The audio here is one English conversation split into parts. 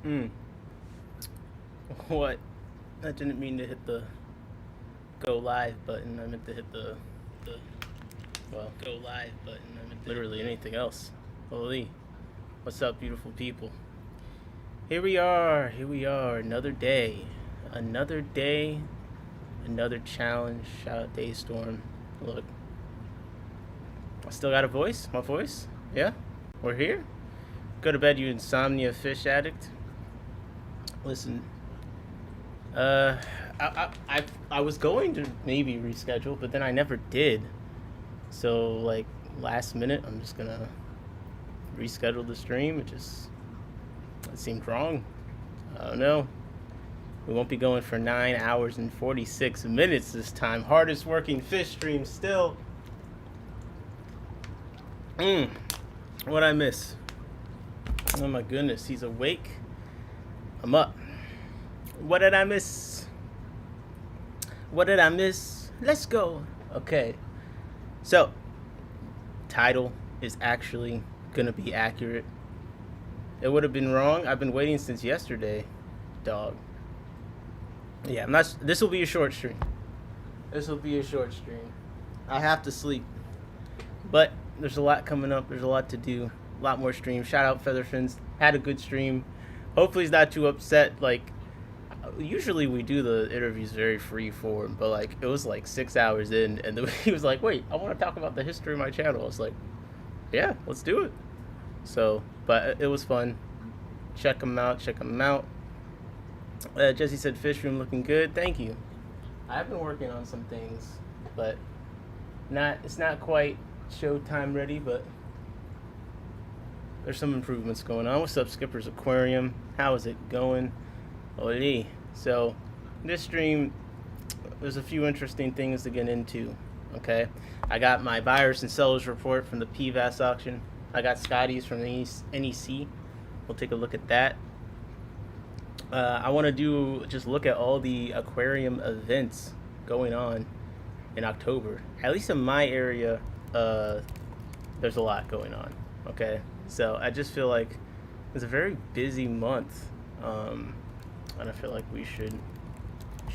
Mm. What? I didn't mean to hit the go live button. I meant to hit the well, go live button. I meant to literally anything else. Holy. What's up, beautiful people? Here we are. Here we are. Another day. Another day. Another challenge. Shout out Daystorm. Look. I still got a voice? My voice? Yeah? We're here? Go to bed, you insomnia fish addict. Listen, Uh, I was going to maybe reschedule, but then I never did. So like last minute, I'm just gonna reschedule the stream. It seemed wrong. I don't know. We won't be going for 9 hours and 46 minutes this time. Hardest working fish stream still. What I miss? Oh my goodness, he's awake. I'm up. What did I miss? What did I miss? Let's go. Okay. So, title is actually gonna be accurate. It would have been wrong. I've been waiting since yesterday, dog. Yeah, I'm not. This will be a short stream. This will be a short stream. I have to sleep, but there's a lot coming up. There's a lot to do. A lot more streams. Shout out Featherfins. Had a good stream. Hopefully he's not too upset. Like, usually we do the interviews very free form, but like it was like 6 hours in, and he was like, "Wait, I want to talk about the history of my channel." I was like, "Yeah, let's do it." So, but it was fun. Check them out. Check them out. Jesse said, "Fish room looking good." Thank you. I've been working on some things, but it's not quite showtime ready, but there's some improvements going on. What's up, Skipper's Aquarium? How is it going? Oli. So, this stream, there's a few interesting things to get into. Okay, I got my buyers and sellers report from the PVAS auction. I got Scotty's from the NEC. We'll take a look at that. I want to just look at all the aquarium events going on in October. At least in my area, there's a lot going on. Okay, so I just feel like it's a very busy month, and I feel like we should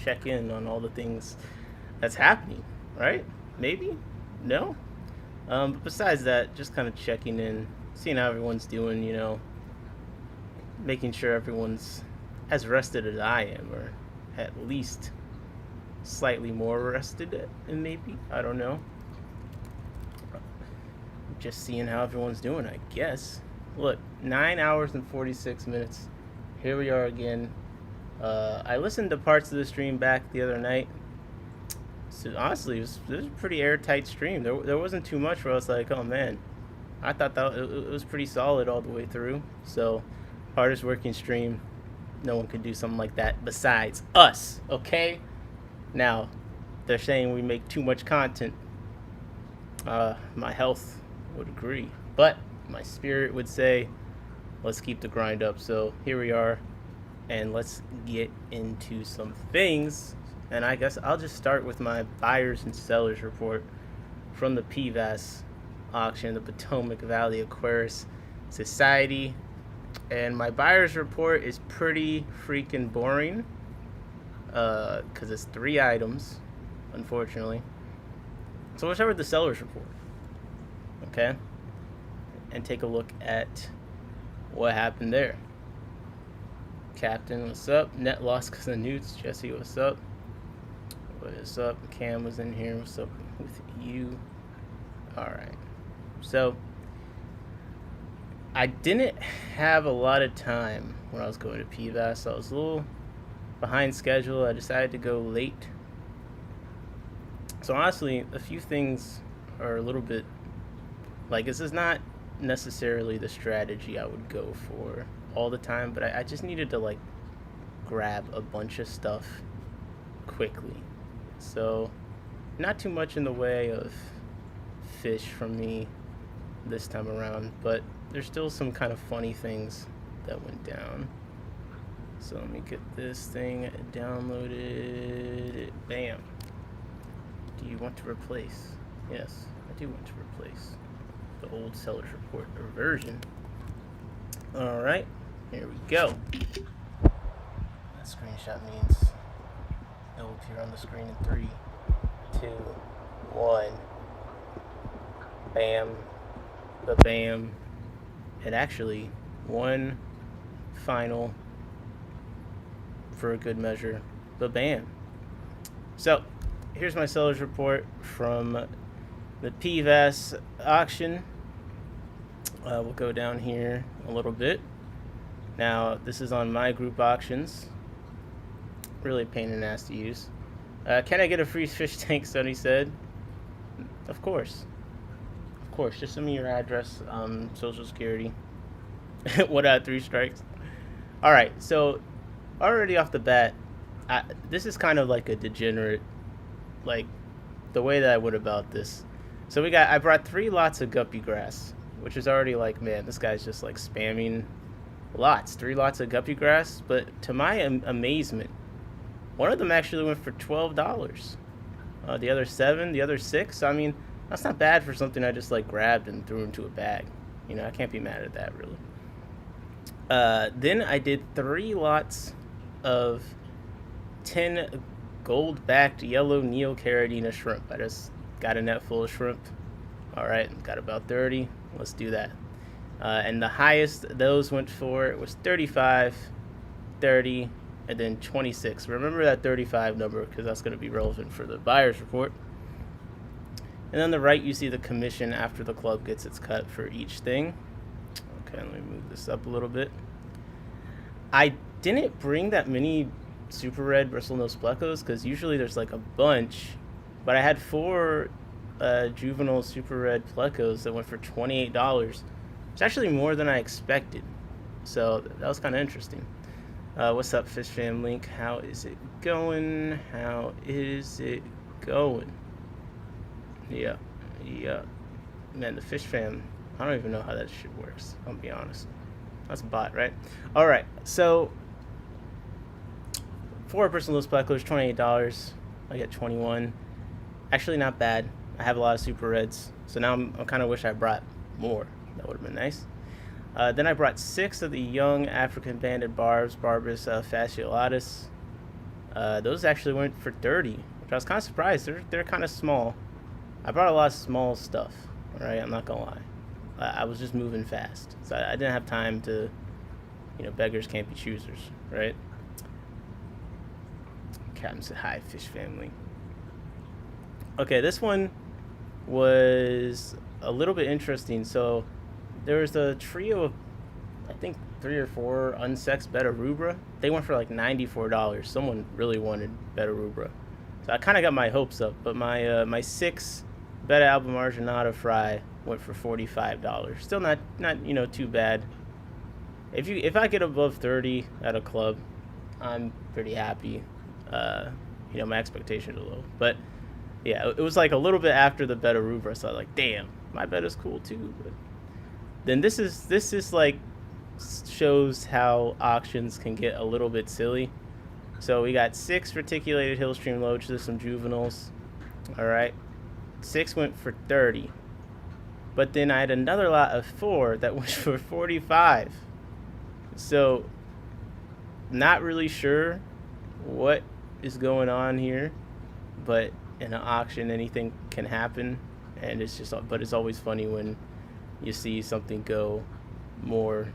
check in on all the things that's happening, right? Maybe? No? But besides that, just kind of checking in, seeing how everyone's doing, making sure everyone's as rested as I am, or at least slightly more rested, and maybe, I don't know. Just seeing how everyone's doing, I guess. Look, 9 hours and 46 minutes. Here we are again. I listened to parts of the stream back the other night. So honestly, it was a pretty airtight stream. There wasn't too much where I was like, oh man. I thought that it was pretty solid all the way through. So, hardest working stream. No one could do something like that besides us, okay? Now, they're saying we make too much content. My health would agree. But my spirit would say, let's keep the grind up. So, here we are. And let's get into some things. And I guess I'll just start with my buyers and sellers report from the PVAS auction, the Potomac Valley Aquarius Society. And my buyer's report is pretty freaking boring, because it's 3 items, unfortunately. So let's start with the seller's report, okay? And take a look at what happened there. Captain, what's up? Net loss because of newts. Jesse, what's up? What is up? Cam was in here. What's up with you? Alright. So, I didn't have a lot of time when I was going to PVAS. So I was a little behind schedule. I decided to go late. So honestly, a few things are a little bit... Like, this is not necessarily the strategy I would go for all the time, but I just needed to like grab a bunch of stuff quickly. So not too much in the way of fish from me this time around, but there's still some kind of funny things that went down. So let me get this thing downloaded. Bam. Do you want to replace? Yes, I do want to replace the old seller's report version. Alright. Here we go. That screenshot means it will appear on the screen in 3, 2, 1. Bam. The bam. And actually, one final for a good measure. The bam. So, here's my seller's report from the PVAS auction. We'll go down here a little bit. Now, this is on my group auctions. Really a pain in the ass to use. Can I get a free fish tank? Sonny said. Of course. Of course. Just send me your address, social security. 1 out of 3 strikes. Alright, so already off the bat, this is kind of like a degenerate, like, the way that I went about this. So I brought 3 lots of guppy grass, which is already like, man, this guy's just like spamming lots. 3 lots of guppy grass, but to my amazement, one of them actually went for $12. The other 7, the other 6. I mean, that's not bad for something I just like grabbed and threw into a bag. You know, I can't be mad at that really. Then I did 3 lots of 10 gold-backed yellow neocaridina shrimp. I just got a net full of shrimp. All right, got about 30. Let's do that. And the highest those went for was 35, 30, and then 26. Remember that 35 number because that's going to be relevant for the buyer's report. And on the right, you see the commission after the club gets its cut for each thing. Okay, let me move this up a little bit. I didn't bring that many super red bristlenose plecos because usually there's like a bunch, but I had 4 juvenile super red plecos that went for $28. It's actually more than I expected, so that was kind of interesting. What's up, Fish Fam Link? How is it going? How is it going? Yeah. Man, the Fish Fam, I don't even know how that shit works, I'll be honest. That's a bot, right? Alright, so 4 bristlenose plecos, $28. I get 21. Actually not bad. I have a lot of super reds, so now I kind of wish I brought more. That would have been nice. Then I brought 6 of the young African banded barbs, Barbus fasciolatus. Those actually went for 30, which I was kind of surprised. They're kind of small. I brought a lot of small stuff, alright? I'm not gonna lie. I was just moving fast, so I didn't have time to, beggars can't be choosers, right? Captain said hi, Fish Family. Okay, this one was a little bit interesting. So there was a trio of, I think, 3 or 4 unsexed beta rubra. They went for like $94. Someone really wanted beta rubra, so I kind of got my hopes up. But my 6 beta album arginata fry went for $45. Still not too bad. If I get above 30 at a club, I'm pretty happy. My expectations are low, but yeah, it was like a little bit after the beta rubra, so I was like, damn, my beta's cool too. But then this is like shows how auctions can get a little bit silly. So we got 6 reticulated hillstream loaches, some juveniles. All right, 6 went for 30, but then I had another lot of 4 that went for 45. So not really sure what is going on here, but in an auction anything can happen, and it's always funny when you see something go more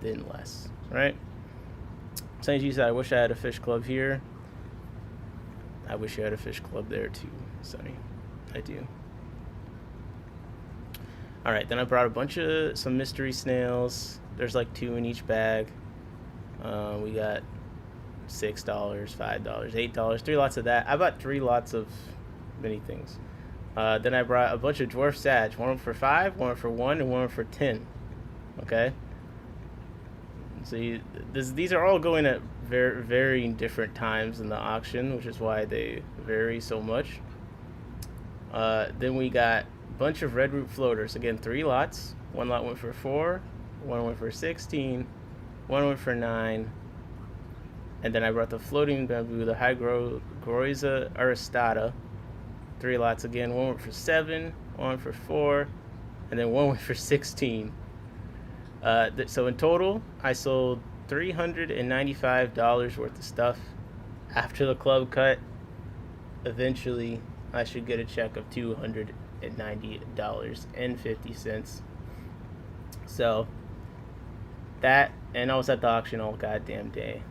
than less, right? Saint G said, I wish I had a fish club here. I wish you had a fish club there too, Sonny. I do. Alright, then I brought some mystery snails. There's like 2 in each bag. We got $6, $5, $8, 3 lots of that. I bought 3 lots of many things. Then I brought a bunch of dwarf sag. One for 5, one for 1, and one for 10. Okay. So these are all going at varying different times in the auction, which is why they vary so much. Then we got a bunch of red root floaters. Again, 3 lots. 1 lot went for 4, 1 went for 16, 1 went for 9. And then I brought the floating bamboo, the Hygroisa aristata. 3 lots again. 1 went for 7, 1 for 4, and then 1 went for 16. So in total, I sold $395 worth of stuff. After the club cut, eventually I should get a check of $290.50. So that, and I was at the auction all goddamn day.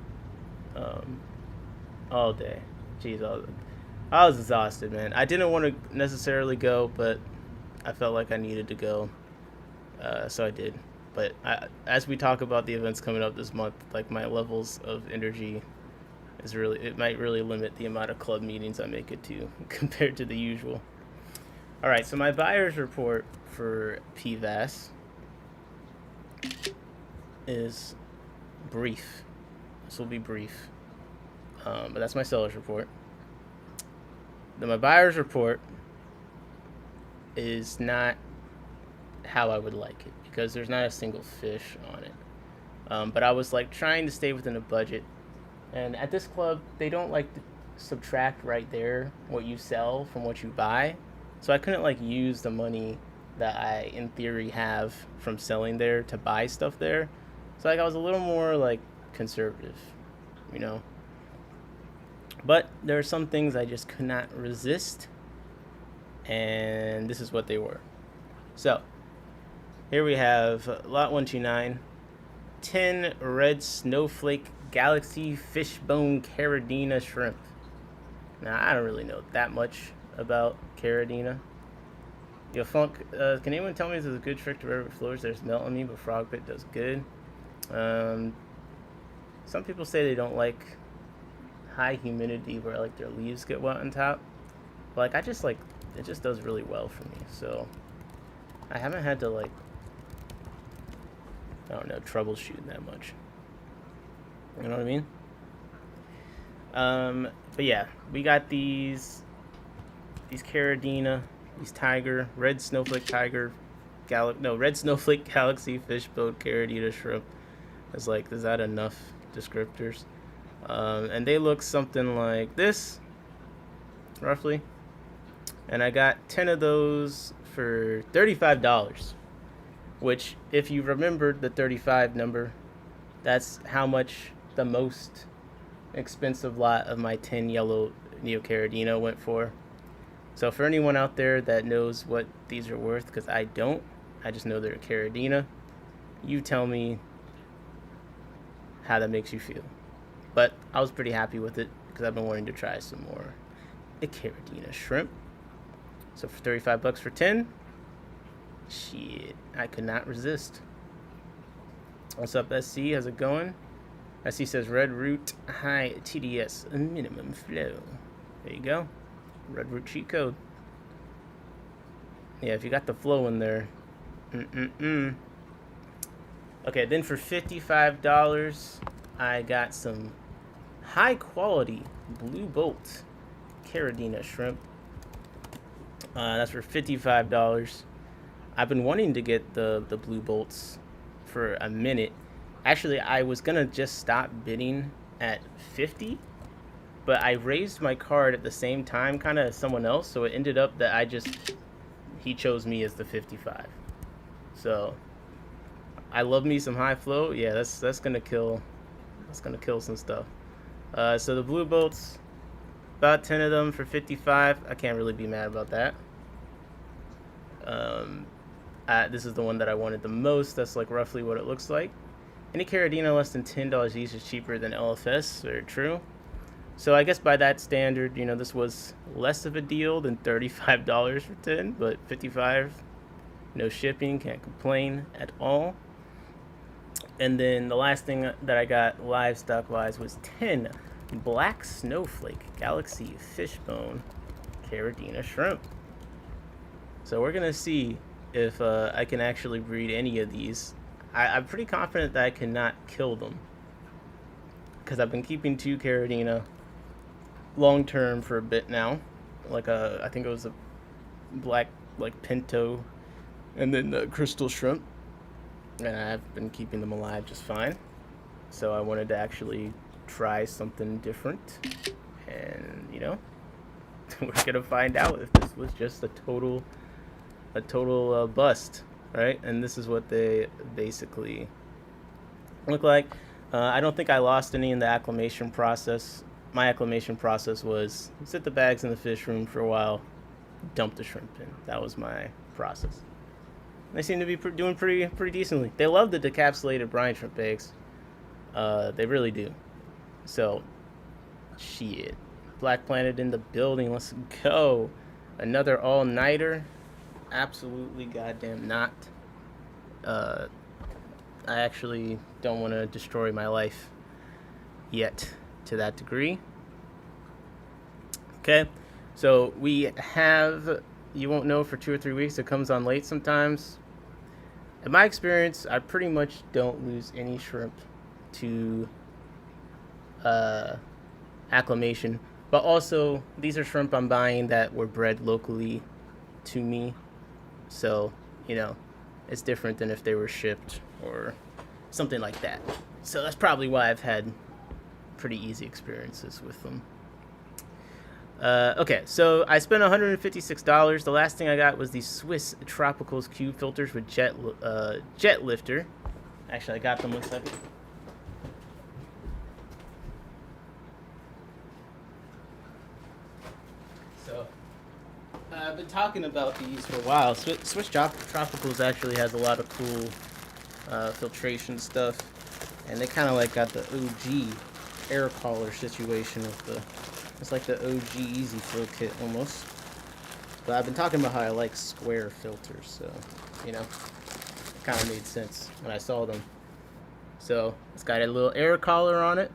All day. Jeez, I was exhausted, man. I didn't want to necessarily go, but I felt like I needed to go. So I did. But as we talk about the events coming up this month, like my levels of energy it might really limit the amount of club meetings I make it to compared to the usual. All right, so my buyer's report for PVAS is brief. This will be brief, but that's my seller's report. Then my buyer's report is not how I would like it because there's not a single fish on it. But I was like trying to stay within a budget. And at this club, they don't like to subtract right there what you sell from what you buy. So I couldn't like use the money that I, in theory, have from selling there to buy stuff there. So like I was a little more like conservative, you know. But there are some things I just could not resist. And this is what they were. So here we have lot 129, 10 red snowflake Galaxy Fishbone Caradina shrimp. Now, I don't really know that much about Caradina. Yo, Funk, can anyone tell me if there's a good trick to wherever it floors there's melt on me, but frog bit does good? Some people say they don't like high humidity where like their leaves get wet on top. But like I just like it just does really well for me. So I haven't had to like I don't know, troubleshoot that much. You know what I mean? But yeah, we got these Caradina, these tiger, red snowflake tiger, red snowflake galaxy fishbone Caradina shrimp. It's like, is that enough descriptors? And they look something like this, roughly. And I got 10 of those for $35, which, if you remembered the 35 number, that's how much the most expensive lot of my 10 yellow Neocaradina went for. So for anyone out there that knows what these are worth, because I don't, I just know they're a Caradina, you tell me how that makes you feel. But I was pretty happy with it because I've been wanting to try some more Caradina shrimp. So for $35 for 10, shit, I could not resist. What's up, SC? How's it going? SC says red root high TDS minimum flow. There you go. Red root cheat code. Yeah, if you got the flow in there. Okay, then for $55, I got some high quality Blue Bolt Caradina shrimp. That's for $55. I've been wanting to get the Blue Bolts for a minute. Actually, I was gonna just stop bidding at 50, but I raised my card at the same time, kind of as someone else, so it ended up that he chose me as the 55. So I love me some high flow. Yeah, that's gonna kill some stuff. So the Blue Bolts, about 10 of them for 55. I can't really be mad about that. This is the one that I wanted the most. That's like roughly what it looks like. Any Caradina less than $10 each is cheaper than LFS. Very true. So I guess by that standard, you know, this was less of a deal than $35 for 10, but 55, no shipping, can't complain at all. And then the last thing that I got livestock wise was 10 black snowflake Galaxy Fishbone Caradina shrimp. So we're gonna see if I can actually breed any of these. I'm pretty confident that I cannot kill them because I've been keeping 2 Caradina long term for a bit now. Like I think it was a black like pinto, and then the crystal shrimp, and I've been keeping them alive just fine. So I wanted to actually try something different, and you know, we're gonna find out if this was just a total bust, right? And this is what they basically look like. I don't think I lost any in the acclimation process. My acclimation process was sit the bags in the fish room for a while, dump the shrimp in. That was my process. They seem to be doing pretty decently. They love the decapsulated brine shrimp eggs. They really do. So, shit. Black Planet in the building. Let's go. Another all-nighter. Absolutely goddamn not. I actually don't want to destroy my life yet to that degree. Okay. So we have, you won't know for 2 or 3 weeks. It comes on late sometimes. In my experience, I pretty much don't lose any shrimp to acclimation. But also, these are shrimp I'm buying that were bred locally to me. So, it's different than if they were shipped or something like that. So that's probably why I've had pretty easy experiences with them. Okay, so I spent $156. The last thing I got was these Swiss Tropicals cube filters with jet lifter. Actually, I got them 1 second. So I've been talking about these for a while. Swiss Tropicals actually has a lot of cool filtration stuff, and they kind of like got the OG air collar situation with the. It's like the OG Easy Flow kit almost. But I've been talking about how I like square filters, so it kind of made sense when I saw them. So it's got a little air collar on it.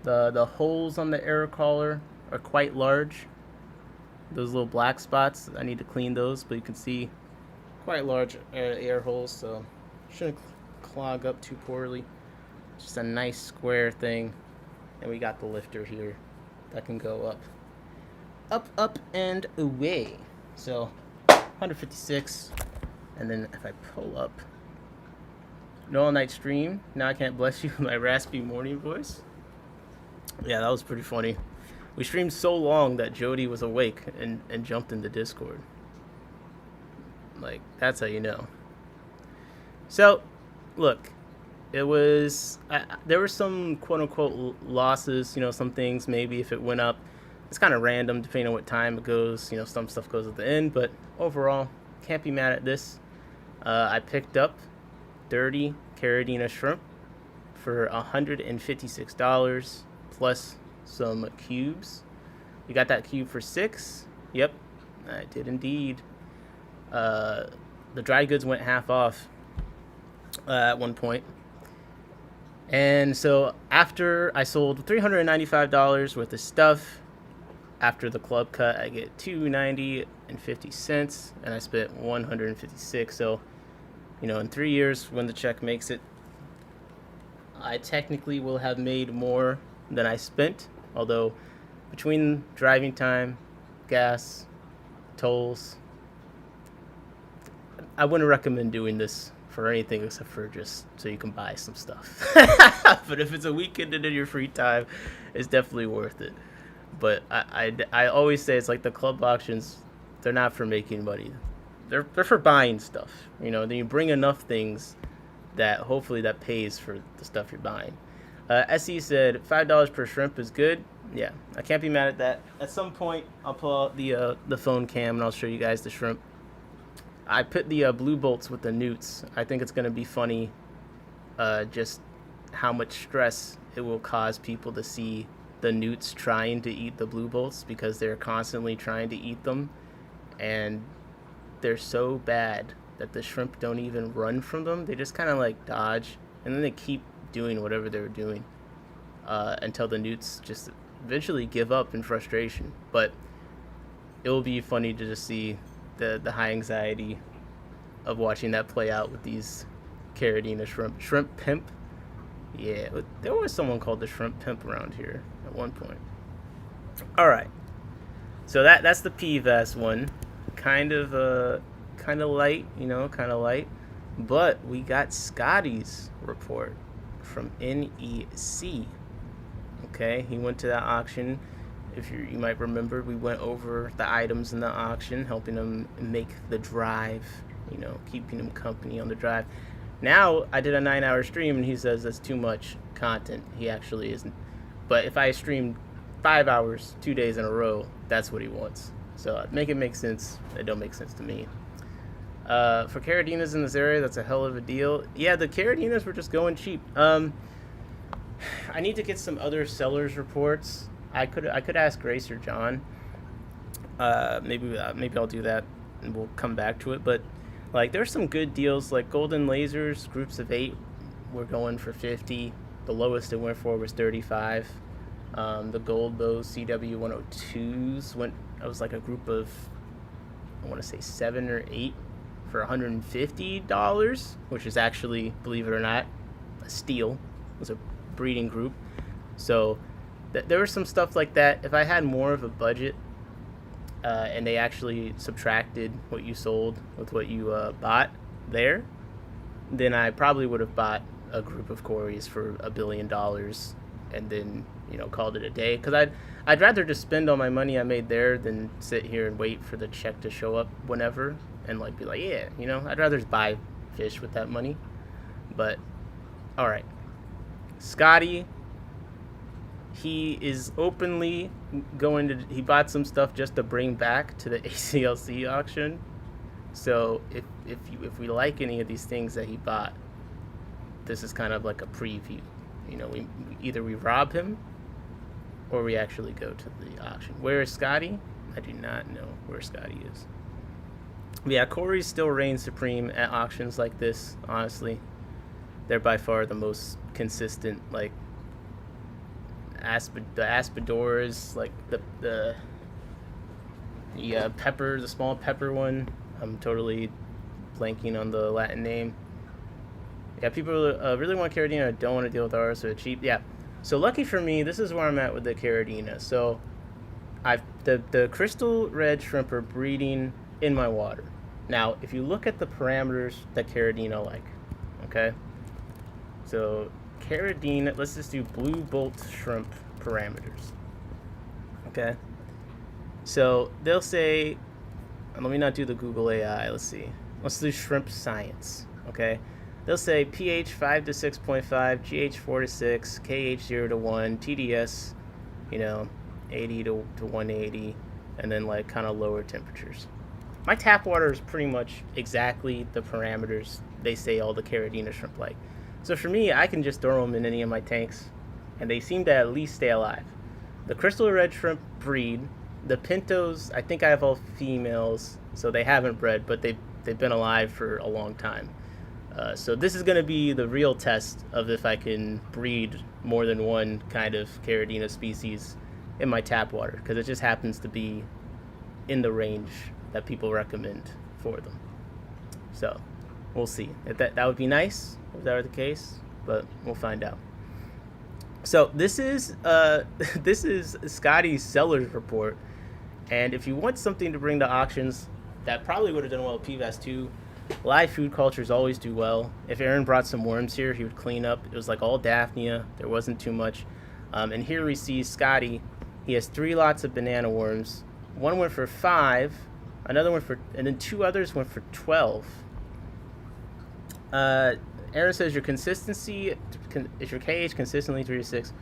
The holes on the air collar are quite large. Those little black spots, I need to clean those, but you can see quite large air holes, so shouldn't clog up too poorly. Just a nice square thing. And we got the lifter here that can go up and away. So 156, and then if I pull up, no all-night stream. Now I can't bless you with my raspy morning voice. Yeah, that was pretty funny. We streamed so long that Jody was awake and jumped into Discord. Like, that's how you know. So, look. It was, there were some quote-unquote losses, some things maybe if it went up. It's kind of random depending on what time it goes. Some stuff goes at the end, but overall, can't be mad at this. I picked up dirty Caridina shrimp for $156 plus some cubes. You got that cube for $6? Yep, I did indeed. The dry goods went half off at one point. And so after I sold $395 worth of stuff, after the club cut, I get $290.50, and I spent $156. So, in 3 years, when the check makes it, I technically will have made more than I spent. Although, between driving time, gas, tolls, I wouldn't recommend doing this for anything except for just so you can buy some stuff. But if it's a weekend and in your free time, it's definitely worth it. But I always say it's like the club auctions, they're not for making money. They're for buying stuff. Then you bring enough things that hopefully that pays for the stuff you're buying. SE said $5 per shrimp is good. Yeah, I can't be mad at that. At some point, I'll pull out the phone cam and I'll show you guys the shrimp. I put the blue bolts with the newts. I think it's going to be funny just how much stress it will cause people to see the newts trying to eat the blue bolts because they're constantly trying to eat them. And they're so bad that the shrimp don't even run from them. They just kind of like dodge. And then they keep doing whatever they're doing until the newts just eventually give up in frustration. But it will be funny to just see the high anxiety of watching that play out with these Caridina shrimp. Shrimp pimp? Yeah, there was someone called the shrimp pimp around here at one point. Alright. So that's the PVAS one. Kind of light, kind of light. But we got Scotty's report from NEC. Okay, he went to that auction. If you might remember, we went over the items in the auction, helping him make the drive, keeping him company on the drive. Now I did a 9-hour stream and he says that's too much content. He actually isn't. But if I streamed 5 hours 2 days in a row, that's what he wants. So make it make sense. It don't make sense to me. For Caradinas in this area, that's a hell of a deal. Yeah, the Caradinas were just going cheap. I need to get some other sellers reports. I could ask Grace or John. Maybe I'll do that and we'll come back to it. But like there's some good deals like golden lasers, groups of 8 were going for 50. The lowest it went for was 35. The gold bows CW 102s went. I was like a group of, I want to say 7 or 8 for $150, which is actually, believe it or not, a steal. It was a breeding group. So there was some stuff like that. If I had more of a budget and they actually subtracted what you sold with what you bought there, then I probably would have bought a group of Corys for $1 billion and then, called it a day. Because I'd rather just spend all my money I made there than sit here and wait for the check to show up whenever and be like, yeah, I'd rather just buy fish with that money. But all right, Scotty, he is openly he bought some stuff just to bring back to the ACLC auction. So if we like any of these things that he bought, this is kind of like a preview. We either we rob him or we actually go to the auction. Where is Scotty? I do not know where Scotty is. Yeah, Corey still reigns supreme at auctions like this, honestly. They're by far the most consistent, like, the Aspidoras, like the pepper, the small pepper one. I'm totally blanking on the Latin name. Yeah, people really want Caradina, don't want to deal with ours, so it's cheap. Yeah, so lucky for me, this is where I'm at with the Caradina. So the crystal red shrimp are breeding in my water. Now, if you look at the parameters that Caradina like, okay? So Caradina, let's just do blue bolt shrimp parameters, okay? So they'll say, let me not do the Google AI, let's see. Let's do shrimp science, okay? They'll say pH 5 to 6.5, GH 4 to 6, KH 0 to 1, TDS, 80 to 180, and then like kind of lower temperatures. My tap water is pretty much exactly the parameters they say all the Caradina shrimp like. So for me, I can just throw them in any of my tanks, and they seem to at least stay alive. The crystal red shrimp breed. The pintos, I think I have all females, so they haven't bred, but they've been alive for a long time. So this is going to be the real test of if I can breed more than one kind of Caradina species in my tap water, because it just happens to be in the range that people recommend for them. So we'll see. That would be nice if that were the case, but we'll find out. So this is Scotty's seller's report, and if you want something to bring to auctions, that probably would have done well at PVAS 2. Live food cultures always do well. If Aaron brought some worms here, he would clean up. It was like all Daphnia. There wasn't too much. And here we see Scotty. He has 3 lots of banana worms. One went for 5, another one and then 2 others went for 12. Aaron says your consistency, is your KH consistently 3 to 6,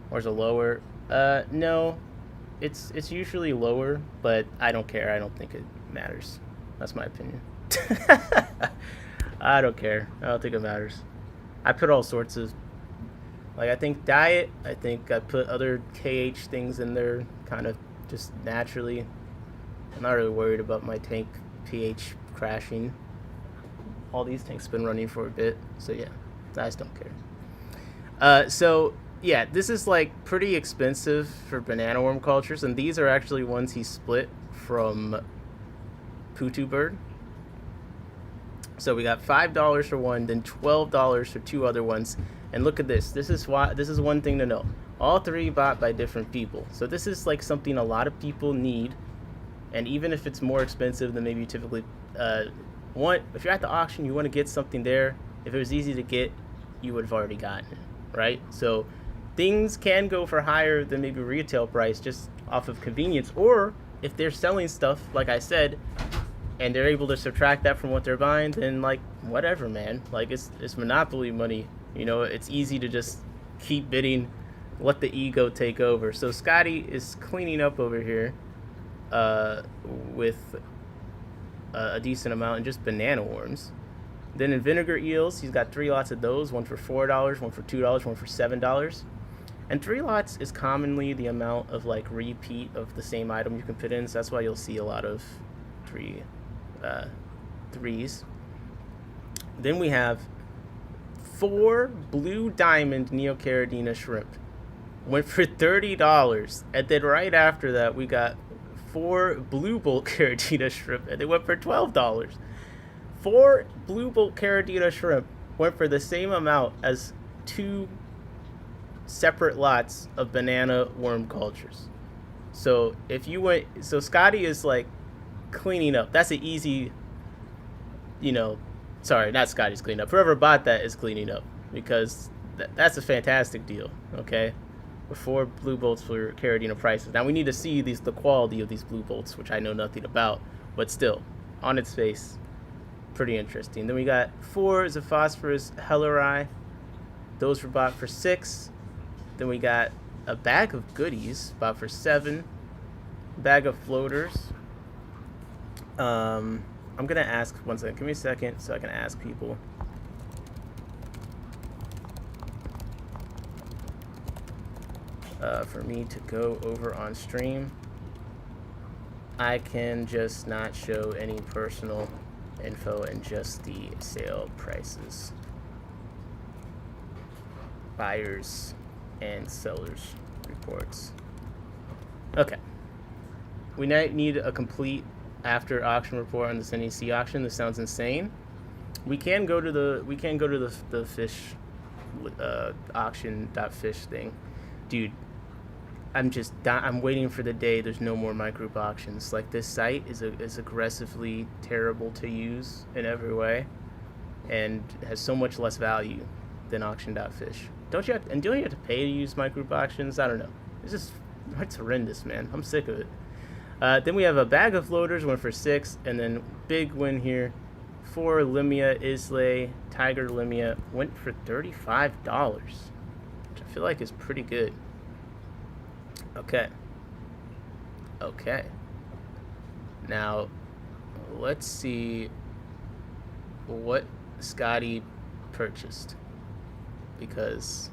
or is it lower? No, it's usually lower, but I don't care. I don't think it matters. That's my opinion. I don't care. I don't think it matters. I put all sorts of, I think diet. I think I put other KH things in there, kind of just naturally. I'm not really worried about my tank pH crashing. All these tanks have been running for a bit, so yeah, I just don't care. So yeah, this is like pretty expensive for banana worm cultures, and these are actually ones he split from Putu Bird. So we got $5 for one, then $12 for 2 other ones, and look at this. This is one thing to know. All 3 bought by different people. So this is like something a lot of people need, and even if it's more expensive than maybe you typically want, if you're at the auction, you want to get something there. If it was easy to get, you would have already gotten it, right? So things can go for higher than maybe retail price just off of convenience, or if they're selling stuff, like I said, and they're able to subtract that from what they're buying, then like whatever, man. Like it's monopoly money. You know, it's easy to just keep bidding, let the ego take over. So Scotty is cleaning up over here with a decent amount and just banana worms. Then in vinegar eels, he's got 3 lots of those, one for $4, one for $2, one for $7. And 3 lots is commonly the amount of like repeat of the same item you can fit in, so that's why you'll see a lot of threes. Then we have 4 blue diamond Neocaridina shrimp. Went for $30. And then right after that, we got 4 blue bolt Caridina shrimp, and they went for $12. 4 blue bolt Caridina shrimp went for the same amount as 2 separate lots of banana worm cultures. So if you went, so Scotty is like cleaning up. That's an easy, sorry, not Scotty's cleaning up. Whoever bought that is cleaning up, because that's a fantastic deal. Okay, with 4 blue bolts for Caridina prices. Now we need to see the quality of these blue bolts, which I know nothing about, but still, on its face, pretty interesting. Then we got 4 Xiphosphoros helleri. Those were bought for $6. Then we got a bag of goodies bought for $7. Bag of floaters. I'm gonna ask one second. Give me a second so I can ask people. For me to go over on stream, I can just not show any personal info and just the sale prices, buyers and sellers reports. Okay, we need a complete after auction report on this NEC auction. This sounds insane. We can go to the fish auction.fish thing, dude. I'm waiting for the day there's no more my group auctions. Like, this site is aggressively terrible to use in every way, and has so much less value than auction.fish. Don't you have to pay to use my group auctions? I don't know. It's horrendous, man. I'm sick of it. Then we have a bag of floaters, went for $6, and then big win here. 4 Limia Islay Tiger Limia went for $35, which I feel like is pretty good. Okay. Now, let's see what Scotty purchased, because,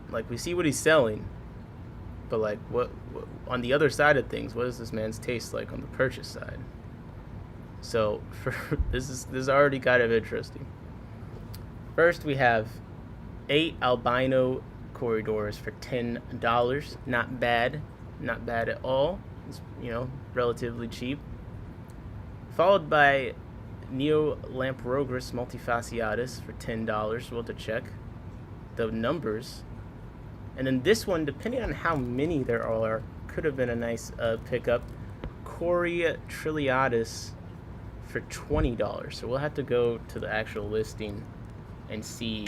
like, we see what he's selling, but like, what on the other side of things, what does this man's taste like on the purchase side? So this is already kind of interesting. First, we have 8 albino corridors for $10. Not bad at all. It's, relatively cheap. Followed by Neo Lamprogris multifasciatus for $10. We'll have to check the numbers. And then this one, depending on how many there are, could have been a nice pickup. Cori Trilliatus for $20. So we'll have to go to the actual listing and see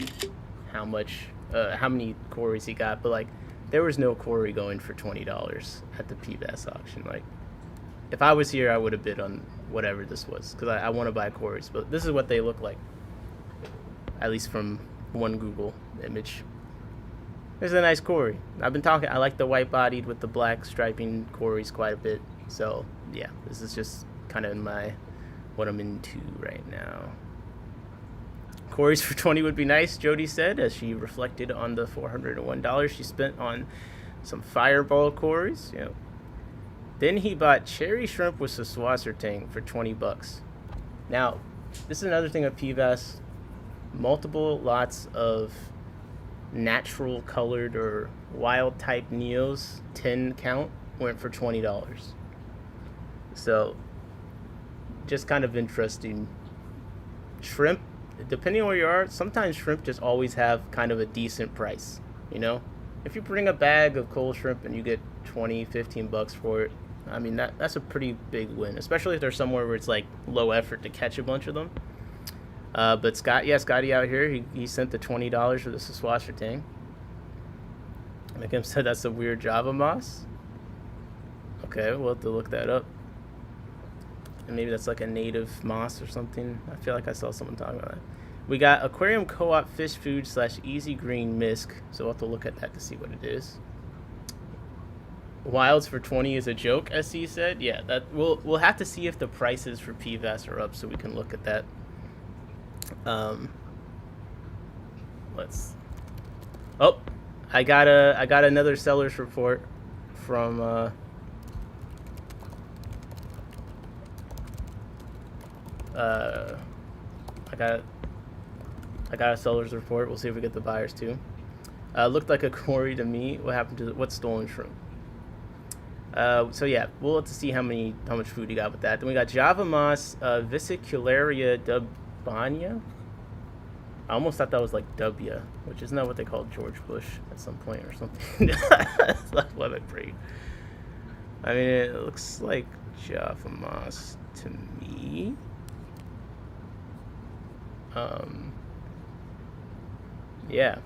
how many Cories he got. But like, there was no Cory going for $20 at the PBAS auction. Like, if I was here, I would have bid on whatever this was, because I want to buy Cories. But this is what they look like, at least from one Google image. There's a nice Cory. I like the white bodied with the black striping Cories quite a bit. So yeah, this is just kind of what I'm into right now. Cories for $20 would be nice, Jody said, as she reflected on the $401 she spent on some Fireball Cories. Then he bought cherry shrimp with Saswasser tang for $20. Now, this is another thing of PVAS. Multiple lots of natural colored or wild type Neos, 10 count, went for $20. So, just kind of interesting. Shrimp, depending on where you are, sometimes shrimp just always have kind of a decent price. If you bring a bag of cold shrimp and you get $20-15 for it, I mean, that's a pretty big win, especially if there's somewhere where it's like low effort to catch a bunch of them. But Scotty out here, he sent the $20 for the Saswasser tang. Like him said, that's a weird Java moss. Okay, we'll have to look that up. And maybe that's like a native moss or something. I feel like I saw someone talking about that. We got aquarium co-op fish food / easy green misc. So we'll have to look at that to see what it is. Wilds for 20 is a joke, SC said. Yeah, that we'll have to see if the prices for PVAS are up so we can look at that. Let's. Oh, I got another seller's report from I got a seller's report. We'll see if we get the buyers too. Looked like a quarry to me. What happened to what's stolen shrimp? So yeah, we'll have to see how much food you got with that. Then we got Java moss, Vesicularia dubania. I almost thought that was like W, which isn't that what they called George Bush at some point or something? That's like what I prayed. I mean, it looks like Java moss to me. Yeah.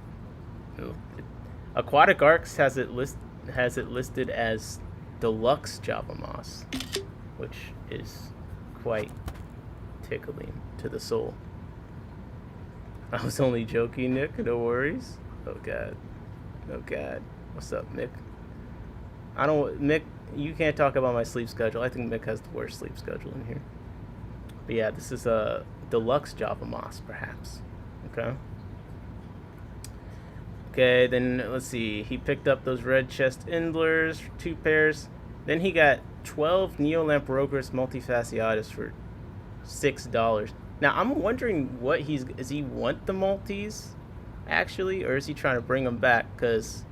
Aquatic Arcs has it listed as deluxe Java moss, which is quite tickling to the soul. I was only joking, Nick. No worries. Oh god. Oh god. What's up, Nick? Mick, you can't talk about my sleep schedule. I think Mick has the worst sleep schedule in here. But yeah, this is a deluxe Java moss, perhaps. Okay. Okay, then let's see. He picked up those red chest indlers, 2 pairs. Then he got 12 Neolamprogris multifasciatus for $6. Now I'm wondering what does he want the multis actually, or is he trying to bring them back? Because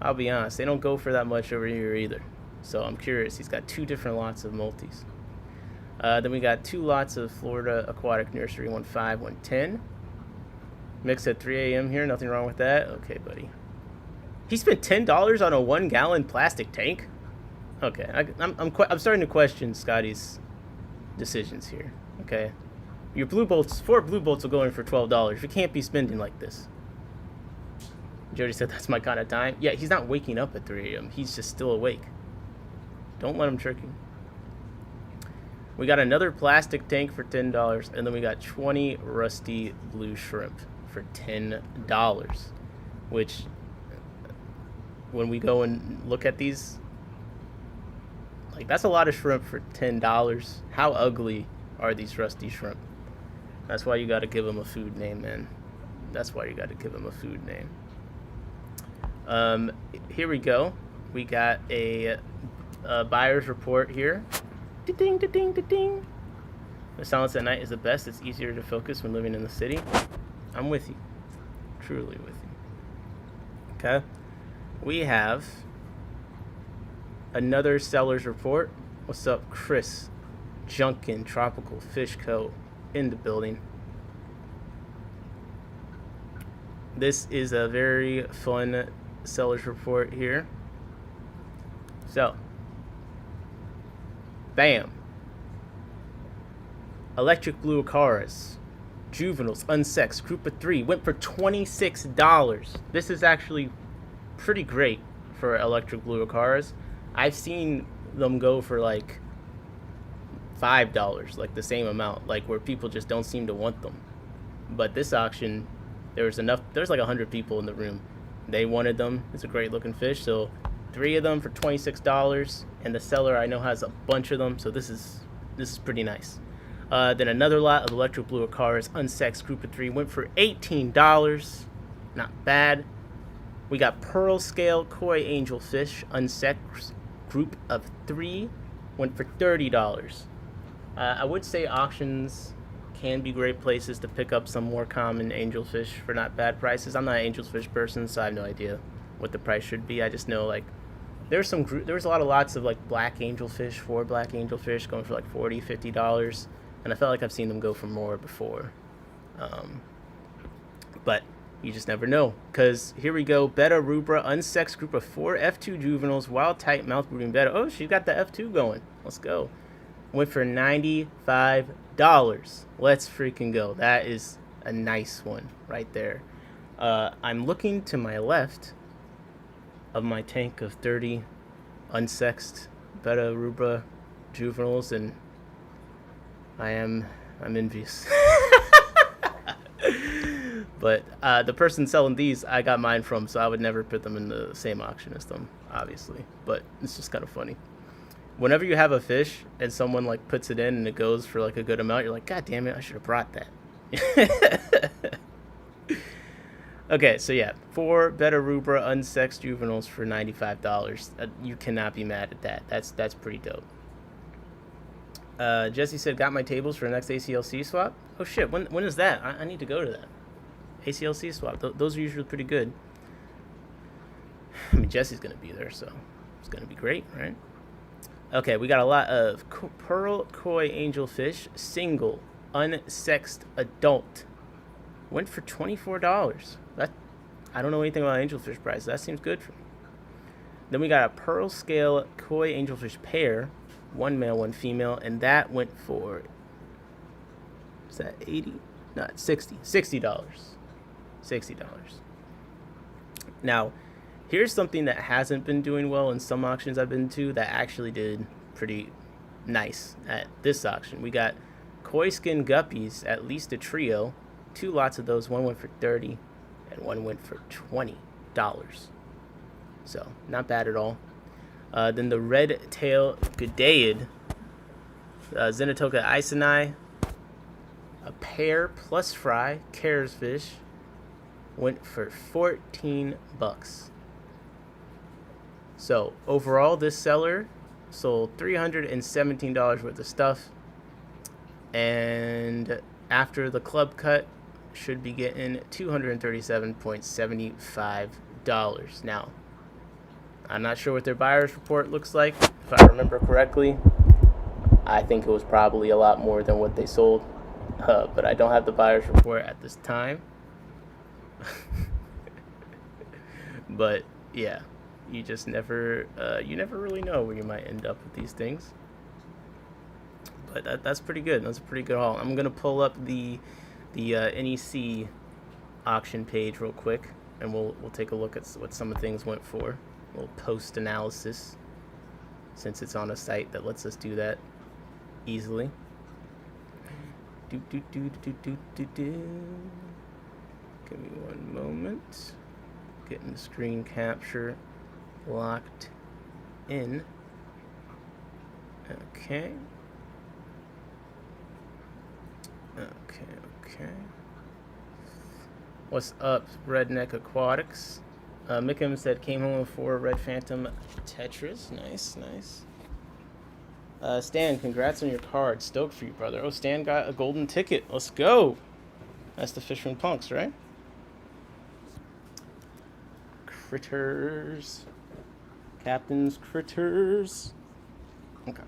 I'll be honest, they don't go for that much over here either. So I'm curious. He's got 2 different lots of multis. Then we got 2 lots of Florida Aquatic Nursery 1.5, 1.10. Mix at 3 a.m. here. Nothing wrong with that. Okay, buddy. He spent $10 on a 1-gallon plastic tank. Okay, I'm starting to question Scotty's decisions here. Okay, your blue bolts, 4 blue bolts will go in for $12. You can't be spending like this. Jody said that's my kind of time. Yeah, he's not waking up at 3 a.m. He's just still awake. Don't let him trick you. We got another plastic tank for $10, and then we got 20 rusty blue shrimp for $10, which when we go and look at these, like, that's a lot of shrimp for $10. How ugly are these rusty shrimp? That's why you got to give them a food name, man. That's why you got to give them a food name. Here we go. We got a buyer's report here. Da-ding, da-ding, da-ding. The silence at night is the best. It's easier to focus when living in the city. I'm with you. Truly with you. Okay. We have another seller's report. What's up, Chris Junkin, Tropical Fish Co. in the building. This is a very fun seller's report here. So, bam. Electric Blue Acaras, juveniles, unsexed, group of 3, went for $26. This is actually pretty great for Electric Blue Acaras. I've seen them go for like $5, like the same amount, like where people just don't seem to want them. But this auction, there's like 100 people in the room. They wanted them. It's a great looking fish. So 3 of them for $26, and the seller I know has a bunch of them. So this is pretty nice. Then another lot of Electric Blue Acaras, unsexed, group of 3, went for $18. Not bad. We got pearl scale koi angelfish, unsexed, group of 3, went for $30. I would say auctions can be great places to pick up some more common angelfish for not bad prices. I'm not an angelfish person, so I have no idea what the price should be. I just know, like, there's a lot of lots of like black angelfish, 4 black angelfish going for like $40, $50, and I felt like I've seen them go for more before. But you just never know, because here we go. Betta rubra, unsexed, group of 4 F2 juveniles, wild type mouth brooding betta. Oh, she's got the F2 going. Let's go. Went for $95. Let's freaking go. That is a nice one right there. I'm looking to my left of my tank of 30 unsexed Betta rubra juveniles, and I'm envious. But the person selling these, I got mine from, so I would never put them in the same auction as them, obviously. But it's just kind of funny. Whenever you have a fish and someone like puts it in and it goes for like a good amount, you're like, God damn it, I should have brought that. Okay, so yeah, 4 Beta Rubra unsexed juveniles for $95. You cannot be mad at that. That's pretty dope. Jesse said, got my tables for the next ACLC swap. Oh shit, when is that? I need to go to that. ACLC swap. Those are usually pretty good. I mean, Jesse's going to be there, so it's going to be great, right? Okay, we got a lot of pearl koi angelfish, single, unsexed adult. Went for $24. I don't know anything about angelfish prices. That seems good for me. Then we got a pearl scale koi angelfish pair, 1 male, 1 female, and that went for, is that 80? No, it's $60. $60. Now, here's something that hasn't been doing well in some auctions I've been to that actually did pretty nice at this auction. We got koi skin guppies, at least a trio. 2 lots of those. One went for $30 and one went for $20. So, not bad at all. Then the red tail Gudeid, Zenatoka Isinai, a pair plus fry, Cares fish, went for $14. So overall, this seller sold $317 worth of stuff, and after the club cut, should be getting $237.75. Now, I'm not sure what their buyer's report looks like. If I remember correctly, I think it was probably a lot more than what they sold, but I don't have the buyer's report at this time. But yeah, you just never really know where you might end up with these things. But that's pretty good. That's a pretty good haul. I'm gonna pull up the NEC auction page real quick, and we'll take a look at what some of the things went for. A little post analysis, since it's on a site that lets us do that easily. Give me one moment. Getting the screen capture locked in. Okay. What's up, Redneck Aquatics? Mickham said came home with 4 Red Phantom Tetras. Nice. Stan, congrats on your card. Stoked for you, brother. Oh, Stan got a golden ticket. Let's go. That's the Fisherman Punks, right? Critters. Captain's Critters. Okay.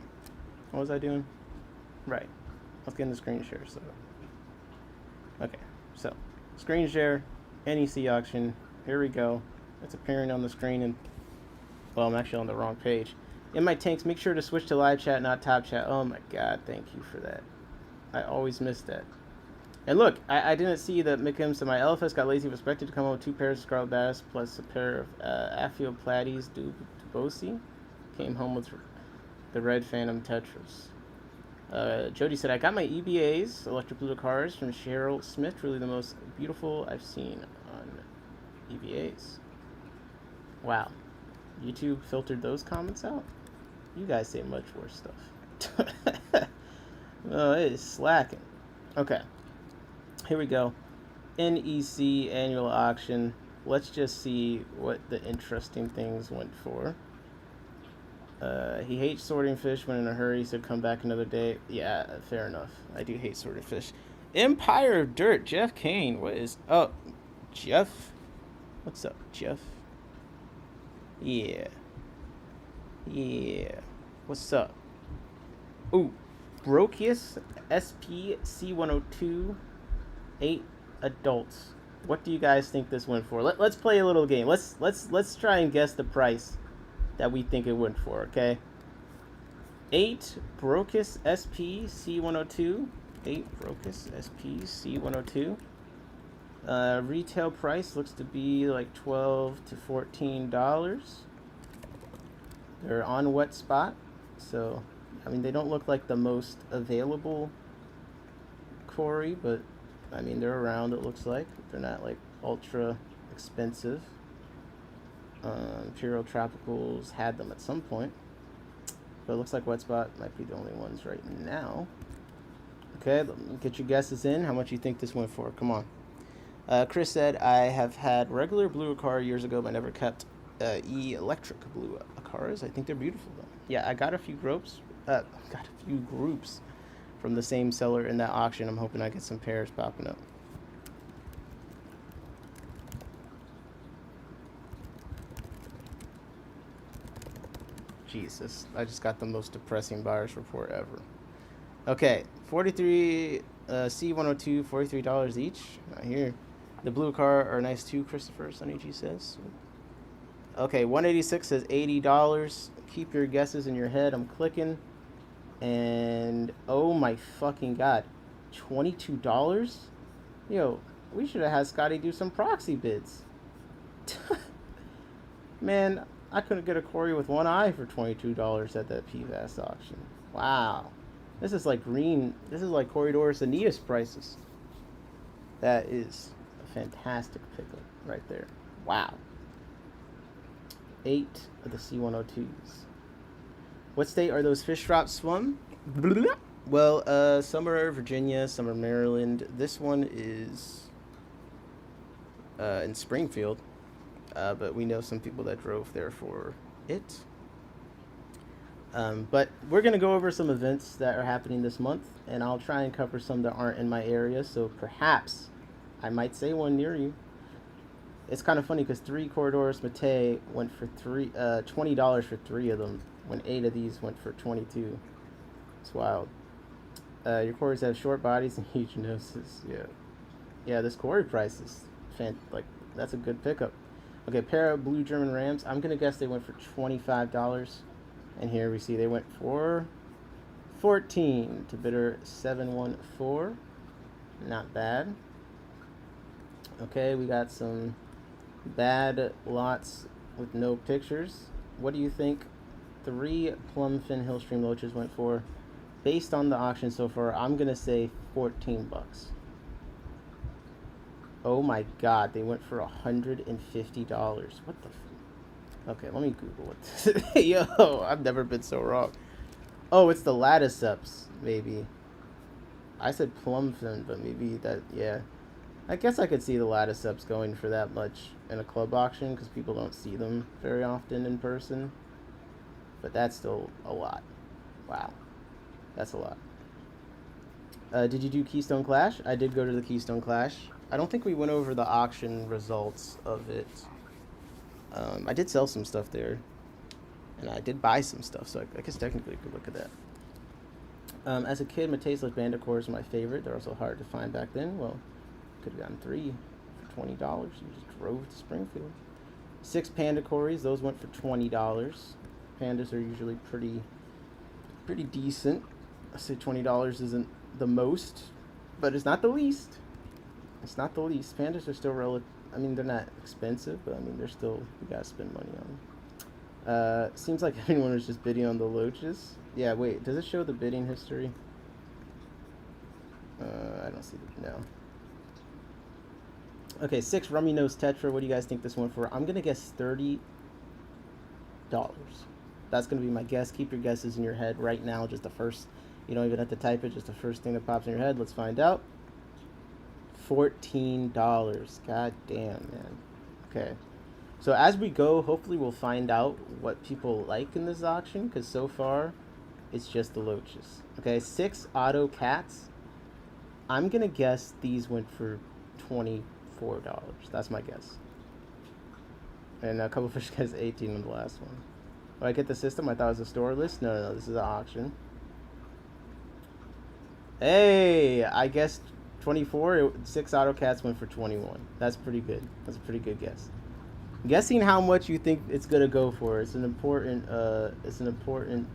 What was I doing? Right. Let's get in the screen share. So, okay. So, screen share, NEC auction. Here we go. It's appearing on the screen, and well, I'm actually on the wrong page. In my tanks, make sure to switch to live chat, not top chat. Oh my god, thank you for that. I always miss that. And look, I didn't see that Mickham, so my LFS got lazy. Expected to come home with 2 pairs of Scarlet Bass plus a pair of Aphioplates Dubosi. Came home with the Red Phantom Tetras. Jody said, I got my EBAs, Electric Blue Cars, from Cheryl Smith. Really the most beautiful I've seen on EBAs. Wow. YouTube filtered those comments out? You guys say much worse stuff. Oh, it is slacking. Okay. Here we go. NEC annual auction. Let's just see what the interesting things went for. He hates sorting fish when in a hurry, so come back another day. Yeah, fair enough. I do hate sorting fish. Empire of Dirt, Jeff Kane. What is up, Jeff? What's up, Jeff? Yeah. What's up? Ooh, Brokius SP C102, 8 adults. What do you guys think this went for? Let's play a little game. Let's try and guess the price that we think it went for. Okay. 8 Brokius SP C102. 8 Brokius SP C102. Retail price looks to be like $12 to $14. They're on wet spot, so I mean they don't look like the most available Corey, but I mean they're around. It looks like they're not like ultra expensive. Imperial Tropicals had them at some point, but it looks like Wet Spot might be the only ones right now. Okay, let me get your guesses in. How much you think this went for? Come on. Chris said, I have had regular blue Acara years ago, but never kept electric blue Acaras. I think they're beautiful, though. Yeah, I got a few groups from the same seller in that auction. I'm hoping I get some pairs popping up. Jesus, I just got the most depressing buyer's report ever. Okay, 43 C102, $43 each. Not here. The blue car are nice too, Christopher, Sunny G says. Okay, 186 says $80. Keep your guesses in your head. I'm clicking. And oh my fucking god, $22? Yo, we should have had Scotty do some proxy bids. Man, I couldn't get a Corey with one eye for $22 at that PVAS auction. Wow. This is like Corridor's Aeneas prices. That is a fantastic pickup right there. Wow. 8 of the C102s. What state are those fish drops from? Well, some are Virginia, some are Maryland. This one is in Springfield. But we know some people that drove there for it. But we're going to go over some events that are happening this month, and I'll try and cover some that aren't in my area, so perhaps I might say one near you. It's kind of funny because 3 Corridors Mate went for $20 for 3 of them, when 8 of these went for $22. It's wild. Your Corys have short bodies and huge noses. Yeah, this Cory price is that's a good pickup. Okay, pair of blue German Rams. I'm gonna guess they went for $25, and here we see they went for $14 to bidder 714. Not bad. Okay, we got some bad lots with no pictures. What do you think 3 Plumfin Hillstream Loaches went for? Based on the auction so far, I'm gonna say $14. Oh my god, they went for $150. What the okay, let me Google it. Yo, I've never been so wrong. Oh, it's the Laticeps, maybe. I said Plumfin, but maybe that, yeah. I guess I could see the Laticeps going for that much in a club auction because people don't see them very often in person. But that's still a lot. Wow. That's a lot. Did you do Keystone Clash? I did go to the Keystone Clash. I don't think we went over the auction results of it. I did sell some stuff there. And I did buy some stuff, so I guess technically you could look at that. As a kid, Mate's Bandicores are my favorite. They're also hard to find back then. Well, could have gotten 3 for $20. You just drove to Springfield. 6 Panda Corys. Those went for $20. Pandas are usually pretty decent. I say $20 isn't the most, but it's not the least. It's not the least. Pandas are still I mean, they're not expensive, but I mean, they're still, you gotta spend money on them. Seems like everyone was just bidding on the Loaches. Yeah, wait, does it show the bidding history? I don't see it, no. Okay, 6 Rummy Nose Tetra. What do you guys think this one for? I'm gonna guess $30. That's gonna be my guess. Keep your guesses in your head right now. Just the first, you don't even have to type it, just the first thing that pops in your head. Let's find out. $14. God damn, man. Okay. So as we go, hopefully we'll find out what people like in this auction, because so far, it's just the Loaches. Okay, 6 Auto Cats. I'm gonna guess these went for $24. That's my guess. And a couple fish guys 18 on the last one. Oh, I get the system? I thought it was a store list. No, this is an auction. Hey, I guessed 24. 6 Auto Cats went for 21. That's pretty good. That's a pretty good guess. Guessing how much you think it's gonna go for. It's an important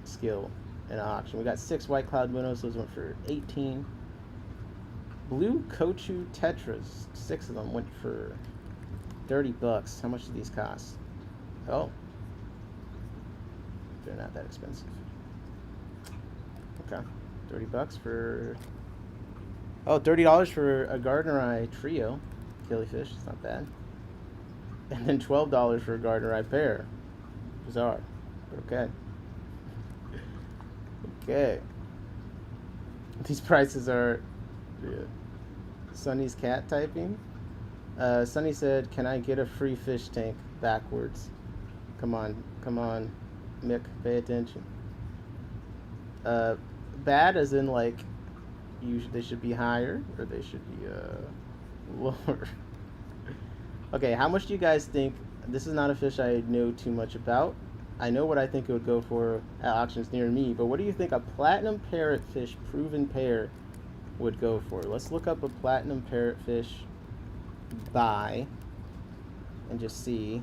skill in an auction. We got 6 White Cloud Minnows. Those went for 18. Blue Kochu Tetras. 6 of them went for $30. How much do these cost? Oh, they're not that expensive. Okay, $30 for Oh, $30 for a Gardner Eye trio killifish. It's not bad. And then $12 for a Gardner Eye pair. Bizarre. Okay. Okay. These prices are. Yeah. Sunny's cat typing. Sunny said, "Can I get a free fish tank backwards?" Come on, Mick, pay attention. Uh, Bad as in like, they should be higher or they should be lower. Okay, how much do you guys think? This is not a fish I know too much about. I know what I think it would go for at auctions near me, but what do you think a platinum parrotfish proven pair would go for? Let's look up a platinum parrotfish buy and just see.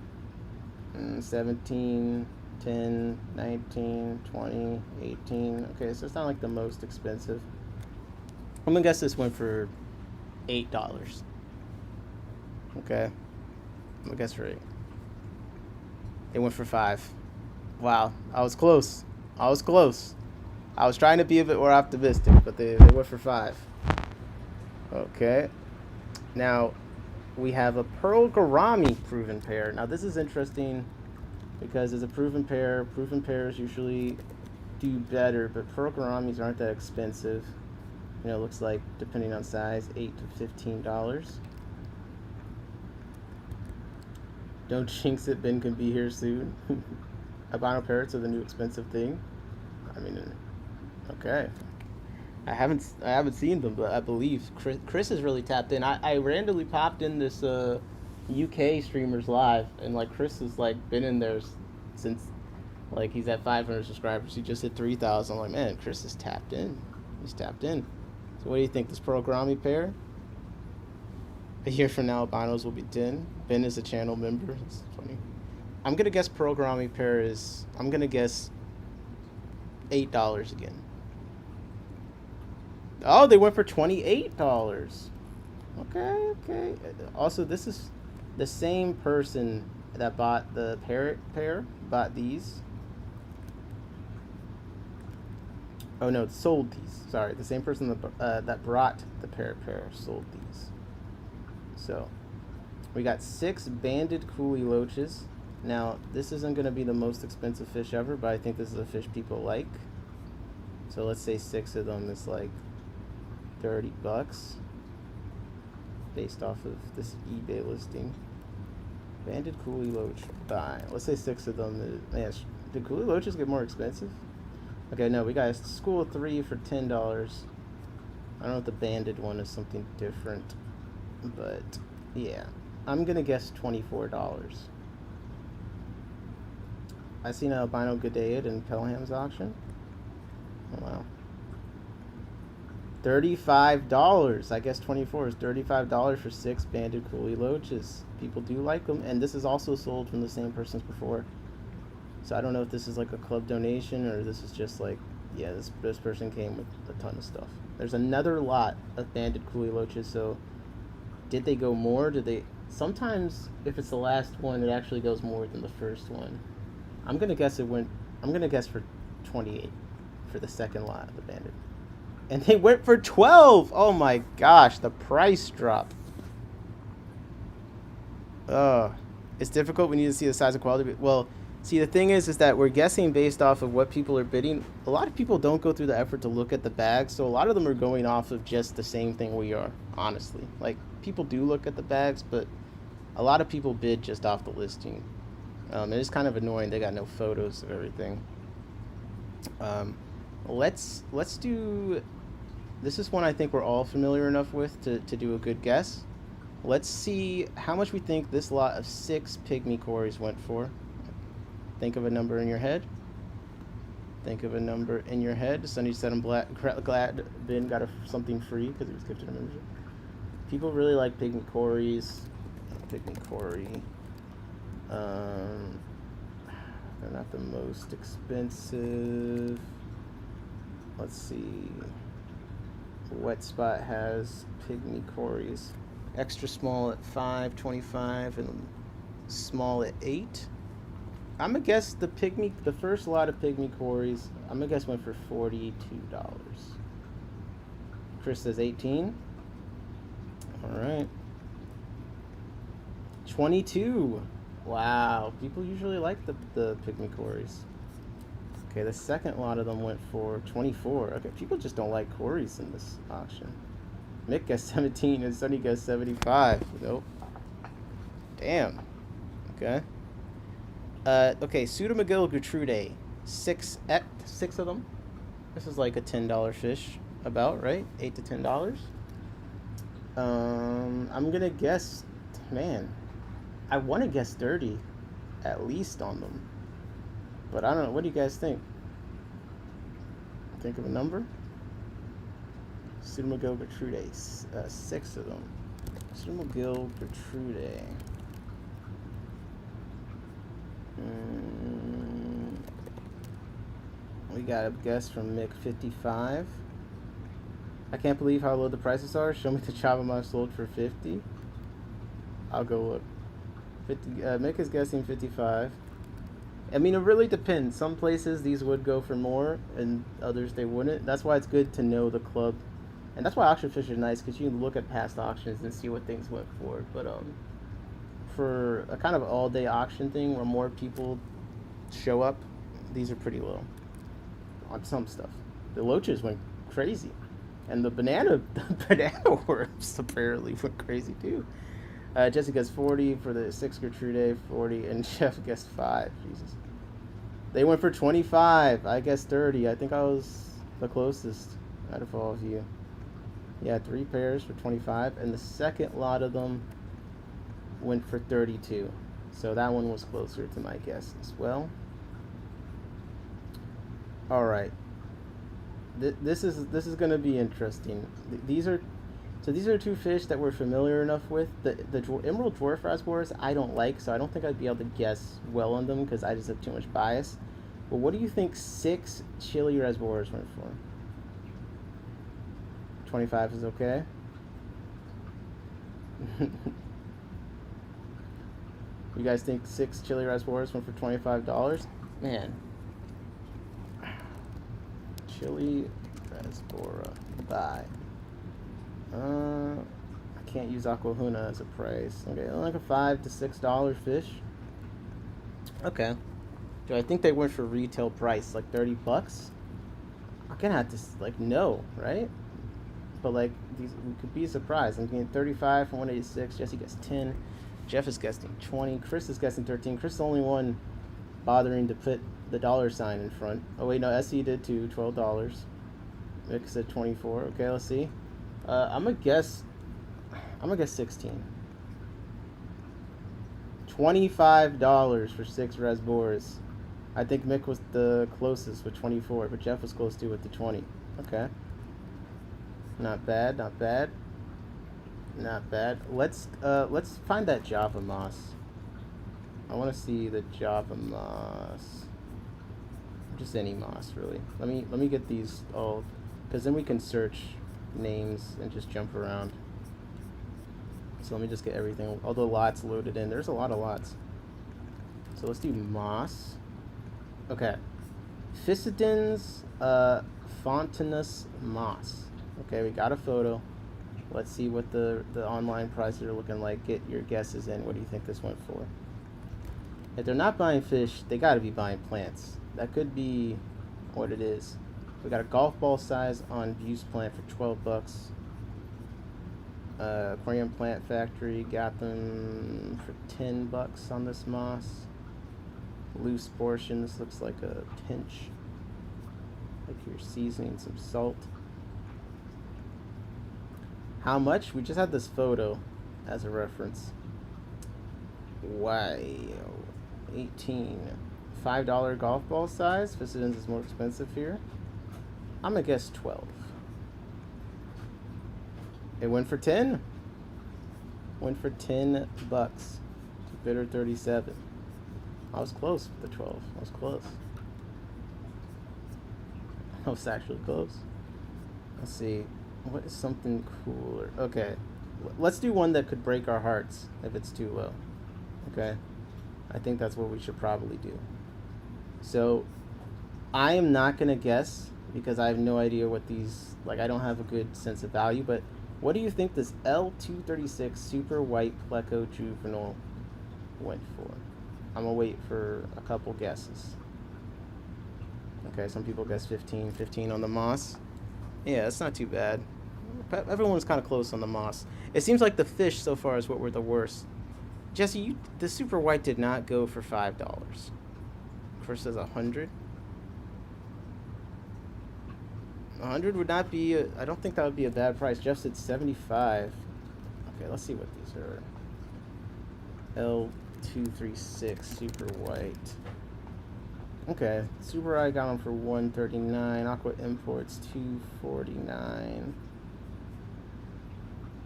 17, 10, 19, 20, 18. Okay, so it's not like the most expensive. I'm gonna guess this went for $8. Okay, I'm gonna guess for 8. It went for 5. Wow, I was close. I was trying to be a bit more optimistic, but they went for 5. Okay. Now, we have a Pearl Gourami proven pair. Now, this is interesting because it's a proven pair. Proven pairs usually do better, but Pearl Gouramis aren't that expensive. You know, it looks like, depending on size, $8 to $15. Don't jinx it, Ben can be here soon. Albino parrots are the new expensive thing. I mean, okay. I haven't seen them, but I believe Chris is really tapped in. I randomly popped in this UK streamers live, and like Chris has like been in there since like he's at 500 subscribers. He just hit 3,000. I'm like, man, Chris is tapped in. He's tapped in. So what do you think? This Pearl Gourami pair? A year from now, albinos will be 10. Ben is a channel member. It's funny. I'm gonna guess Pearl Gourami pair is. I'm gonna guess $8 again. Oh, they went for $28. Okay. Also, this is the same person that bought the parrot pair. Bought these. Oh no, sold these. Sorry, the same person that brought the parrot pair sold these. So, we got 6 banded coolie loaches. Now, this isn't going to be the most expensive fish ever, but I think this is a fish people like. So let's say 6 of them is like $30 based off of this eBay listing. Banded coolie loach buy. Let's say 6 of them. Man, did coolie loaches get more expensive? Okay, no, we got a school of 3 for $10. I don't know if the banded one is something different, but yeah, I'm gonna guess $24. I seen an albino G'dayad in Pelham's auction. Oh wow. $35. I guess 24 is $35 for 6 banded coolie loaches. People do like them, and this is also sold from the same persons before. So I don't know if this is like a club donation or this is just like, yeah, this person came with a ton of stuff. There's another lot of banded coolie loaches. So did they go more? Sometimes if it's the last one, it actually goes more than the first one. I'm gonna guess for 28 for the second lot of the banded. And they went for 12. Oh my gosh, the price drop. It's difficult. We need to see the size and quality. Well, see, the thing is that we're guessing based off of what people are bidding. A lot of people don't go through the effort to look at the bags, so a lot of them are going off of just the same thing we are, honestly. Like, people do look at the bags, but a lot of people bid just off the listing. It is kind of annoying. They got no photos of everything. Let's do. This is one I think we're all familiar enough with to do a good guess. Let's see how much we think this lot of 6 pygmy cories went for. Think of a number in your head. Sunny said I'm glad Ben got something free because he was gifted a membership. People really like pygmy cories. Pygmy cory. They're not the most expensive. Let's see. Wet Spot has pygmy cories. Extra small at $5.25 and small at $8. I'm gonna guess the first lot of pygmy cories, I'm gonna guess went for $42. Chris says 18. All right. 22. Wow. People usually like the pygmy cories. Okay, the second lot of them went for 24. Okay, people just don't like cories in this auction. Mick guessed 17 and Sonny guessed 75. Nope. Damn. Okay. Okay, Pseudomagil Gertrude. Six of them. This is like a $10 fish, about, right? $8 to $10. I'm gonna guess, man, I want to guess 30 at least on them. But I don't know. What do you guys think? Think of a number? Pseudomagil Gertrude. 6 of them. Pseudomagil Gertrude. We got a guess from Mick 55. I can't believe how low the prices are. Show me the Chavama sold for 50. I'll go look. 50. Mick is guessing 55. I mean, it really depends. Some places these would go for more, and others they wouldn't. That's why it's good to know the club, and that's why auction fish are nice, because you can look at past auctions and see what things went for. But for a kind of all-day auction thing where more people show up, these are pretty low on some stuff. The loaches went crazy, and the banana worms apparently went crazy too. Jesse guessed 40 for the 6 Gertrude, 40, and Jeff guessed 5. Jesus. They went for 25. I guessed 30. I think I was the closest out of all of you. Yeah, 3 pairs for 25, and the second lot of them went for 32. So that one was closer to my guess as well. All right. This is going to be interesting. These are 2 fish that we're familiar enough with. The Emerald Dwarf Rasboras I don't like, so I don't think I'd be able to guess well on them because I just have too much bias. But what do you think 6 Chili Rasboras went for? 25 is okay? You guys think 6 Chili Rasboras went for $25? Man. Chili Rasbora. Bye. I can't use Aquahuna as a price. Okay, like a $5 to $6 fish. Okay. Do I think they went for retail price, like $30? I'm gonna have to like no, right? But like these could be a surprise. I'm getting 35 from 186. Jesse gets 10. Jeff is guessing 20. Chris is guessing 13. Chris is the only one bothering to put the $ in front. Oh wait, no, SE did too. $12. Mick said 24. Okay, let's see. I'm gonna guess 16. $25 for 6 Rasboras. I think Mick was the closest with 24, but Jeff was close to with the 20. Okay. Not bad, not bad. Not bad. Let's find that Java Moss. I want to see the Java Moss. Just any moss, really. Let me get these all, because then we can search names and just jump around. So let me just get everything, all the lots loaded in. There's a lot of lots. So let's do moss. Okay. Physidens fontanus moss. Okay, we got a photo. Let's see what the online prices are looking like. Get your guesses in. What do you think this went for? If they're not buying fish, they got to be buying plants. That could be what it is. We got a golf ball size on Views plant for $12. Aquarium Plant Factory got them for $10 on this moss. Loose portions, looks like a pinch. Like you're seasoning some salt. How much? We just had this photo as a reference. Wow. 18. $5 golf ball size. Physidens is more expensive here. I'm gonna guess 12. It went for 10. Went for $10. Bidder 37. I was close with the 12. I was close. I was actually close. Let's see. What is something cooler? Okay. Let's do one that could break our hearts if it's too low. Okay? I think that's what we should probably do. So, I am not going to guess because I have no idea what these, like, I don't have a good sense of value, but What do you think this L236 Super White Pleco Juvenile went for? I'm going to wait for a couple guesses. Okay, some people guess 15. 15 on the Moss. Yeah, it's not too bad. Everyone's kind of close on the Moss. It seems like the Fish so far is what were the worst. Jesse, the Super White did not go for $5. First says 100. 100 would not be. I don't think that would be a bad price. Jeff said 75. Okay, let's see what these are. L236 Super White. Okay, Super I got them for 139. Aqua Imports 249.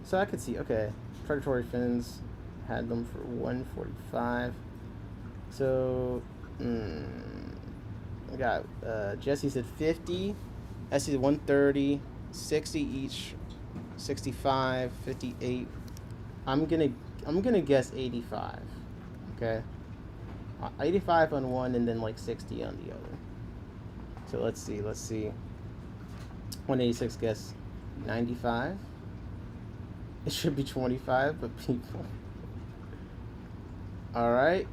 So I could see. Okay, Predatory Fins had them for 145. So we got Jesse said 50. Essie said 130. 60 each. 65. 58. I'm gonna guess 85. Okay. 85 on one and then like 60 on the other. So let's see. 186 guess 95. It should be 25, but people. All right.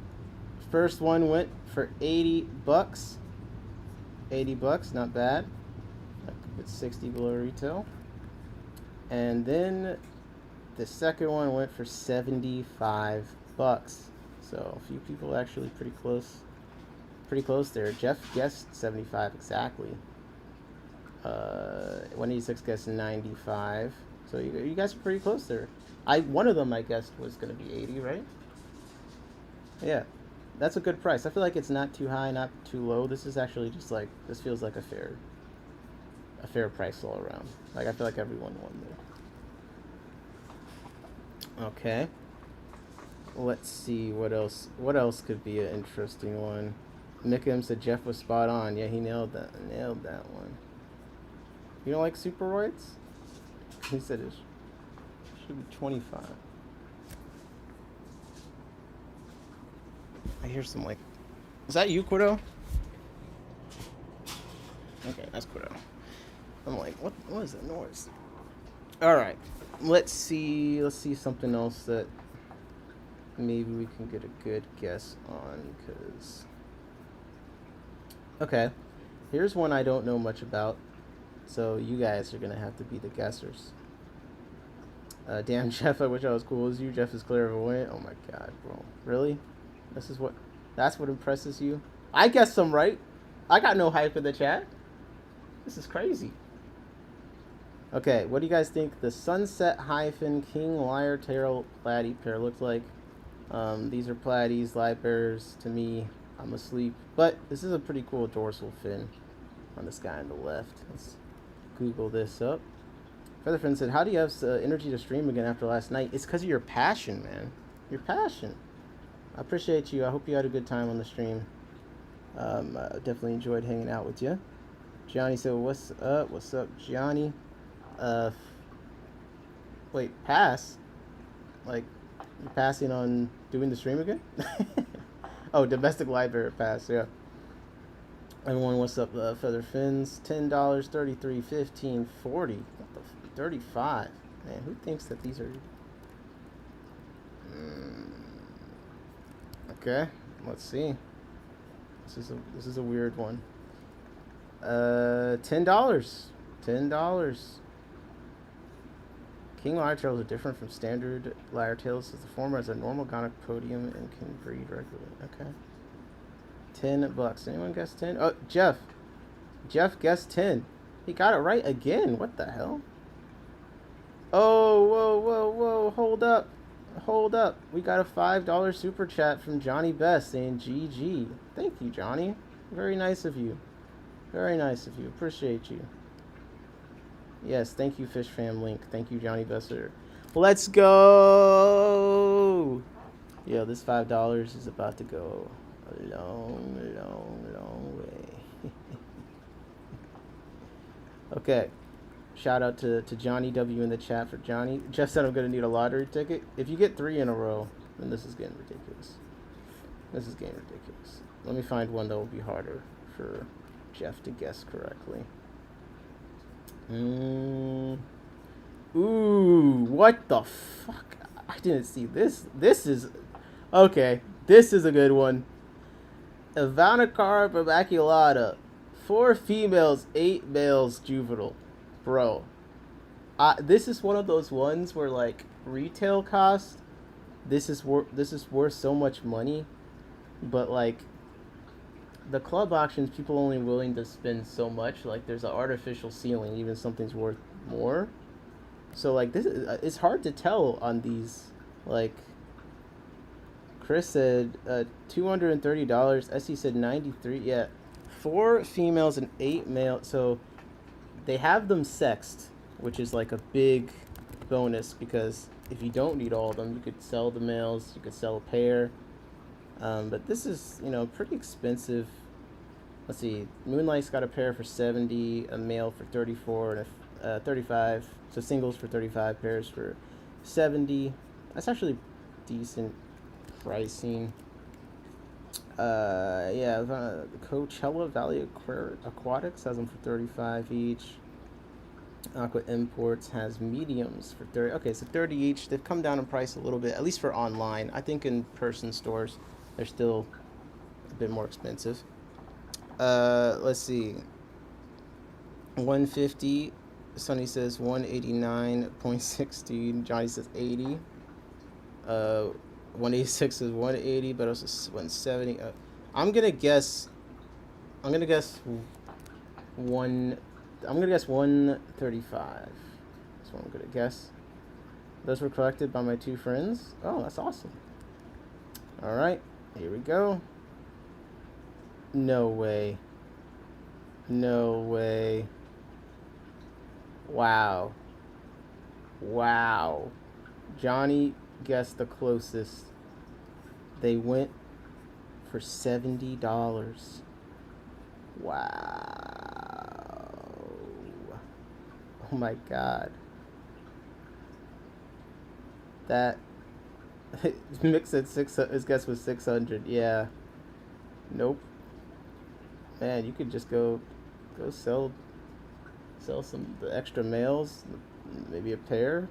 First one went for $80. $80, not bad. It's 60 below retail. And then the second one went for $75. So a few people actually pretty close there. Jeff guessed 75 exactly. 186 guessed 95. So you guys are pretty close there. One of them I guessed was going to be 80, right? Yeah, that's a good price. I feel like it's not too high, not too low. This is actually just like, this feels like a fair price all around. Like I feel like everyone won there. Okay. Let's see what else. What else could be an interesting one? Nickham said Jeff was spot on. Yeah, he nailed that one. You don't like Super Whites? He said it should be 25. I hear some like. Is that you, Quiddo? Okay, that's Quiddo. I'm like, what is that noise? All right, let's see something else that maybe we can get a good guess on, because okay, here's one I don't know much about, so you guys are gonna have to be the guessers. Damn, Jeff, I wish I was cool as you. Jeff is clairvoyant. Oh my god, bro, really? That's what impresses you? I guessed some right. I got no hype in the chat. This is crazy. Okay, what do you guys think the Sunset Hyphen King Lyre Tail Platy pair looks like? These are platies, light bearers to me. I'm asleep. But this is a pretty cool dorsal fin on this guy on the left. Let's Google this up. Featherfin said, how do you have energy to stream again after last night? It's because of your passion, man. Your passion. I appreciate you. I hope you had a good time on the stream. I definitely enjoyed hanging out with you. Johnny said, what's up? What's up, Johnny? Wait, pass? Like, you're passing on doing the stream again? Oh, domestic library pass, yeah. Everyone, what's up? Feather Fins, $10, 33, 15, 40. What the 35. Man, who thinks that these are... Okay, let's see. This is a weird one. $10. $10. King lyre tails are different from standard lyre tails, as the former has a normal gonic podium and can breed regularly. Okay. $10. Anyone guess 10? Oh, Jeff. Jeff guessed 10. He got it right again. What the hell? Oh, whoa. Hold up. We got a $5 super chat from Johnny Best saying GG. Thank you, Johnny. Very nice of you. Appreciate you. Yes, thank you, Fish Fam Link. Thank you, Johnny Besser. Let's go! Yo, this $5 is about to go a long way. Okay. Shout out to Johnny W in the chat for Johnny. Jeff said I'm going to need a lottery ticket. If you get 3 in a row, then this is getting ridiculous. Let me find one that will be harder for Jeff to guess correctly. Ooh, what the fuck? I didn't see this. This is okay. This is a good one. Ivanacar Immaculata. 4 females, 8 males juvenile. Bro. This is one of those ones where like retail cost this is worth so much money, but like the club auctions people only willing to spend so much. Like there's an artificial ceiling even something's worth more. So like this is it's hard to tell on these. Like Chris said $230. Essie said 93. Yeah. 4 females and 8 male. So they have them sexed, which is like a big bonus because if you don't need all of them, you could sell the males, you could sell a pair. But this is, pretty expensive. Let's see, Moonlight's got a pair for 70, a male for 34, and a 35. So singles for 35, pairs for 70. That's actually decent pricing. Yeah, Coachella Valley Aquatics has them for 35 each. Aqua Imports has mediums for 30. Okay, so 30 each. They've come down in price a little bit, at least for online. I think in person stores, they're still a bit more expensive. Let's see. 150. Sonny says 189.16. Johnny says 80. 186 is 180, but also 170. I'm gonna guess one. I'm gonna guess 135. That's what I'm gonna guess. Those were collected by my 2 friends. Oh, that's awesome. All right, here we go. No way. No way. Wow. Wow. Johnny guessed the closest. They went for $70. Wow. Oh my god. That Mix at 600. His guess was 600. Yeah. Nope. Man, you could just go sell some the extra males, maybe a pair.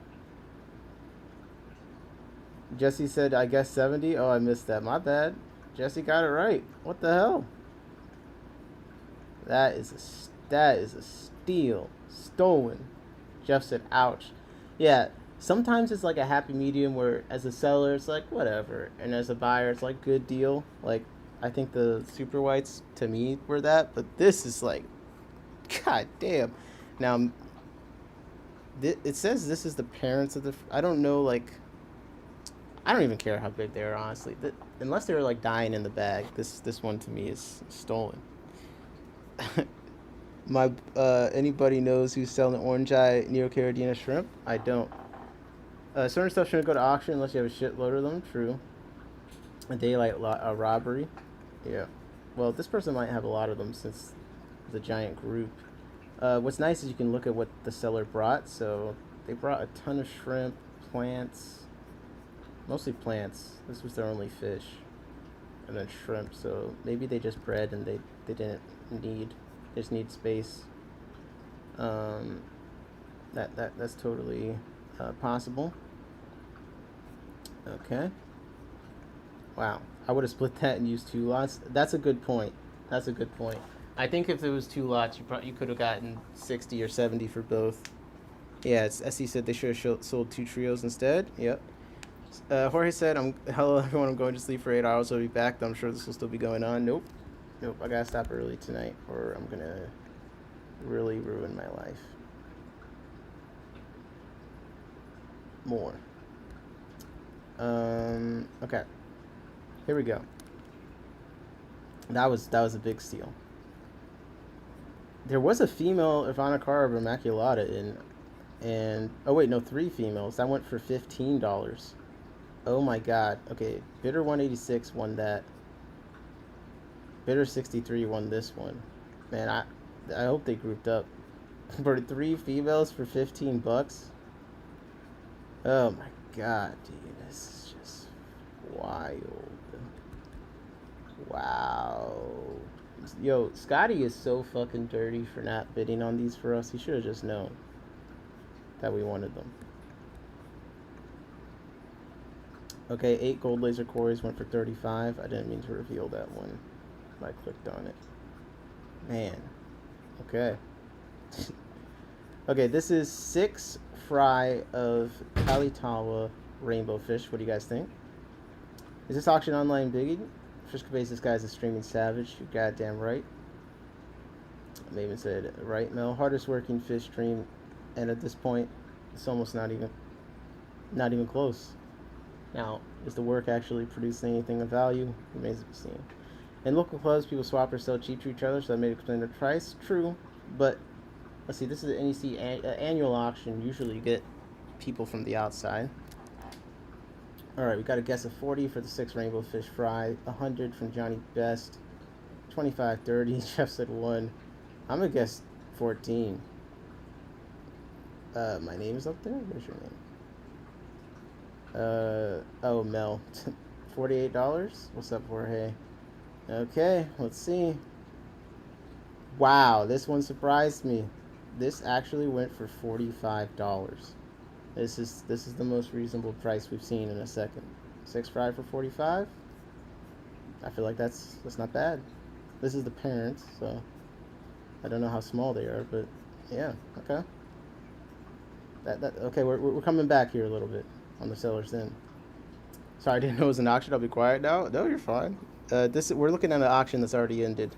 Jesse said, I guess 70. Oh, I missed that. My bad. Jesse got it right. What the hell? That is a steal. Stolen. Jeff said, ouch. Yeah, sometimes it's like a happy medium where as a seller it's like whatever, and as a buyer it's like good deal. Like I think the super whites to me were that, but this is like, god damn. Now it says this is the parents of the. I don't know, like I don't even care how big they are, honestly. Unless they're like dying in the bag, this one to me is stolen. My anybody knows who's selling orange eye Neo Carolina shrimp? I don't. Certain stuff shouldn't go to auction unless you have a shitload of them. True. A daylight robbery. Yeah. Well, this person might have a lot of them since it's a giant group. What's nice is you can look at what the seller brought. So they brought a ton of shrimp, plants, mostly plants. This was their only fish, and then shrimp. So maybe they just bred and they didn't need. Just need space. That's totally possible. Okay. Wow, I would have split that and used 2 lots. That's a good point. I think if it was 2 lots, you could have gotten 60 or 70 for both. Yeah, it's SE said they should have sold 2 trios instead. Yep. Jorge said, hello everyone. I'm going to sleep for 8 hours. I'll be back. I'm sure this will still be going on. Nope. I gotta stop early tonight or I'm gonna really ruin my life. More. Okay. Here we go. That was a big steal. There was a female Ivana Cara Immaculata and oh wait, no, 3 females. That went for $15. Oh my god. Okay, Bitter 186 won that. Bitter 63 won this one. Man, I hope they grouped up. For 3 females for $15. Oh my god, dude, this is just wild. Wow. Yo, Scotty is so fucking dirty for not bidding on these for us. He should have just known. that we wanted them. Okay, 8 gold laser cores went for 35. I didn't mean to reveal that one. I clicked on it. Man. Okay. Okay, this is 6 fry of Kalitawa rainbow fish. What do you guys think? Is this auction online digggg? Fish Cafe, this guy's a streaming savage. You're goddamn right. Maven said, right, Mel? Hardest working fish stream, and at this point, it's almost not even close. Now, is the work actually producing anything of value? Remains to be seen. In local clubs, people swap or sell cheap to each other, so that may explain the price. True, but let's see. This is an NEC annual auction. Usually, you get people from the outside. All right, we got a guess of 40 for the 6 rainbow fish fry. 100 from Johnny Best. 25, 30. Jeff said 1. I'm gonna guess 14. My name is up there. Where's your name? Oh, Mel. $48. What's up, Jorge? Okay, let's see. Wow, this one surprised me. This actually went for $45. This is the most reasonable price we've seen in a second. 6 fry for 45. I feel like that's not bad. This is the parents, so I don't know how small they are, but yeah, okay. Okay, we're coming back here a little bit on the seller's end. Sorry, I didn't know it was an auction. I'll be quiet now. No, you're fine. We're looking at an auction that's already ended.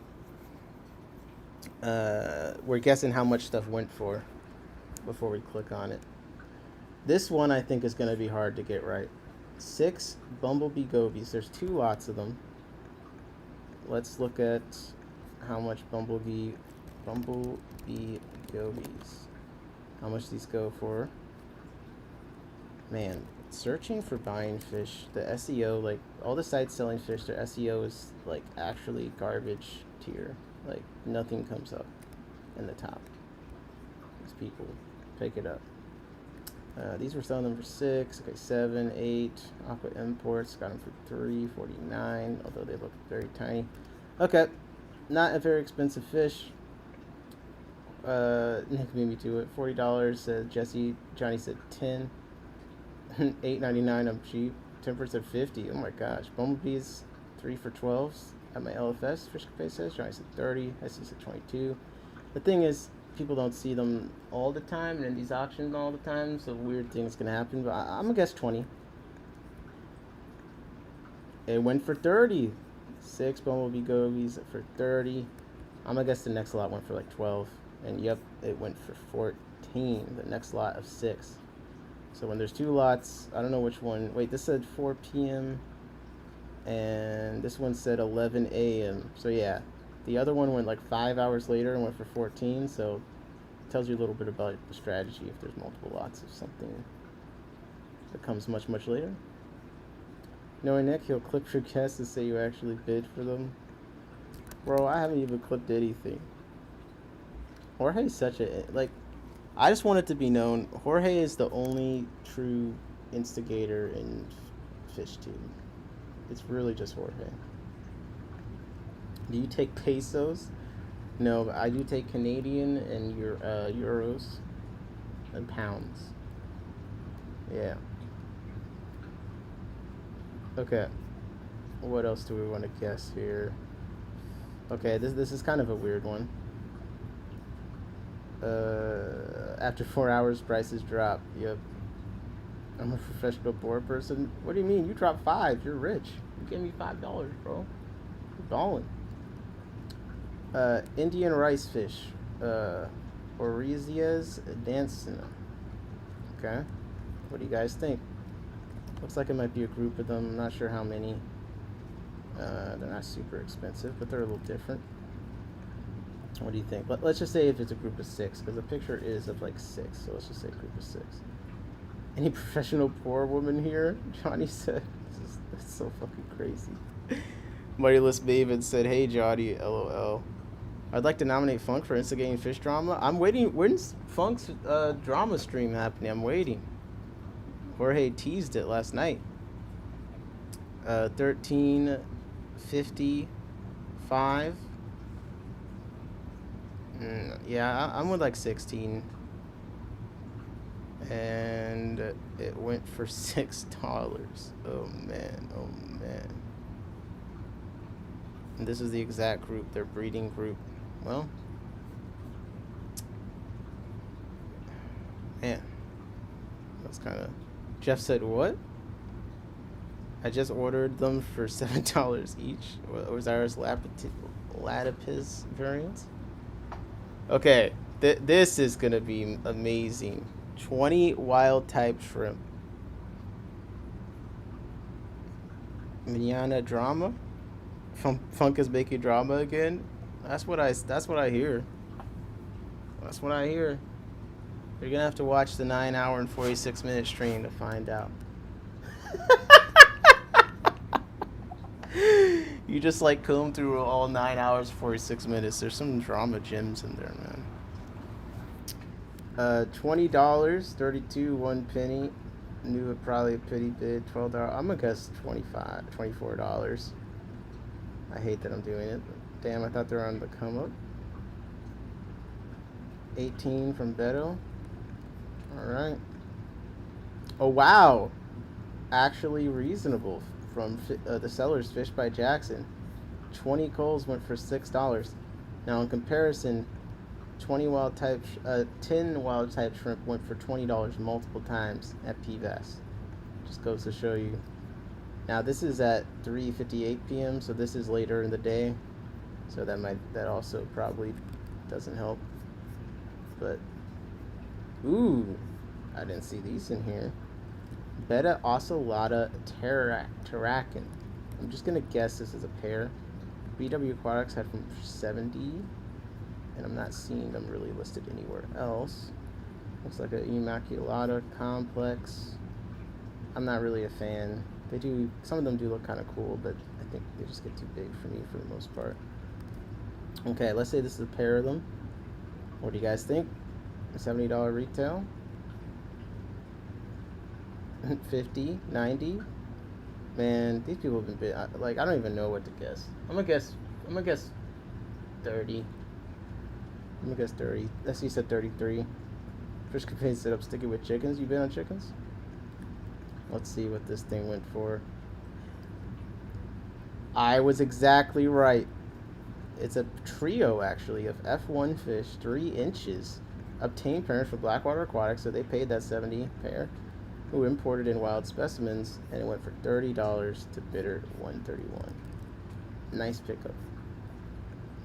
We're guessing how much stuff went for before we click on it. This one I think is going to be hard to get right. 6 bumblebee gobies. There's 2 lots of them. Let's look at how much bumblebee gobies. How much these go for. Man, searching for buying fish, the SEO, like all the sites selling fish, their SEO is like actually garbage tier. Like nothing comes up in the top. These people pick it up. These were selling them for 6. Okay, 7, 8. Aqua Imports got them for $3.49, although they look very tiny. Okay, not a very expensive fish. Nick beat me to it. $40. Said Jesse. Johnny said 10. $8.99. I'm cheap. Temper said 50. Oh my gosh. Bumblebees 3 for 12s at my LFS. Fish Cafe says. Johnny said 30. SC said 22. The thing is, people don't see them all the time and in these auctions all the time, so weird things can happen. But I'm gonna guess 20. It went for 30. 6 bumblebee gobies for 30. I'm gonna guess the next lot went for like 12. And yep, it went for 14. The next lot of 6. So when there's 2 lots, I don't know which one. Wait, this said 4 p.m. and this one said 11 a.m. So yeah, the other one went like 5 hours later and went for 14. So it tells you a little bit about the strategy if there's multiple lots of something that comes much, much later. Knowing Nick, he'll clip your guess and say you actually bid for them. Bro, I haven't even clipped anything. Jorge's such a, like, I just want it to be known, Jorge is the only true instigator in FishTube. It's really just Jorge. Do you take pesos? No, but I do take Canadian and euros and pounds. Yeah. Okay. What else do we want to guess here? Okay, this is kind of a weird one. After 4 hours, prices drop. Yep. I'm a professional board person. What do you mean? You dropped 5. You're rich. You gave me $5, bro. You're balling. Indian rice fish. Orezias dancing. Okay. What do you guys think? Looks like it might be a group of them. I'm not sure how many. They're not super expensive, but they're a little different. What do you think? Let's just say if it's a group of 6, because the picture is of like 6, so let's just say a group of 6. Any professional poor woman here? Johnny said, that's so fucking crazy. Mighty-less Maven said, hey Johnny, LOL. I'd like to nominate Funk for instigating fish drama. I'm waiting. When's Funk's drama stream happening? I'm waiting. Jorge teased it last night. 13:55. Yeah, I'm with like 16. And it went for $6. Oh man, oh man. And this is the exact group, their breeding group. Well, man, that's kind of. Jeff said, "What? I just ordered them for $7 each." Osiris Latipis variants. Okay, this is gonna be amazing. 20 wild type shrimp. Manana drama. Funk is making drama again. That's what I hear. That's what I hear. You're gonna have to watch the 9-hour and 46-minute stream to find out. You just like comb through all 9 hours 46 minutes. There's some drama gems in there, man. $20, 32, 1 penny. Knew it probably a pity bid. $12. I'm gonna guess $24. I hate that I'm doing it. Damn, I thought they were on the come up. 18 from Beto. All right. Oh wow, actually reasonable from the sellers. Fish by Jackson. 20 coals went for $6. Now in comparison, 10 wild type shrimp went for $20 multiple times at PVAS. Just goes to show you. Now this is at 3:58 p.m. so this is later in the day, so that also probably doesn't help. But ooh, I didn't see these in here. Beta Ocelota Terrakin. I'm just gonna guess this is a pair. BW Aquatics had from 70, and I'm not seeing them really listed anywhere else. Looks like an Immaculata Complex. I'm not really a fan. Some of them do look kind of cool, but I think they just get too big for me for the most part. Okay, let's say this is a pair of them. What do you guys think? $70 retail? 50, 90. Man, these people have been like, I don't even know what to guess. I'm gonna guess 30. I'm gonna guess 30. Let's see, you said 33. Fish campaign set up sticking with chickens. You been on chickens? Let's see what this thing went for. I was exactly right. It's a trio, actually, of F1 fish, 3 inches. Obtained parents for Blackwater Aquatics, so they paid that 70 pair. Who imported in wild specimens, and it went for $30 to bidder 131. Nice pickup.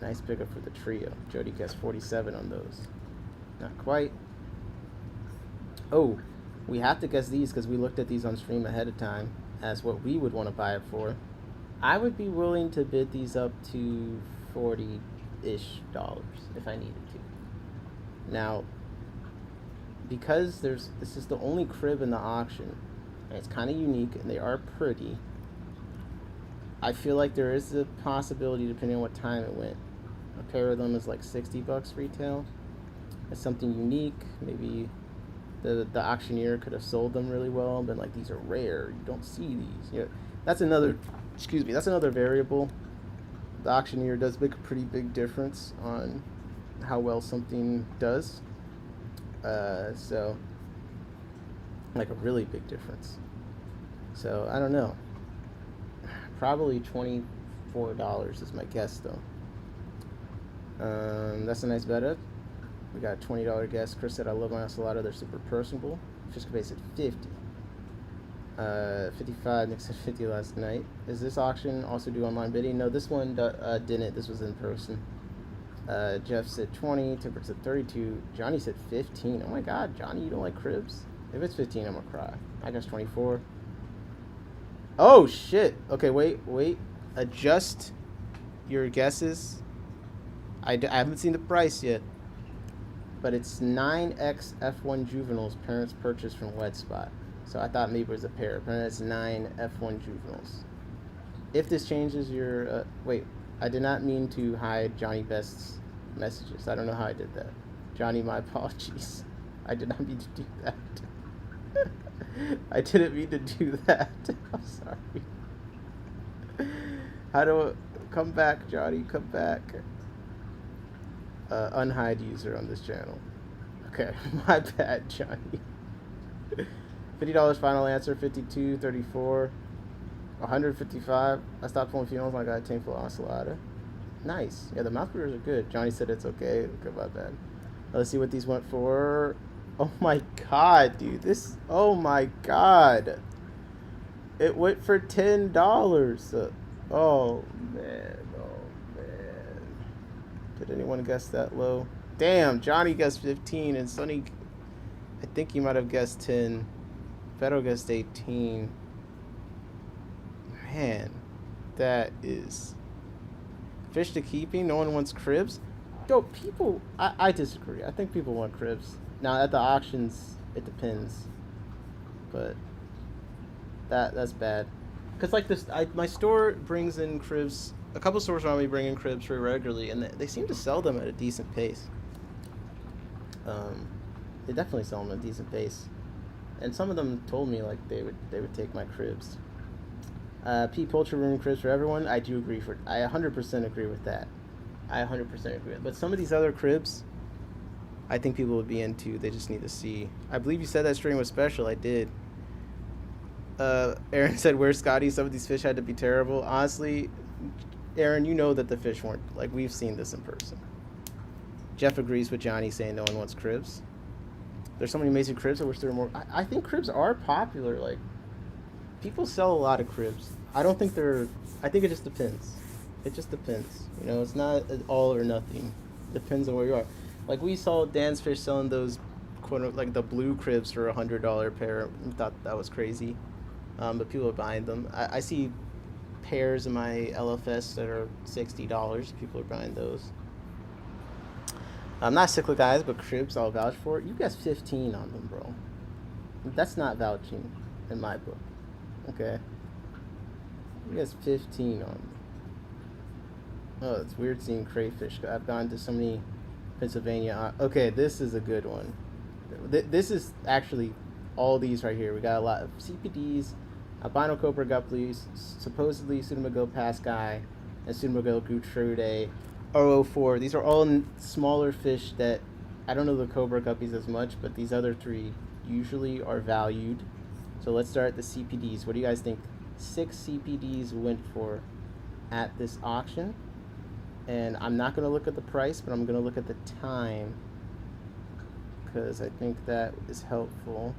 Nice pickup for the trio. Jody guessed 47 on those. Not quite. Oh, we have to guess these because we looked at these on stream ahead of time as what we would want to buy it for. I would be willing to bid these up to $40-ish if I needed to. Now, because this is the only crib in the auction, and it's kind of unique, and they are pretty, I feel like there is a possibility, depending on what time it went. A pair of them is like $60 retail. It's something unique. Maybe the auctioneer could have sold them really well, but like, these are rare. You don't see these. You know, that's another variable. The auctioneer does make a pretty big difference on how well something does. So, like a really big difference. So, I don't know. Probably $24 is my guess, though. That's a nice beta. We got a $20 guess. Chris said, I love my ocelota. They're super personable. Fish Base at 50. 55. Nick said 50 last night. Is this auction also do online bidding? No, this one didn't. This was in person. Jeff said 20. Tipper said 32. Johnny said 15. Oh my god, Johnny, you don't like cribs? If it's 15, I'm gonna cry. I guess 24. Oh shit. Okay, wait. Adjust your guesses. I haven't seen the price yet, but it's 9X F1 juveniles parents purchased from Wet Spot. So I thought maybe it was a pair. Apparently it's 9 F1 juveniles. If this changes your wait. I did not mean to hide Johnny Best's messages. I don't know how I did that. Johnny, my apologies. I did not mean to do that. I didn't mean to do that. I'm sorry. How do I come back, Johnny? Come back. Unhide user on this channel. Okay, my bad, Johnny. $50 final answer, 52, 34, 155. I stopped pulling females when I got a tank full of enchilada. Nice. Yeah, the mouth breeders are good. Johnny said it's okay. Look about that. Let's see what these went for. Oh my god, dude. This. Oh my god. It went for $10. Oh man. Oh man. Did anyone guess that low? Damn, Johnny guessed 15 and Sonny, I think he might have guessed 10. Beto guessed 18. Man, that is fish to keeping. No one wants cribs. Yo, people, I disagree. I think people want cribs. Now at the auctions, it depends, but that's bad. Cause like this, my store brings in cribs. A couple stores around me bring in cribs very regularly, and they seem to sell them at a decent pace. They definitely sell them at a decent pace, and some of them told me like they would take my cribs. Pete Poultry Room cribs for everyone. I do agree for. I 100% agree with that. I 100% agree with. But some of these other cribs, I think people would be into. They just need to see. I believe you said that string was special. I did. Aaron said, "Where's Scotty? Some of these fish had to be terrible." Honestly, Aaron, you know that the fish weren't like we've seen this in person. Jeff agrees with Johnny saying no one wants cribs. There's so many amazing cribs. I wish there were more. I think cribs are popular. Like people sell a lot of cribs. I don't think they're. I think it just depends. It just depends. You know, it's not all or nothing. Depends on where you are. Like we saw Dan's Fish selling those, quote like the blue cribs for $100 pair. We thought that was crazy, but people are buying them. I see pairs in my LFS that are $60. People are buying those. I'm not cyclic guys, but cribs I'll vouch for. You guys 15 on them, bro. That's not vouching in my book. Okay. You guys 15 on them. Oh, it's weird seeing crayfish. I've gone to so many Pennsylvania. Okay, this is a good one. This is actually all these right here. We got a lot of CPDs, albino cobra guppies, supposedly Pseudomygo pascae, and Pseudomygo gutrude, 004. These are all smaller fish that I don't know the cobra guppies as much, but these other three usually are valued. So let's start at the CPDs. What do you guys think 6 CPDs went for at this auction? And I'm not going to look at the price, but I'm going to look at the time because I think that is helpful.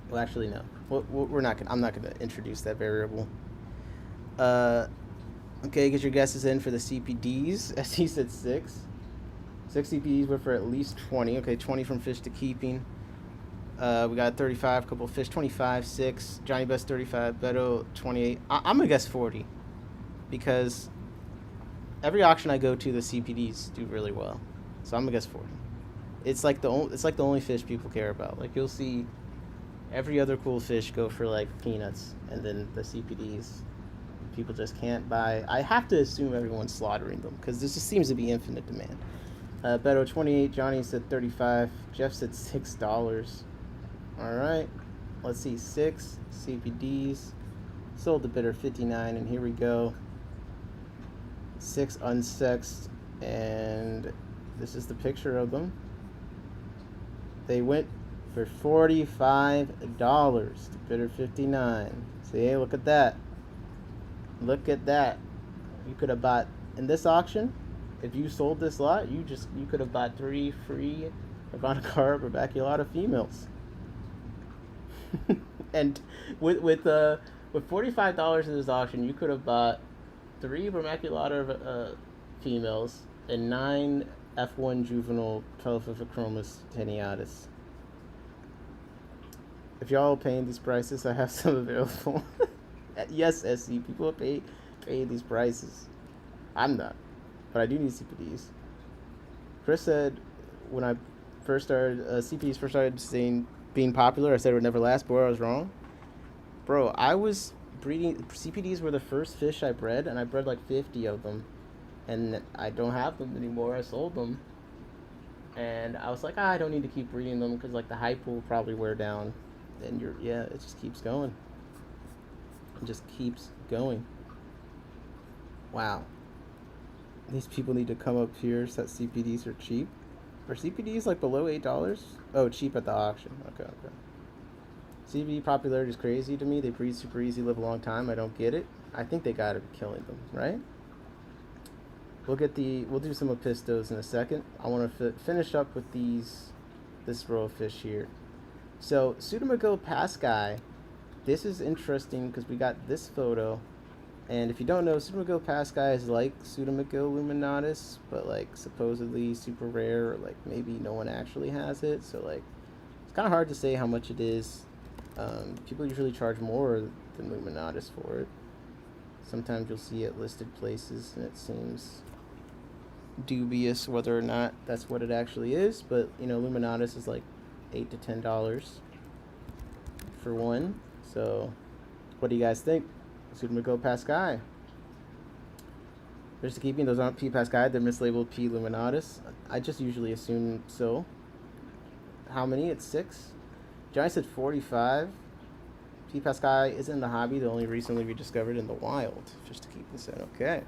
Well, actually, no. We're not going. I'm not going to introduce that variable. Okay, get your guesses in for the CPDs. As he said 6. 6 CPDs were for at least 20. Okay, 20 from fish to keeping. We got 35, couple of fish, 25, 6. Johnny Best 35, Beto 28. I'm gonna guess 40 because every auction I go to, the CPDs do really well. So I'm gonna guess 40. It's like the only fish people care about. Like you'll see every other cool fish go for like peanuts, and then the CPDs people just can't buy. I have to assume everyone's slaughtering them because this just seems to be infinite demand. Beto 28, Johnny said 35, Jeff said $6. All right, let's see, 6 CPDs sold to bidder 59, and here we go. 6 unsexed, and this is the picture of them. They went for $45 to bidder 59. See, hey, look at that. Look at that. You could have bought in this auction. If you sold this lot, you could have bought 3 free Ivana Carb or Baculata females. And with $45 in this auction, you could have bought 3 vermaculata females and 9 F1 juvenile Telephilochromis tenuatus. If y'all are paying these prices, I have some available. Yes, SC, people pay these prices. I'm not, but I do need CPDs. Chris said when I first started, CPDs first started being popular, I said it would never last. Boy, I was wrong. Bro, I was breeding, CPDs were the first fish I bred, and I bred like 50 of them. And I don't have them anymore. I sold them. And I was like, I don't need to keep breeding them because like the hype will probably wear down. And it just keeps going. It just keeps going. Wow. These people need to come up here so that CPDs are cheap. Are CPDs like below $8? Oh, cheap at the auction. Okay, okay. CBD popularity is crazy to me. They breed super easy, live a long time. I don't get it. I think they gotta be killing them, right? We'll do some Opistos in a second. I want to finish up with this row of fish here. So Pseudomagil pascae. This is interesting because we got this photo, and if you don't know, Pseudomagil pascae is like Pseudomagil luminatus, but like supposedly super rare, or like maybe no one actually has it. So like it's kind of hard to say how much it is. People usually charge more than luminatus for it. Sometimes you'll see it listed places, and it seems dubious whether or not that's what it actually is. But you know, luminatus is like $8 to $10 for one. So, what do you guys think? Pseudomagil pascae. Just keeping those aren't P pascae, they're mislabeled P luminatus. I just usually assume so. How many? It's 6. Johnny said 45. P pascae isn't in the hobby, they're only recently rediscovered in the wild. Just to keep this in. Okay.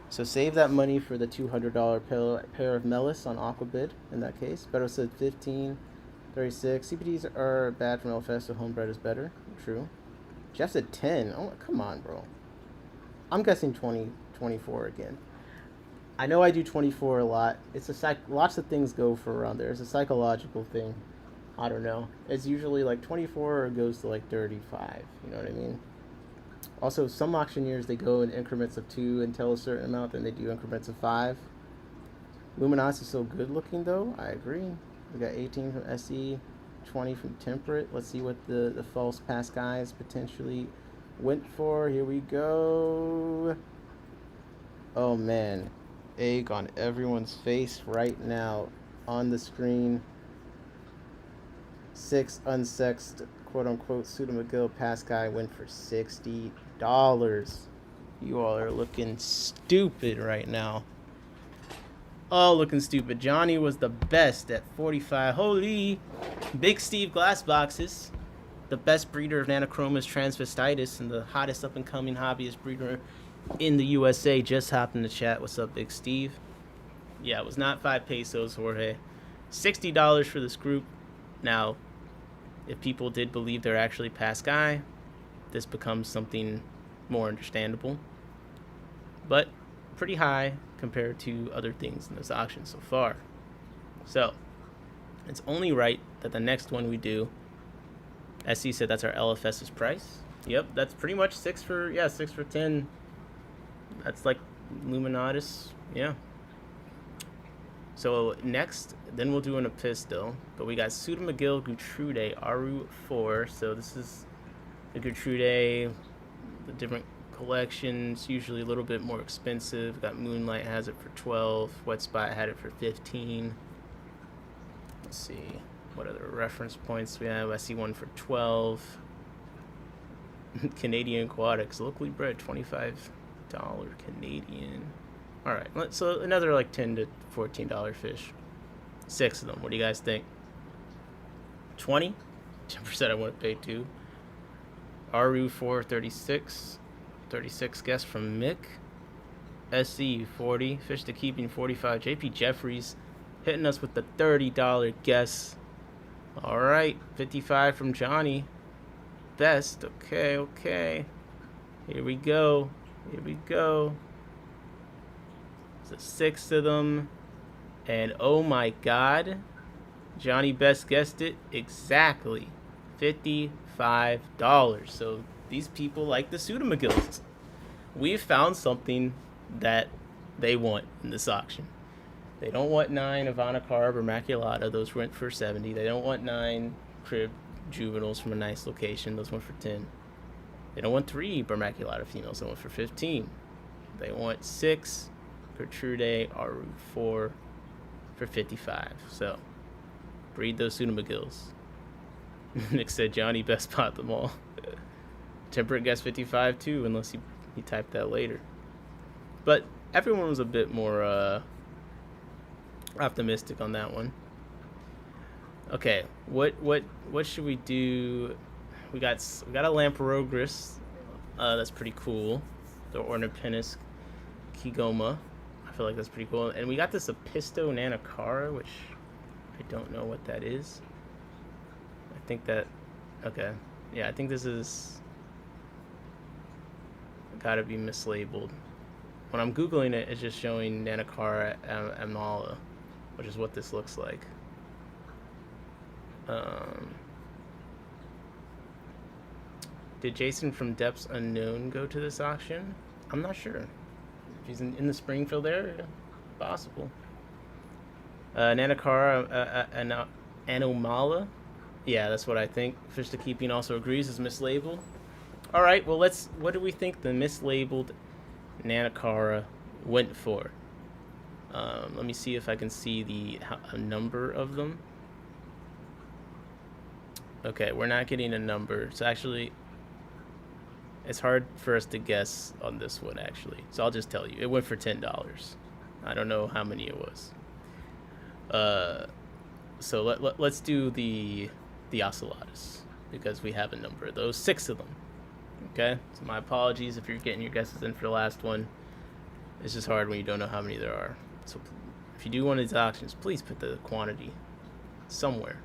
So save that money for the $200 pair of Melis on Aquabid in that case. Beto said 15. 36. CPDs are bad from LFS, so homebred is better. True. Jeff said 10. Oh, come on, bro. I'm guessing 20, 24 again. I know I do 24 a lot. It's lots of things go for around there. It's a psychological thing. I don't know. It's usually like 24 or it goes to like 35. You know what I mean? Also, some auctioneers, they go in increments of 2 until a certain amount, then they do increments of 5. Luminos is so good looking, though. I agree. We got 18 from SE, 20 from Temperate. Let's see what the false pass guys potentially went for. Here we go. Oh, man. Egg on everyone's face right now on the screen. 6 unsexed, quote-unquote, Pseudomagil pascae went for $60. You all are looking stupid right now. Oh, looking stupid. Johnny was the best at 45. Holy. Big Steve glass boxes. The best breeder of Nanochromis transvestitis and the hottest up-and-coming hobbyist breeder in the USA just hopped in the chat. What's up, Big Steve? Yeah, it was not 5 pesos, Jorge. $60 for this group. Now, if people did believe they're actually pascae, this becomes something more understandable. But pretty high compared to other things in this auction so far. So, it's only right that the next one we do, SC said that's our LFS's price. Yep, that's pretty much 6 for 10. That's like Luminatus, yeah. So next, then we'll do an Opisto, but we got Pseudomagil Gertrude Aru 4. So this is the Gertrude, the different collections, usually a little bit more expensive. We got Moonlight has it for 12, Wet Spot had it for 15. Let's see what other reference points we have. I see one for 12. Canadian Aquatics, locally bred, $25 Canadian. All right, so another like $10 to $14 fish. 6 of them. What do you guys think? 20? 10% I want to pay too. Aru 436. 36 guess from Mick. SC 40. Fish to Keeping 45. JP Jeffries hitting us with the $30 guess. All right, 55 from Johnny. Best. Okay. Here we go. So 6 of them. And oh my God, Johnny Best guessed it exactly. $55. So these people like the Pseudomagils. We've found something that they want in this auction. They don't want 9 Ivana Carb or Maculata. Those went for 70. They don't want 9 crib juveniles from a nice location. Those went for 10. They don't want 3 Bermaculata females. They went for 15. They want 6 Gertrude Aru 4 for 55. So breed those Pseudomagils. Nick said Johnny Best bought them all. Temperate guess 55 too, unless he typed that later. But everyone was a bit more optimistic on that one. Okay, what should we do? We got a Lamparogris. That's pretty cool. The Ornipinus Kigoma. I feel like that's pretty cool. And we got this Apisto Nanacara, which I don't know what that is. I think that, okay. Yeah, I think this is gotta be mislabeled. When I'm Googling it, it's just showing Nanacara amala, which is what this looks like. Did Jason from Depths Unknown go to this auction? I'm not sure. If he's in the Springfield area, possible. Nanacara Anomala. Yeah, that's what I think. Fish to Keeping also agrees is mislabeled. All right, well, what do we think the mislabeled Nanacara went for? Let me see if I can see a number of them. Okay, we're not getting a number. So actually, it's hard for us to guess on this one, actually. So I'll just tell you. It went for $10. I don't know how many it was. So let's do the ocelotus, because we have a number of those. 6 of them. Okay? So my apologies if you're getting your guesses in for the last one. It's just hard when you don't know how many there are. So if you do one of these auctions, please put the quantity somewhere.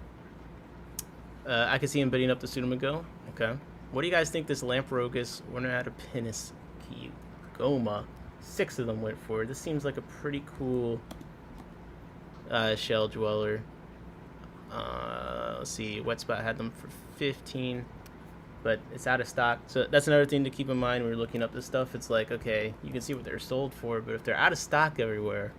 I can see him bidding up the Pseudomago. Okay. What do you guys think this Lamprogus Ornatopinus Goma, 6 of them went for? This seems like a pretty cool shell dweller. Let's see, Wet Spot had them for 15, but it's out of stock. So that's another thing to keep in mind when you're looking up this stuff. It's like, okay, you can see what they're sold for, but if they're out of stock everywhere,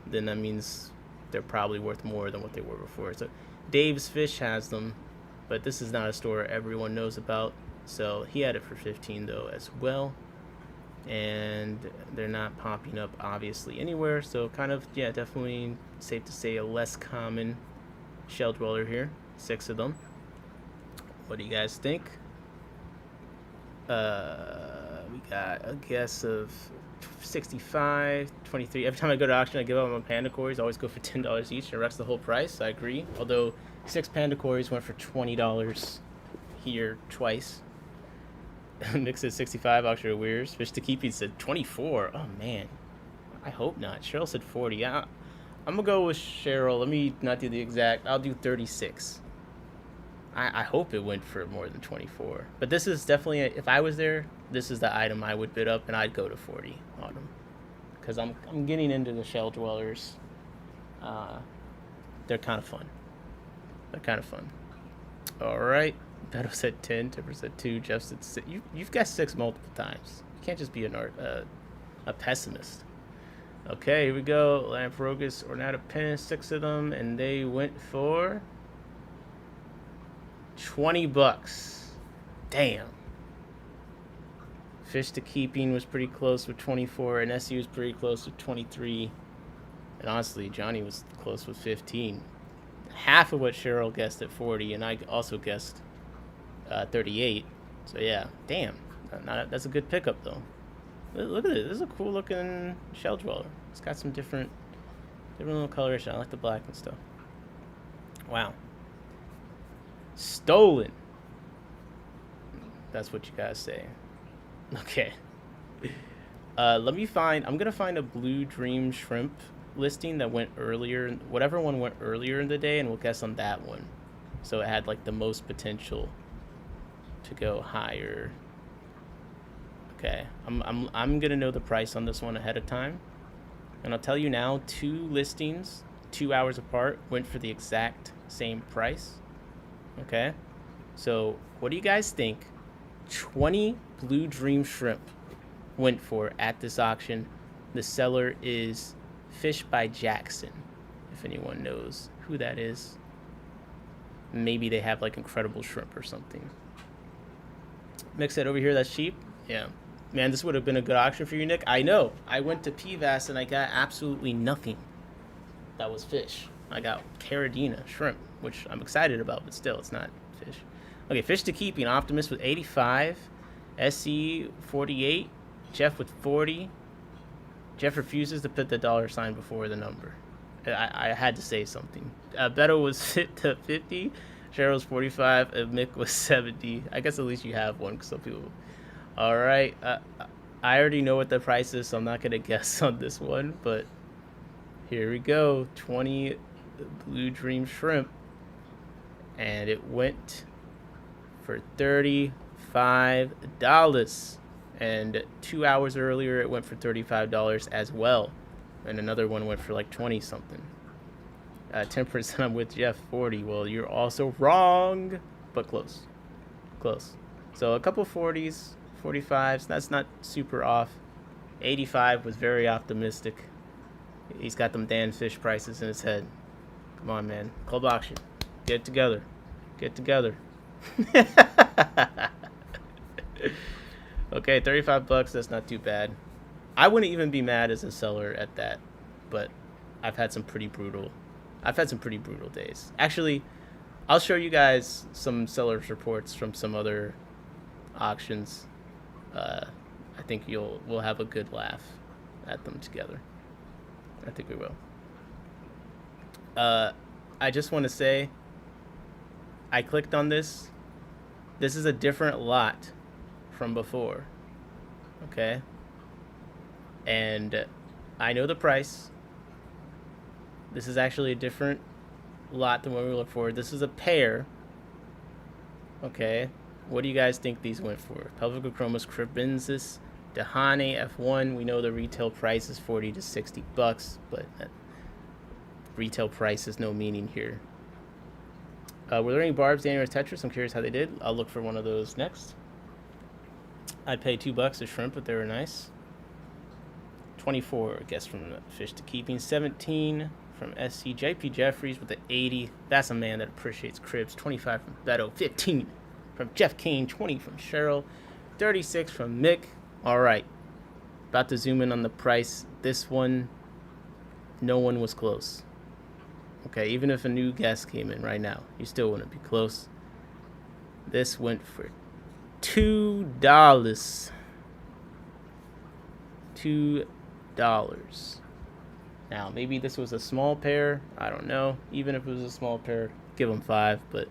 then that means they're probably worth more than what they were before. So Dave's Fish has them, but this is not a store everyone knows about. So he had it for 15 though as well. And they're not popping up obviously anywhere. So kind of, yeah, definitely safe to say a less common shell dweller here. 6 of them. What do you guys think? We got a guess of 65, 23. Every time I go to auction, I give out my panda cories. I always go for $10 each, and the rest the whole price. I agree. Although 6 panda cories went for $20 here twice. Nick said 65. Auction Weirs. Fish to Keep, he said 24. Oh man, I hope not. Cheryl said 40. I'm gonna go with Cheryl. Let me not do the exact. I'll do 36. I hope it went for more than 24. But this is definitely, if I was there, this is the item I would bid up, and I'd go to 40 on them. Because I'm getting into the shell dwellers. They're kind of fun. All right. Beto said 10. Tipper said 2. Jeff said 6. You've got 6 multiple times. You can't just be a pessimist. Okay, here we go. Lamprogus Ornatopinus, 6 of them, and they went for $20. Damn. Fish to Keeping was pretty close with 24, and SU was pretty close with 23. And honestly, Johnny was close with 15. Half of what Cheryl guessed at 40, and I also guessed 38. So yeah, damn. That's a good pickup though. Look at it. This is a cool looking shell dweller. It's got some different little coloration. I like the black and stuff. Wow. Stolen. That's what you guys say. Okay. Let me find. I'm gonna find a Blue Dream Shrimp listing that went earlier. Whatever one went earlier in the day, and we'll guess on that one. So it had like the most potential to go higher. Okay. I'm gonna know the price on this one ahead of time, and I'll tell you now. 2 listings, 2 hours apart, went for the exact same price. Okay. So what do you guys think 20 Blue Dream Shrimp went for at this auction? The seller is Fish by Jackson, if anyone knows who that is. Maybe they have like Incredible Shrimp or something. Mick said over here, that's cheap. Yeah. Man, this would have been a good auction for you, Nick. I know. I went to PVAS and I got absolutely nothing. That was fish. I got Caridina shrimp, which I'm excited about, but still, it's not fish. Okay, Fish to Keeping. Optimus with 85. SC 48. Jeff with 40. Jeff refuses to put the $sign before the number. I had to say something. Beto was fit to 50. Cheryl's 45. And Mick was 70. I guess at least you have one, because some people. All right. I already know what the price is, so I'm not gonna guess on this one. But here we go, 20 Blue Dream shrimp, and it went for $35. And 2 hours earlier, it went for $35 as well, and another one went for like 20 something. 10%. I'm with Jeff. 40. Well, you're also wrong, but close. Close. So a couple 40s, 45s. That's not super off. 85 was very optimistic. He's got them Dan Fish prices in his head. Come on, man. Club auction. Get together. Get together. Okay, $35. That's not too bad. I wouldn't even be mad as a seller at that, but I've had some pretty brutal days. Actually, I'll show you guys some sellers reports from some other auctions. I think we'll have a good laugh at them together. I think we will. I just want to say, I clicked on this. This is a different lot from before. Okay? And I know the price. This is actually a different lot than what we look for. This is a pair. Okay. What do you guys think these went for? Pelvicochromis cribensis, Dahane F1. We know the retail price is $40 to $60, but retail price is no meaning here. Were there any barbs, Daniel, or Tetris? I'm curious how they did. I'll look for one of those next. I'd pay $2 a shrimp, but they were nice. 24, I guess, from Fish to Keeping. 17 from SC. JP Jeffries with the 80. That's a man that appreciates cribs. 25 from Beto. 15 from Jeff Kane. 20 from Cheryl. 36 from Mick. All right. About to zoom in on the price. This one, no one was close. Okay, even if a new guest came in right now, you still wouldn't be close. This went for $2. $2. Now, maybe this was a small pair. I don't know. Even if it was a small pair, give them 5, but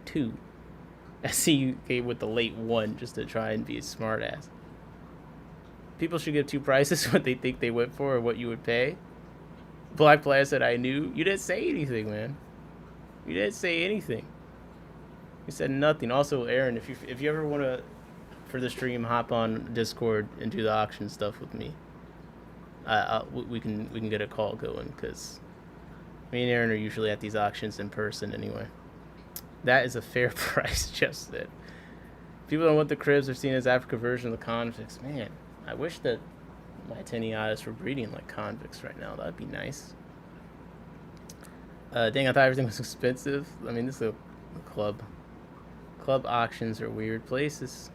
2. I see you came with the late 1 just to try and be a smart ass. People should give 2 prices what they think they went for or what you would pay. Black Player said, I knew. You didn't say anything, man. You didn't say anything. You said nothing. Also, Aaron, if you ever want to, for the stream, hop on Discord and do the auction stuff with me, we can get a call going, because me and Aaron are usually at these auctions in person anyway. That is a fair price, Jeff said. People don't want the cribs are seen as Africa version of the convicts. Man, I wish that my Teniatas were breeding like convicts right now. That'd be nice. Dang, I thought everything was expensive. I mean, this is a club. Club auctions are weird places.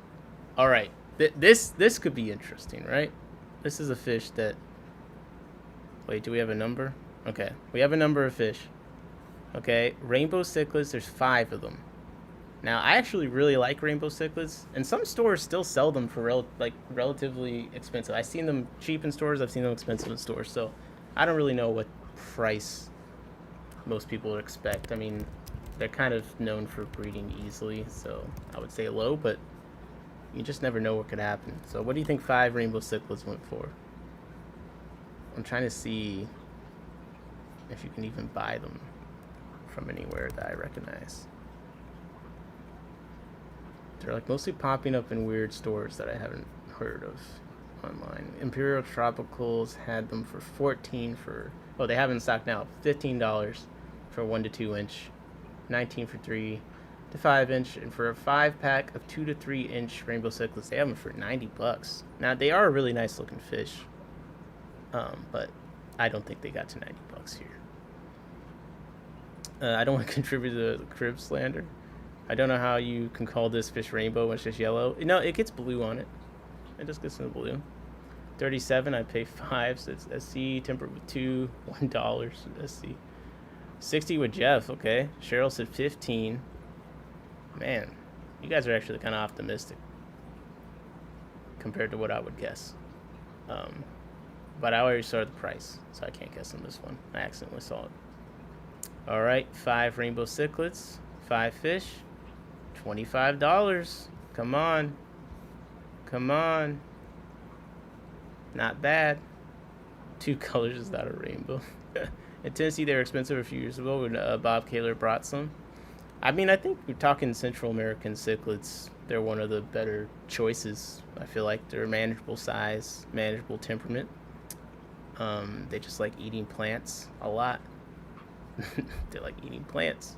All right, this could be interesting, right? This is a fish that... Wait, do we have a number? Okay, we have a number of fish. Okay, rainbow cichlids, there's 5 of them. Now, I actually really like rainbow cichlids, and some stores still sell them for relatively expensive. I've seen them cheap in stores, I've seen them expensive in stores, so I don't really know what price most people would expect. I mean, they're kind of known for breeding easily, so I would say low, but you just never know what could happen. So what do you think 5 rainbow cichlids went for? I'm trying to see if you can even buy them from anywhere that I recognize. They're like mostly popping up in weird stores that I haven't heard of online. Imperial Tropicals had them for 14 for... Oh, they have in stock now. $15 for 1 to 2 inch. 19 for 3 to 5 inch. And for a 5-pack of 2 to 3 inch rainbow cichlids, they have them for $90. Now, they are a really nice looking fish. But I don't think they got to $90 here. I don't want to contribute to the crib slander. I don't know how you can call this fish rainbow when it's just yellow. No, it gets blue on it. It just gets some blue. 37, I pay 5, so it's SC. Tempered with 2, $1 SC. 60 with Jeff, okay. Cheryl said 15. Man, you guys are actually kind of optimistic compared to what I would guess. But I already saw the price, so I can't guess on this one. I accidentally saw it. All right, 5 rainbow cichlids, 5 fish. $25. Come on. Come on. Not bad. 2 colors is not a rainbow. In Tennessee, they were expensive a few years ago when Bob Kaler brought some. I mean, I think we're talking Central American cichlids. They're one of the better choices. I feel like they're manageable size, manageable temperament. They just like eating plants a lot. They like eating plants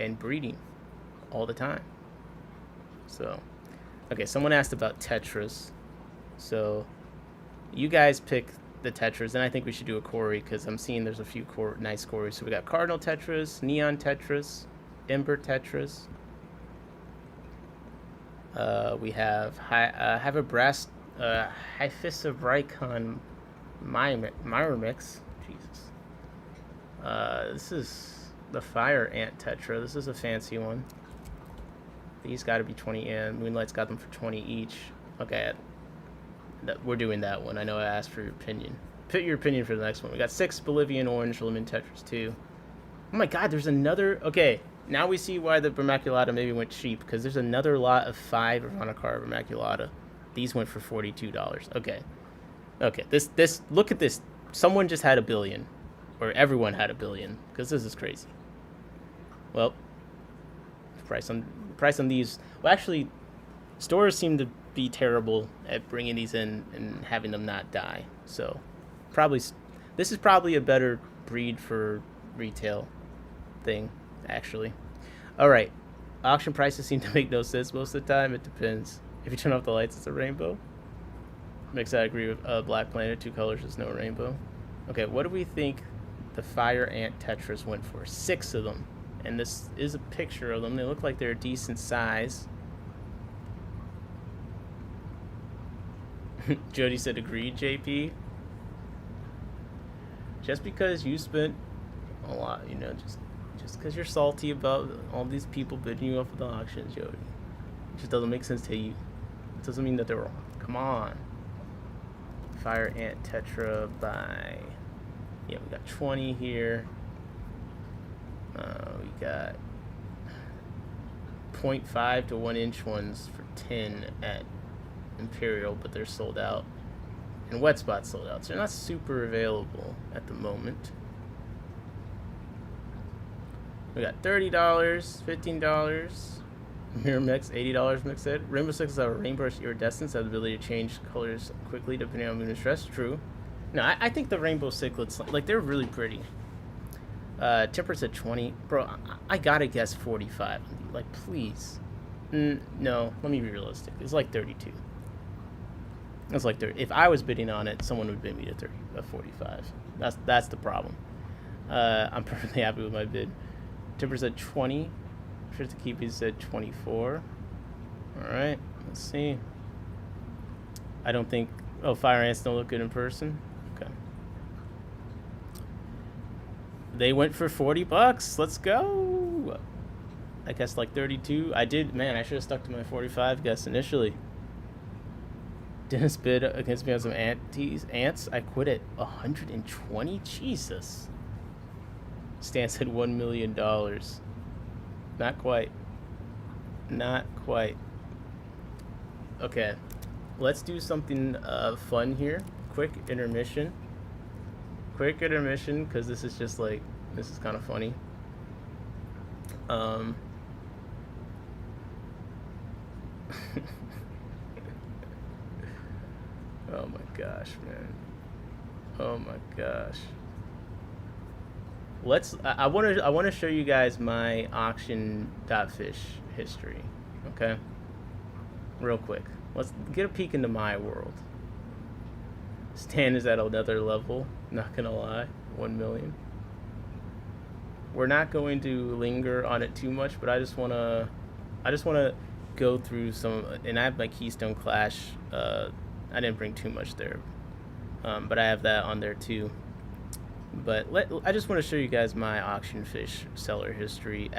and breeding all the time. So, okay, someone asked about tetras. So, you guys pick the tetras, and I think we should do a Corey because I'm seeing there's a few nice Corys. So we got Cardinal tetras, Neon tetras, Ember tetras. We have a brass Hyphisabricon Myrmix. Jesus. This is the Fire Ant tetra. This is a fancy one. These got to be 20 in. Moonlight's got them for 20 each. Okay, we're doing that one. I know I asked for your opinion. Put your opinion for the next one. We got 6 Bolivian orange lemon tetras too. Oh my god, there's another. Okay, now we see why the Vermaculata maybe went cheap, because there's another lot of 5 Ivanacar Vermaculata. These went for $42. Okay. Okay, this look at this. Someone just had $1 billion. Or everyone had $1 billion, because this is crazy. Well, price on these. Well, actually, stores seem to be terrible at bringing these in and having them not die. So, this is probably a better breed for retail thing, actually. All right, auction prices seem to make no sense most of the time. It depends. If you turn off the lights, it's a rainbow. Mix, I agree with Black Planet. 2 colors is no rainbow. Okay, what do we think the Fire Ant tetras went for? 6 of them. And this is a picture of them. They look like they're a decent size. Jody said, agreed, JP. Just because you spent a lot, you know, just because you're salty about all these people bidding you off of the auctions, Jody. It just doesn't make sense to you. It doesn't mean that they're wrong. Come on. Fire Ant tetra by... Yeah, we got 20 here. We got 0.5 to 1 inch ones for 10 at Imperial, but they're sold out. And Wet Spot sold out, so they're not super available at the moment. We got $30, $15. Mirror Mix, $80 mix it. Rainbow Six have a rainbow iridescence, have the ability to change colors quickly depending on moon and stress. True. No, I think the rainbow cichlids, like, they're really pretty. Temper's at 20. Bro, I gotta guess 45. Like, please. No, let me be realistic. It's like 32. It's like 30. If I was bidding on it, someone would bid me to 45. That's the problem. I'm perfectly happy with my bid. Temper's at 20. Sure to keep his at 24. Alright, let's see. I don't think... Oh, Fire Ants don't look good in person? Okay. They went for $40. Let's go. I guess like 32. I did, man, I should have stuck to my 45 guess initially. Dennis bid against me on some ants. I quit at 120. Jesus. Stan said $1 million. Not quite. Not quite. Okay. Let's do something fun here. Quick intermission. Quick intermission, because this is just like, this is kind of funny. Oh my gosh, man. Oh my gosh. I want to show you guys my auction.fish history, okay? Real quick. Let's get a peek into my world. Stan is at another level, not gonna lie. 1 million. We're not going to linger on it too much, but I just wanna go through some, and I have my Keystone Clash. I didn't bring too much there, but I have that on there too. But I just want to show you guys my auction fish seller history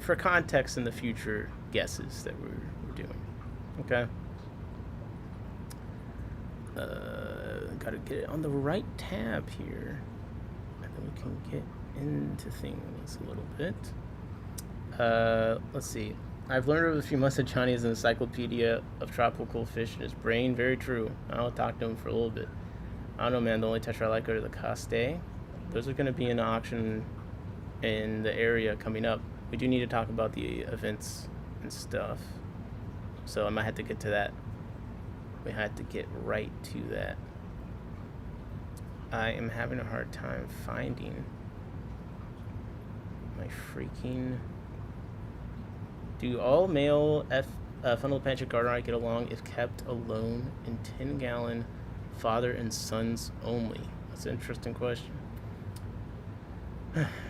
for context in the future guesses that we're doing. Okay. Gotta get it on the right tab here, and then we can get into things a little bit. Let's see. I've learned over a few months that Johnny is an encyclopedia of tropical fish in his brain. Very true. I'll talk to him for a little bit. I don't know, man. The only Tetra I like are the Caste. Those are going to be in auction in the area coming up. We do need to talk about the events and stuff. So I might have to get to that. We had to get right to that. I am having a hard time finding my freaking... Do all male Funnel Pancha Gardener get along if kept alone in 10-gallon father and sons only? That's an interesting question.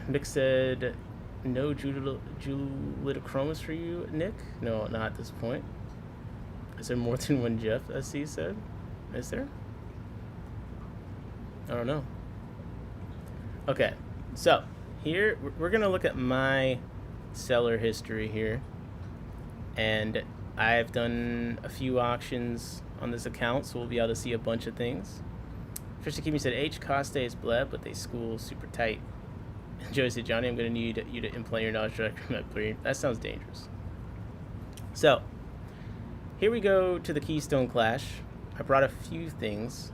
Mick said, no Julitochromis for you, Nick? No, not at this point. Is there more than one Jeff, as he said? Is there? I don't know. Okay, so here we're going to look at my seller history here. And I've done a few auctions on this account, so we'll be able to see a bunch of things. Fishy Kimi said, H. Coste is bleb, but they school super tight. And Joey said, Johnny, I'm going to need you to implant your knowledge directly. That sounds dangerous. So, here we go to the Keystone Clash. I brought a few things.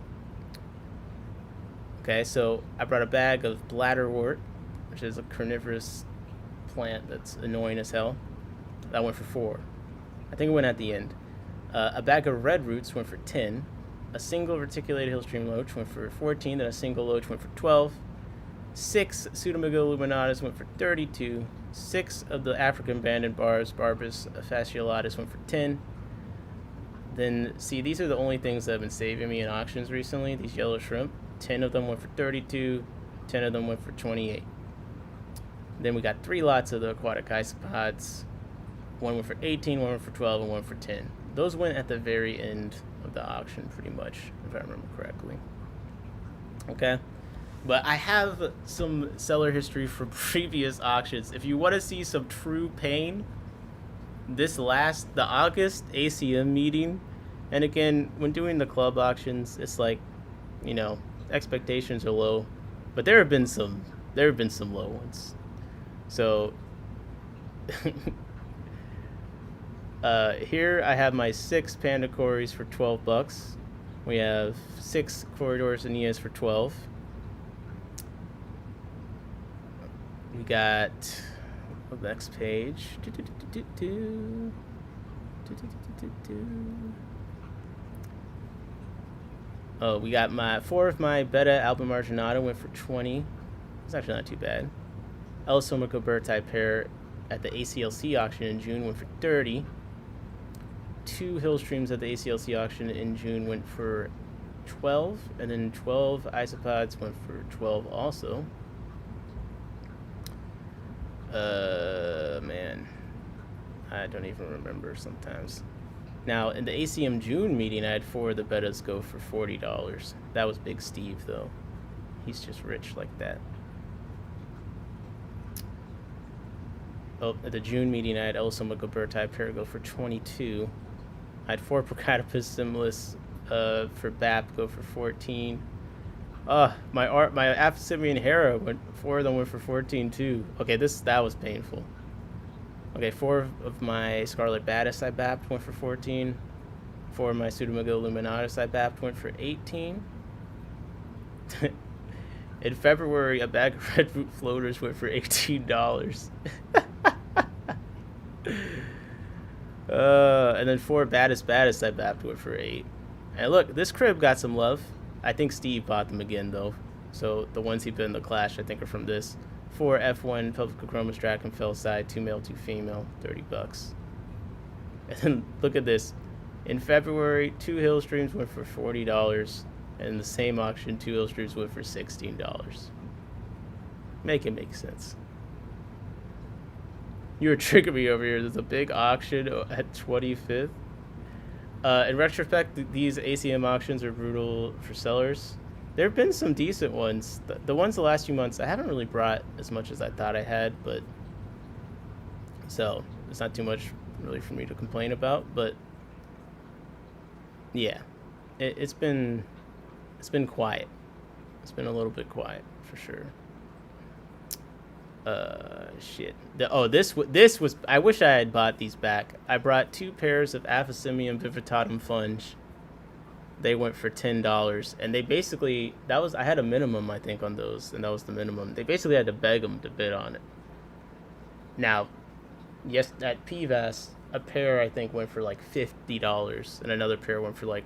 Okay, so I brought a bag of bladderwort, which is a carnivorous plant that's annoying as hell. That went for 4. I think it went at the end. A bag of red roots went for 10. A single reticulated hillstream loach went for 14. Then a single loach went for 12. 6 Pseudomygale luminatus went for 32. 6 of the African abandoned barbus fasciolatus went for 10. Then, see, these are the only things that have been saving me in auctions recently. These yellow shrimp. 10 of them went for 32. 10 of them went for 28. Then we got 3 lots of the aquatic isopods. 1 went for 18, 1 went for 12, and 1 for 10. Those went at the very end of the auction, pretty much, if I remember correctly. Okay? But I have some seller history from previous auctions. If you want to see some true pain, the August ACM meeting, and again, when doing the club auctions, it's like, you know, expectations are low, but there have been some low ones. So here I have my 6 Panda Cories for $12. We have 6 Corridors Aeneas for 12. We got the next page. Oh, we got my 4 of my Beta Alba Marginata went for 20. It's actually not too bad. Elastomica Berti pair at the ACLC auction in June went for 30. 2 hill streams at the ACLC auction in June went for 12, and then 12 isopods went for 12 also. Man, I don't even remember sometimes. Now, in the ACM June meeting, I had 4 of the betas go for $40. That was Big Steve, though. He's just rich like that. Oh, at the June meeting, I had Elastomica Berti pair go for 22. I had 4 Procatopus similis for BAP go for 14. My Aphysimian Hera went, 4 of them went for 14 too. Okay, that was painful. Okay, 4 of my Scarlet Baddis I bapped went for 14. 4 of my Pseudomygale luminatus I bapped went for 18. In February, a bag of red root floaters went for $18. And then 4 Baddis I bapped went for 8. And look, this crib got some love. I think Steve bought them again, though. So the ones he put in the Clash, I think, are from this. 4 F1 Pelvicochromis Drakenfell side, 2 male, 2 female, $30. And then look at this. In February, 2 hill streams went for $40. And in the same auction, 2 hill streams went for $16. Make it make sense. You were tricking me over here. There's a big auction at 25th. In retrospect, these ACM auctions are brutal for sellers. There have been some decent ones. The ones the last few months, I haven't really brought as much as I thought I had, but so it's not too much really for me to complain about. But yeah, it's been quiet. It's been a little bit quiet for sure. Shit. This was. I wish I had bought these back. I brought 2 pairs of Aphysimium vivertatum funge they went for $10, and they basically that was I had a minimum I think on those, and that was the minimum. They basically had to beg them to bid on it. Now, yes, at PVAS, a pair I think went for like $50, and another pair went for like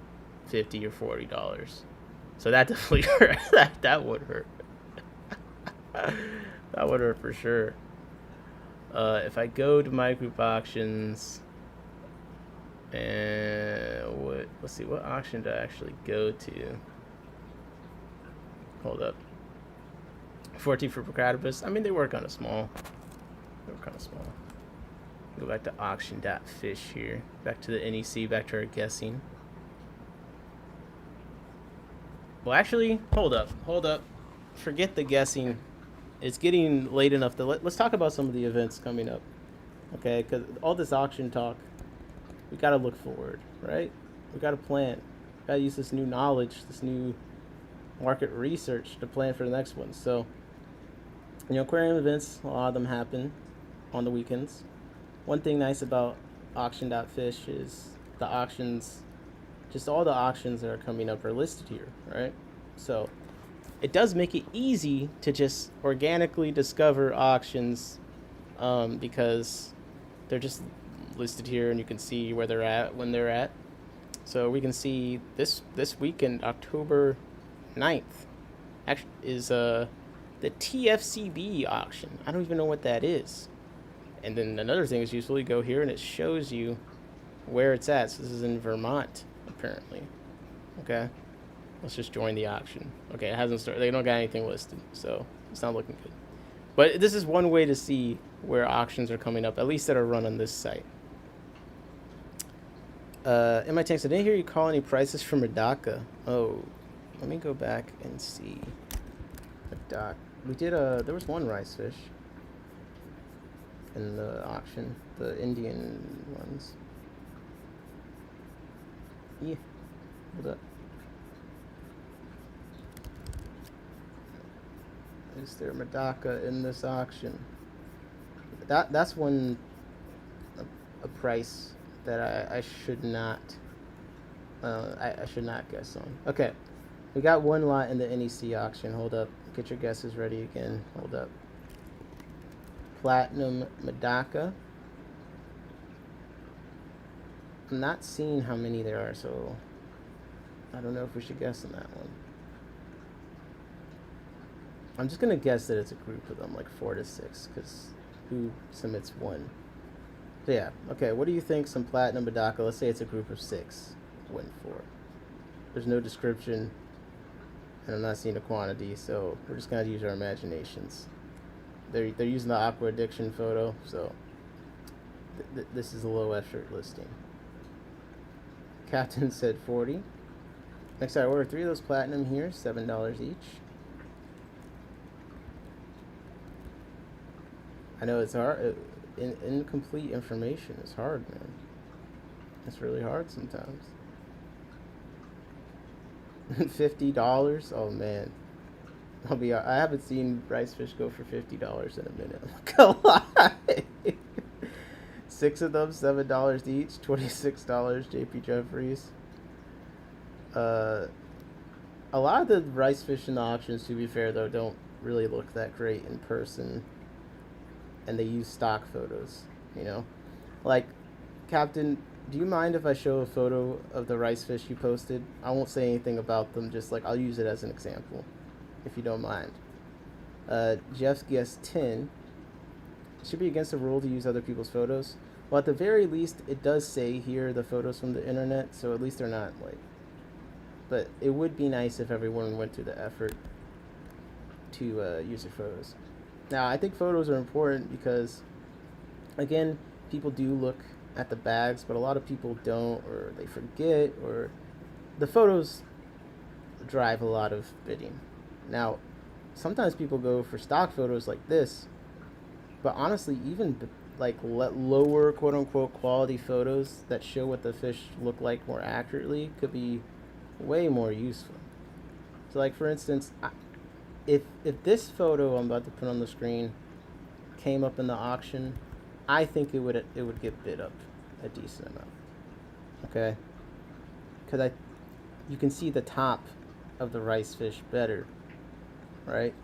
$50 or $40. So that definitely hurt. That would hurt. That would hurt for sure. If I go to my group auctions, and let's see, what auction did I actually go to? Hold up. 14 for Procratibus. I mean, they were kind of small. Go back to auction.fish here. Back to the NEC, back to our guessing. Well, actually, hold up. Forget the guessing. It's getting late enough to let's talk about some of the events coming up. Okay, because all this auction talk, we got to look forward, right? We got to plan. We got to use this new knowledge, this new market research to plan for the next one. So, aquarium events, a lot of them happen on the weekends. One thing nice about auction.fish is the auctions, just all the auctions that are coming up are listed here, right? So it does make it easy to just organically discover auctions, because they're just listed here and you can see where they're at when they're at. So we can see this weekend, October 9th, actually is the TFCB auction. I don't even know what that is. And then another thing is useful, you go here and it shows you where it's at. So this is in Vermont, apparently. Okay, let's just join the auction. Okay, it hasn't started. They don't got anything listed, so it's not looking good. But this is one way to see where auctions are coming up, at least that are run on this site. In my text, I didn't hear you call any prices for Medaka. Oh, let me go back and see. We did there was one rice fish in the auction, the Indian ones. Yeah, hold up. Is there Medaka in this auction? That's one a price that I should not I should not guess on. Okay, we got one lot in the NEC auction. Hold up, get your guesses ready again. Hold up. Platinum Medaka. I'm not seeing how many there are, so I don't know if we should guess on that one. I'm just gonna guess that it's a group of them, like 4 to 6, because who submits one? So yeah, okay, what do you think some Platinum Medaka, let's say it's a group of 6, win for? There's no description, and I'm not seeing a quantity, so we're just gonna use our imaginations. They're using the Aqua Addiction photo, so this is a low effort listing. Captain said 40. Next, I ordered 3 of those platinum here, $7 each. I know it's hard. Incomplete information is hard, man. It's really hard sometimes. $50? Oh man. I haven't seen rice fish go for $50 in a minute. I'm not gonna lie. 6 of them, $7 each, $26, JP Jeffries. A lot of the rice fish in the auctions, to be fair though, don't really look that great in person, and they use stock photos, like, Captain, do you mind if I show a photo of the rice fish you posted? I won't say anything about them, just like I'll use it as an example, if you don't mind. Jeff's guessed 10. It should be against the rule to use other people's photos. Well, at the very least, it does say here the photos from the internet, so at least they're not like. But it would be nice if everyone went through the effort to use their photos. Now, I think photos are important because, again, people do look at the bags, but a lot of people don't, or they forget, or the photos drive a lot of bidding. Now, sometimes people go for stock photos like this, but honestly, even lower quote-unquote quality photos that show what the fish look like more accurately could be way more useful. So, like, for instance, if this photo I'm about to put on the screen came up in the auction, I think it would get bid up a decent amount. Okay, because you can see the top of the rice fish better, right?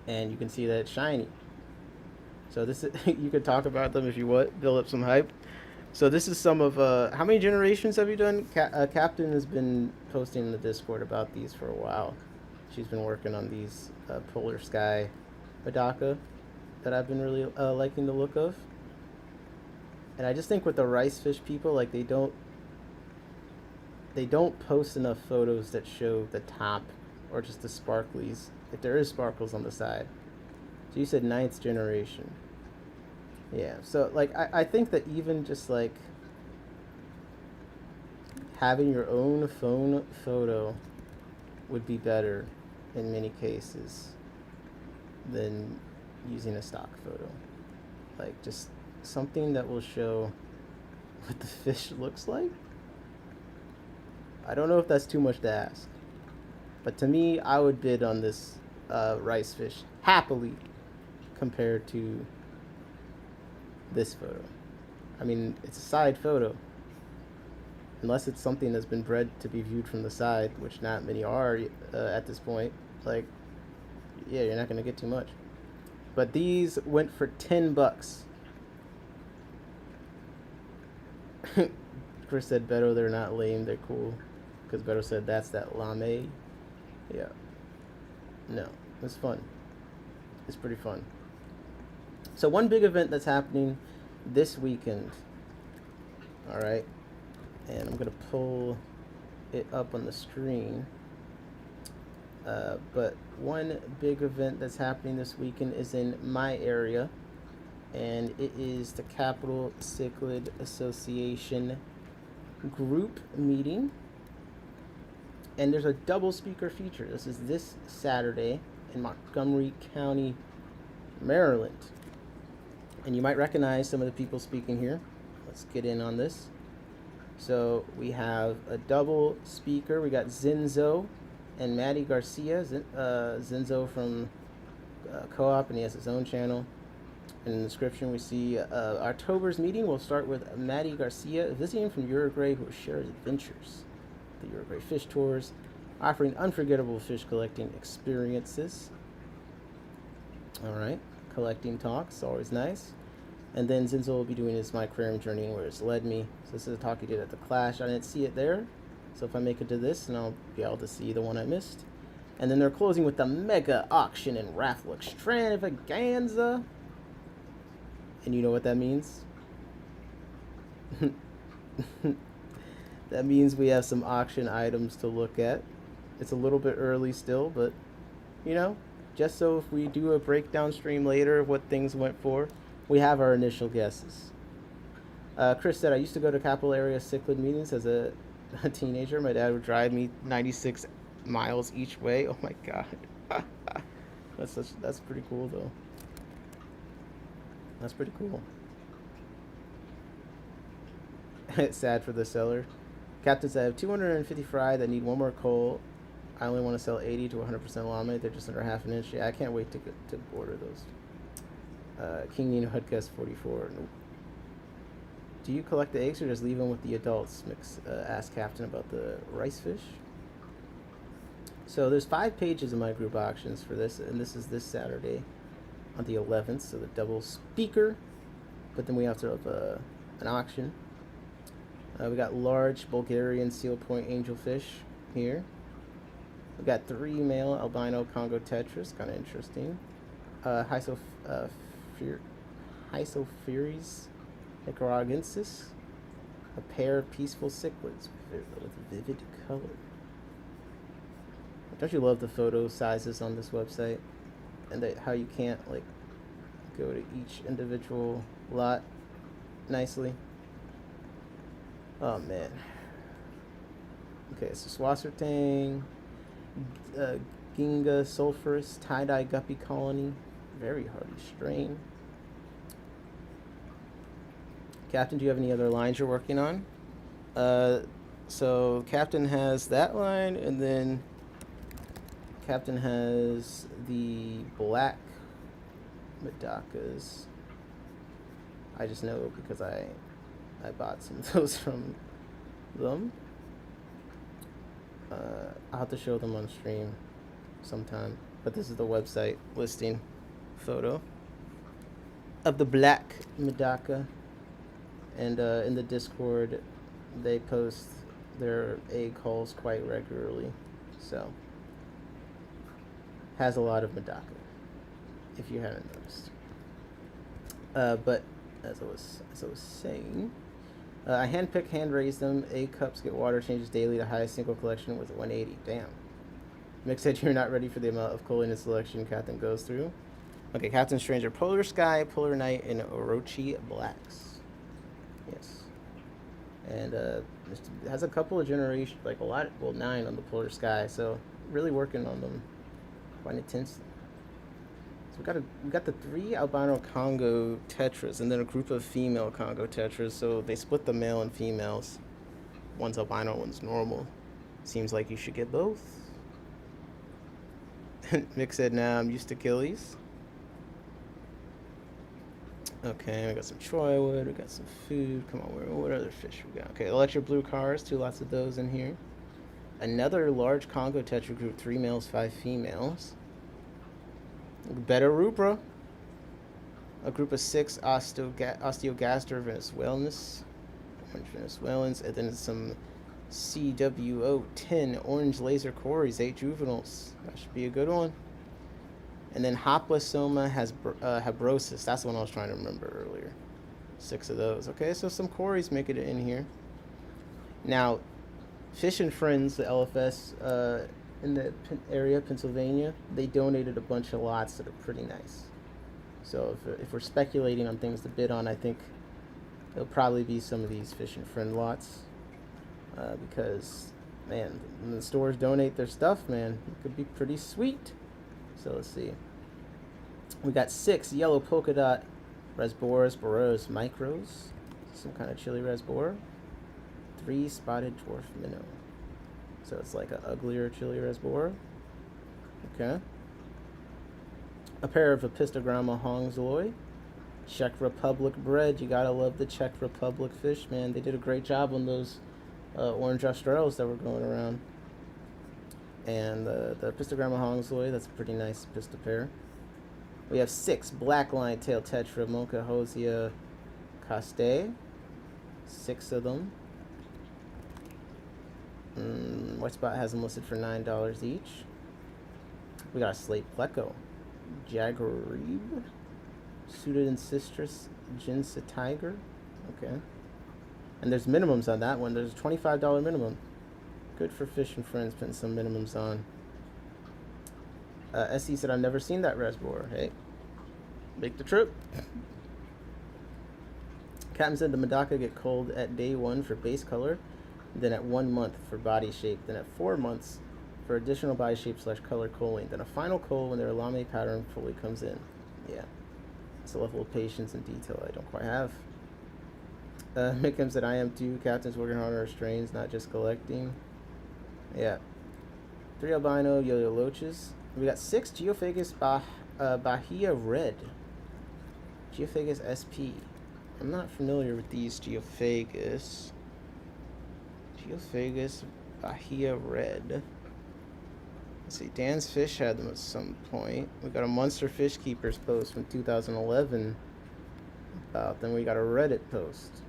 And you can see that it's shiny. So this is, you could talk about them if you want, build up some hype. So this is some of how many generations have you done? Captain has been posting in the Discord about these for a while. She's been working on these Polar Sky Medaka that I've been really liking the look of. And I just think with the rice fish people, like they don't post enough photos that show the top or just the sparklies. If there is sparkles on the side. So you said 9th generation. Yeah, so like I think that even just like having your own phone photo would be better in many cases than using a stock photo. Like just something that will show what the fish looks like. I don't know if that's too much to ask, but to me, I would bid on this rice fish happily compared to this photo. I mean, it's a side photo. Unless it's something that's been bred to be viewed from the side, which not many are at this point. Like, yeah, you're not going to get too much. But these went for $10. Chris said, Beto, they're not lame, they're cool. Because Beto said, that's that lame. Yeah. No, it's fun. It's pretty fun. So one big event that's happening this weekend. All right. And I'm going to pull it up on the screen. But one big event that's happening this weekend is in my area. And it is the Capital Cichlid Association group meeting. And there's a double speaker feature. This is this Saturday in Montgomery County, Maryland. And you might recognize some of the people speaking here. Let's get in on this. So we have a double speaker. We got Zinzo and Maddie Garcia. Zinzo from Co-op, and he has his own channel. And in the description we see October's meeting will start with Maddie Garcia visiting from Uruguay, who shares adventures. The Uruguay Fish Tours, offering unforgettable fish collecting experiences. All right, collecting talks, always nice. And then Zinzo will be doing his My Aquarium Journey, where it's led me. So this is a talk he did at the Clash. I didn't see it there, so if I make it to this, then I'll be able to see the one I missed. And then they're closing with the mega auction and raffle extravaganza. And you know what that means? That means we have some auction items to look at. It's a little bit early still, but, you know, just so if we do a breakdown stream later of what things went for, we have our initial guesses. Chris said, I used to go to Capital Area cichlid meetings as a teenager. My dad would drive me 96 miles each way. Oh my God. That's pretty cool though. That's pretty cool. It's sad for the seller. Captain said, I have 250 fry that need one more coal. I only want to sell 80 to 100% lame. They're just under half an inch. Yeah, I can't wait to order those. King Nino Hudcast 44. Nope. Do you collect the eggs or just leave them with the adults? Mix asked Captain about the rice fish. So there's 5 pages in my group auctions for this, and this is this Saturday on the 11th, so the double speaker. But then we have to have an auction. We got large Bulgarian seal point angelfish here. We got 3 male albino Congo tetras, kind of interesting. Hysophores nicaraguensis, a pair of peaceful cichlids with vivid color. Don't you love the photo sizes on this website, and how you can't like go to each individual lot nicely? Oh man. Okay, so Swassertang, Ginga sulphurus, tie-dye guppy colony, very hardy strain. Captain, do you have any other lines you're working on? So Captain has that line, and then Captain has the black Medakas. I just know because I bought some of those from them. I'll have to show them on stream sometime. But this is the website listing photo of the black Medaka. And in the Discord, they post their egg hauls quite regularly. So, has a lot of Medaka, if you haven't noticed. But as I was saying, I handpick, hand raise them. Egg cups get water changes daily. The highest single collection was 180. Damn. Mick said you're not ready for the amount of coolness selection Captain goes through. Okay, Captain Stranger, Polar Sky, Polar Night, and Orochi Blacks. Yes. And it has a couple of generations, like a lot, well, 9 on the Polar Sky. So really working on them quite intensely. So we got the 3 albino Congo tetras and then a group of female Congo tetras. So they split the male and females. One's albino, one's normal. Seems like you should get both. Mick said, nah, I'm used to killies. Okay, we got some choy wood, we got some food. Come on, what other fish we got? Okay, electric blue cars, 2 lots of those in here. Another large Congo tetra group, 3 males, 5 females. Better Rubra. A group of 6 Osteogaster Venezuelans. Orange Venezuelans. And then some CWO 10 orange laser cories, 8 juveniles. That should be a good one. And then Hoplosoma has habrosis. That's the one I was trying to remember earlier. 6 of those. Okay, so some cories make it in here. If Fish and Friends, the LFS in the area, Pennsylvania, they donated a bunch of lots that are pretty nice. So if we're speculating on things to bid on, I think it'll probably be some of these Fish and Friend lots. Because, man, when the stores donate their stuff, man, it could be pretty sweet. So let's see. We got 6 yellow polka dot Rasboras Boros micros. Some kind of chili Rasbora. 3 spotted dwarf minnow. So it's like an uglier chili Rasbora. Okay. A pair of Apistogramma Hongzloy. Czech Republic bred. You gotta love the Czech Republic fish, man. They did a great job on those orange Australs that were going around. And the Apistogramma Hongzloy, that's a pretty nice pista pair. We have 6 black line tail tetra Mocha Hosea Caste. 6 of them. White Spot has them listed for $9 each. We got a slate pleco. Jaguarib. Suited Cistrus Jinsa Tiger. Okay. And there's minimums on that one. There's a $25 minimum. Good for Fish and Friends putting some minimums on. SE said, I've never seen that Rasbora. Hey, make the trip. Captain said the Medaka get cold at day 1 for base color, then at 1 month for body shape, then at 4 months for additional body shape / color cooling, then a final cold when their lame pattern fully comes in. Yeah, it's a level of patience and detail I don't quite have. Mickam said, I am too. Captain's working hard on our strains, not just collecting. Yeah. 3 albino yo-yo loaches. We got 6 Geophagus Bahia Red. Geophagus SP. I'm not familiar with these Geophagus. Geophagus Bahia Red. Let's see, Dan's Fish had them at some point. We got a Monster Fish Keepers post from 2011 about them. We got a Reddit post.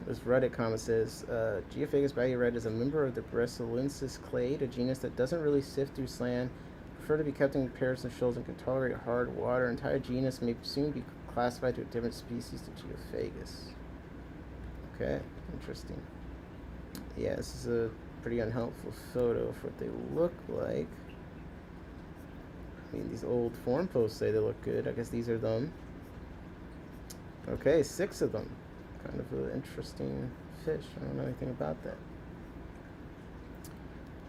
This Reddit comment says, Geophagus Bahia Red is a member of the Brasilensis clade, a genus that doesn't really sift through sand, prefer to be kept in comparison shoals and can tolerate hard water. Entire genus may soon be classified to a different species to Geophagus. Okay, interesting. Yeah, this is a pretty unhelpful photo of what they look like. I mean, these old forum posts say they look good. I guess these are them. Okay, 6 of them. Kind of an interesting fish. I don't know anything about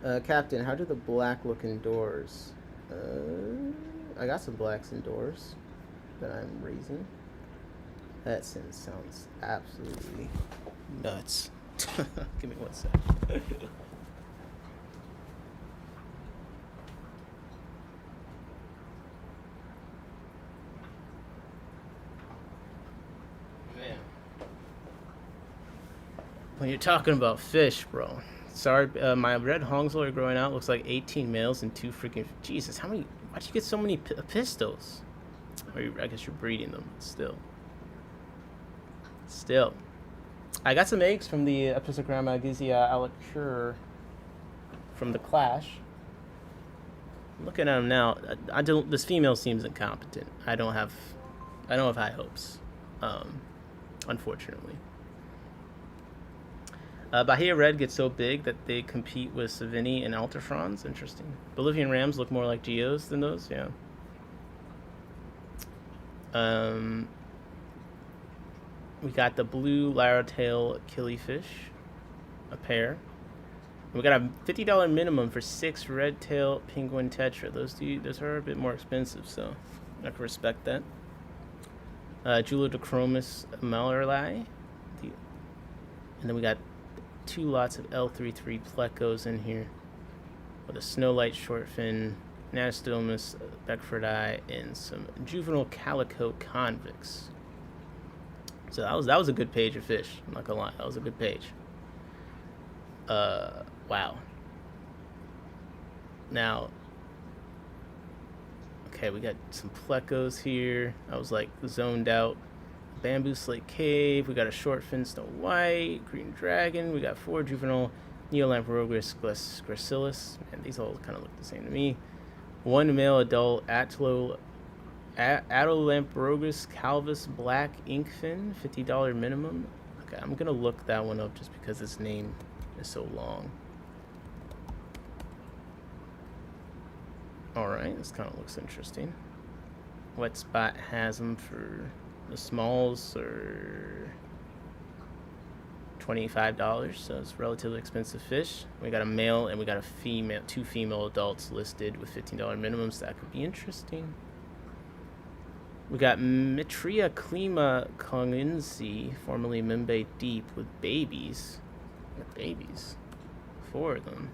that. Captain, how do the black look indoors? I got some blacks indoors that I'm raising. That sounds absolutely nuts. Give me 1 sec. Man. When you're talking about fish, bro, Sorry, my red Hongsel are growing out. Looks like 18 males and 2 freaking... Jesus, how many... Why'd you get so many pistols? Or I guess you're breeding them. Still. I got some eggs from the Epistogramma Gizia Alecture from the Clash. Looking at them now, I don't. This female seems incompetent. I don't have high hopes, unfortunately. Bahia Red gets so big that they compete with Savini and Alterfrons. Interesting. Bolivian Rams look more like Geos than those. Yeah. We got the blue Larrowtail Killifish, a pair. We got a $50 minimum for 6 red-tail penguin tetra. Those are a bit more expensive, so I can respect that. Julodachromis Mallerlei. And then we got 2 lots of L33 plecos in here with a Snowlight shortfin, Nanostomus beckfordi, and some juvenile calico convicts. So that was a good page of fish. I'm not gonna lie, that was a good page. Wow. Now, okay, we got some plecos here. I was like zoned out. Bamboo Slate Cave. We got a short fin Snow White, Green Dragon. We got 4 juvenile Neolamprogris gracilis. Man, these all kind of look the same to me. 1 male adult Atolamprogris calvus black inkfin, $50 minimum. Okay, I'm gonna look that one up just because its name is so long. Alright, this kind of looks interesting. Wet Spot has them for the smalls are $25, so it's relatively expensive fish. We got a male and we got a female, 2 female adults listed with $15 minimums. So that could be interesting. We got Mitria Klima Konginsi, formerly Mimbe Deep, with babies. 4 of them.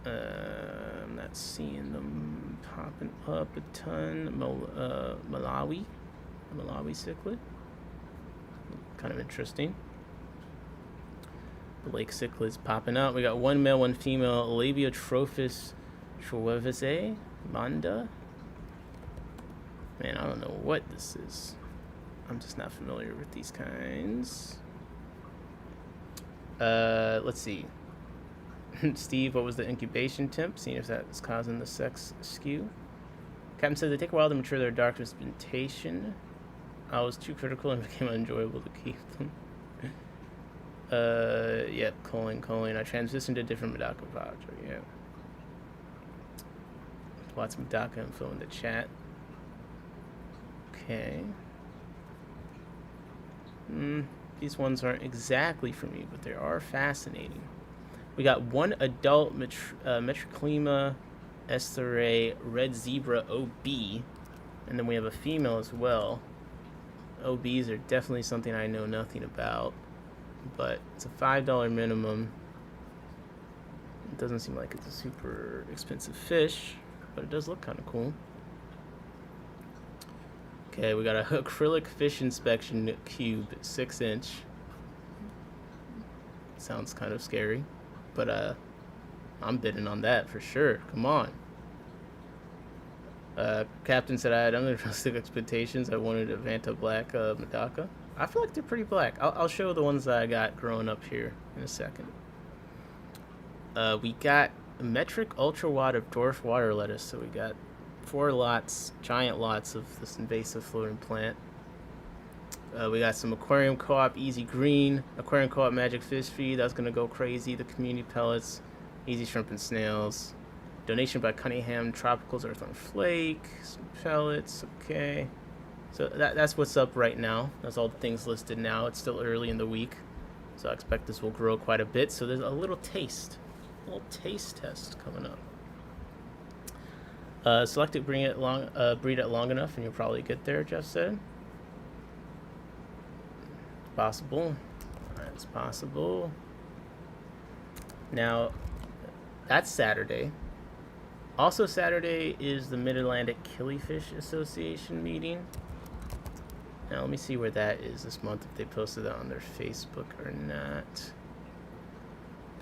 I'm not seeing them popping up a ton. Malawi cichlid. Kind of interesting. The lake cichlids popping out. We got 1 male, 1 female. Labiotrophis Schwevese Manda. Man, I don't know what this is. I'm just not familiar with these kinds. Let's see. Steve, what was the incubation temp? Seeing if that's causing the sex skew. Captain said they take a while to mature their dark pigmentation. I was too critical and became unenjoyable to keep them. Yep, colon. I transitioned to a different Medaka voucher, yeah. Lots of Medaka info in the chat. Okay. These ones aren't exactly for me, but they are fascinating. We got 1 adult Metriclima Esthere Red Zebra OB, and then we have a female as well. OBs are definitely something I know nothing about, but it's a $5 minimum. It doesn't seem like it's a super expensive fish, but it does look kind of cool. Okay, we got a acrylic fish inspection cube, 6-inch. Sounds kind of scary, but I'm bidding on that for sure. Come on. Captain said I had unrealistic expectations. I wanted a Vanta Black Medaka. I feel like they're pretty black. I'll show the ones that I got growing up here in a second. We got a metric ultra wad of dwarf water lettuce. So we got 4 lots, giant lots of this invasive floating plant. We got some Aquarium Co-op Easy Green, Aquarium Co-op Magic Fish Feed. That's going to go crazy. The community pellets, Easy Shrimp and Snails. Donation by Cunningham Tropicals Earthworm Flake. Some pellets, okay. So that's what's up right now. That's all the things listed now. It's still early in the week, so I expect this will grow quite a bit. So there's a little taste test coming up. Select it, breed it long enough, and you'll probably get there, Jeff said. Possible. Alright, it's possible. Now, that's Saturday. Also Saturday is the Mid-Atlantic Killifish Association meeting. Now let me see where that is this month, if they posted that on their Facebook or not.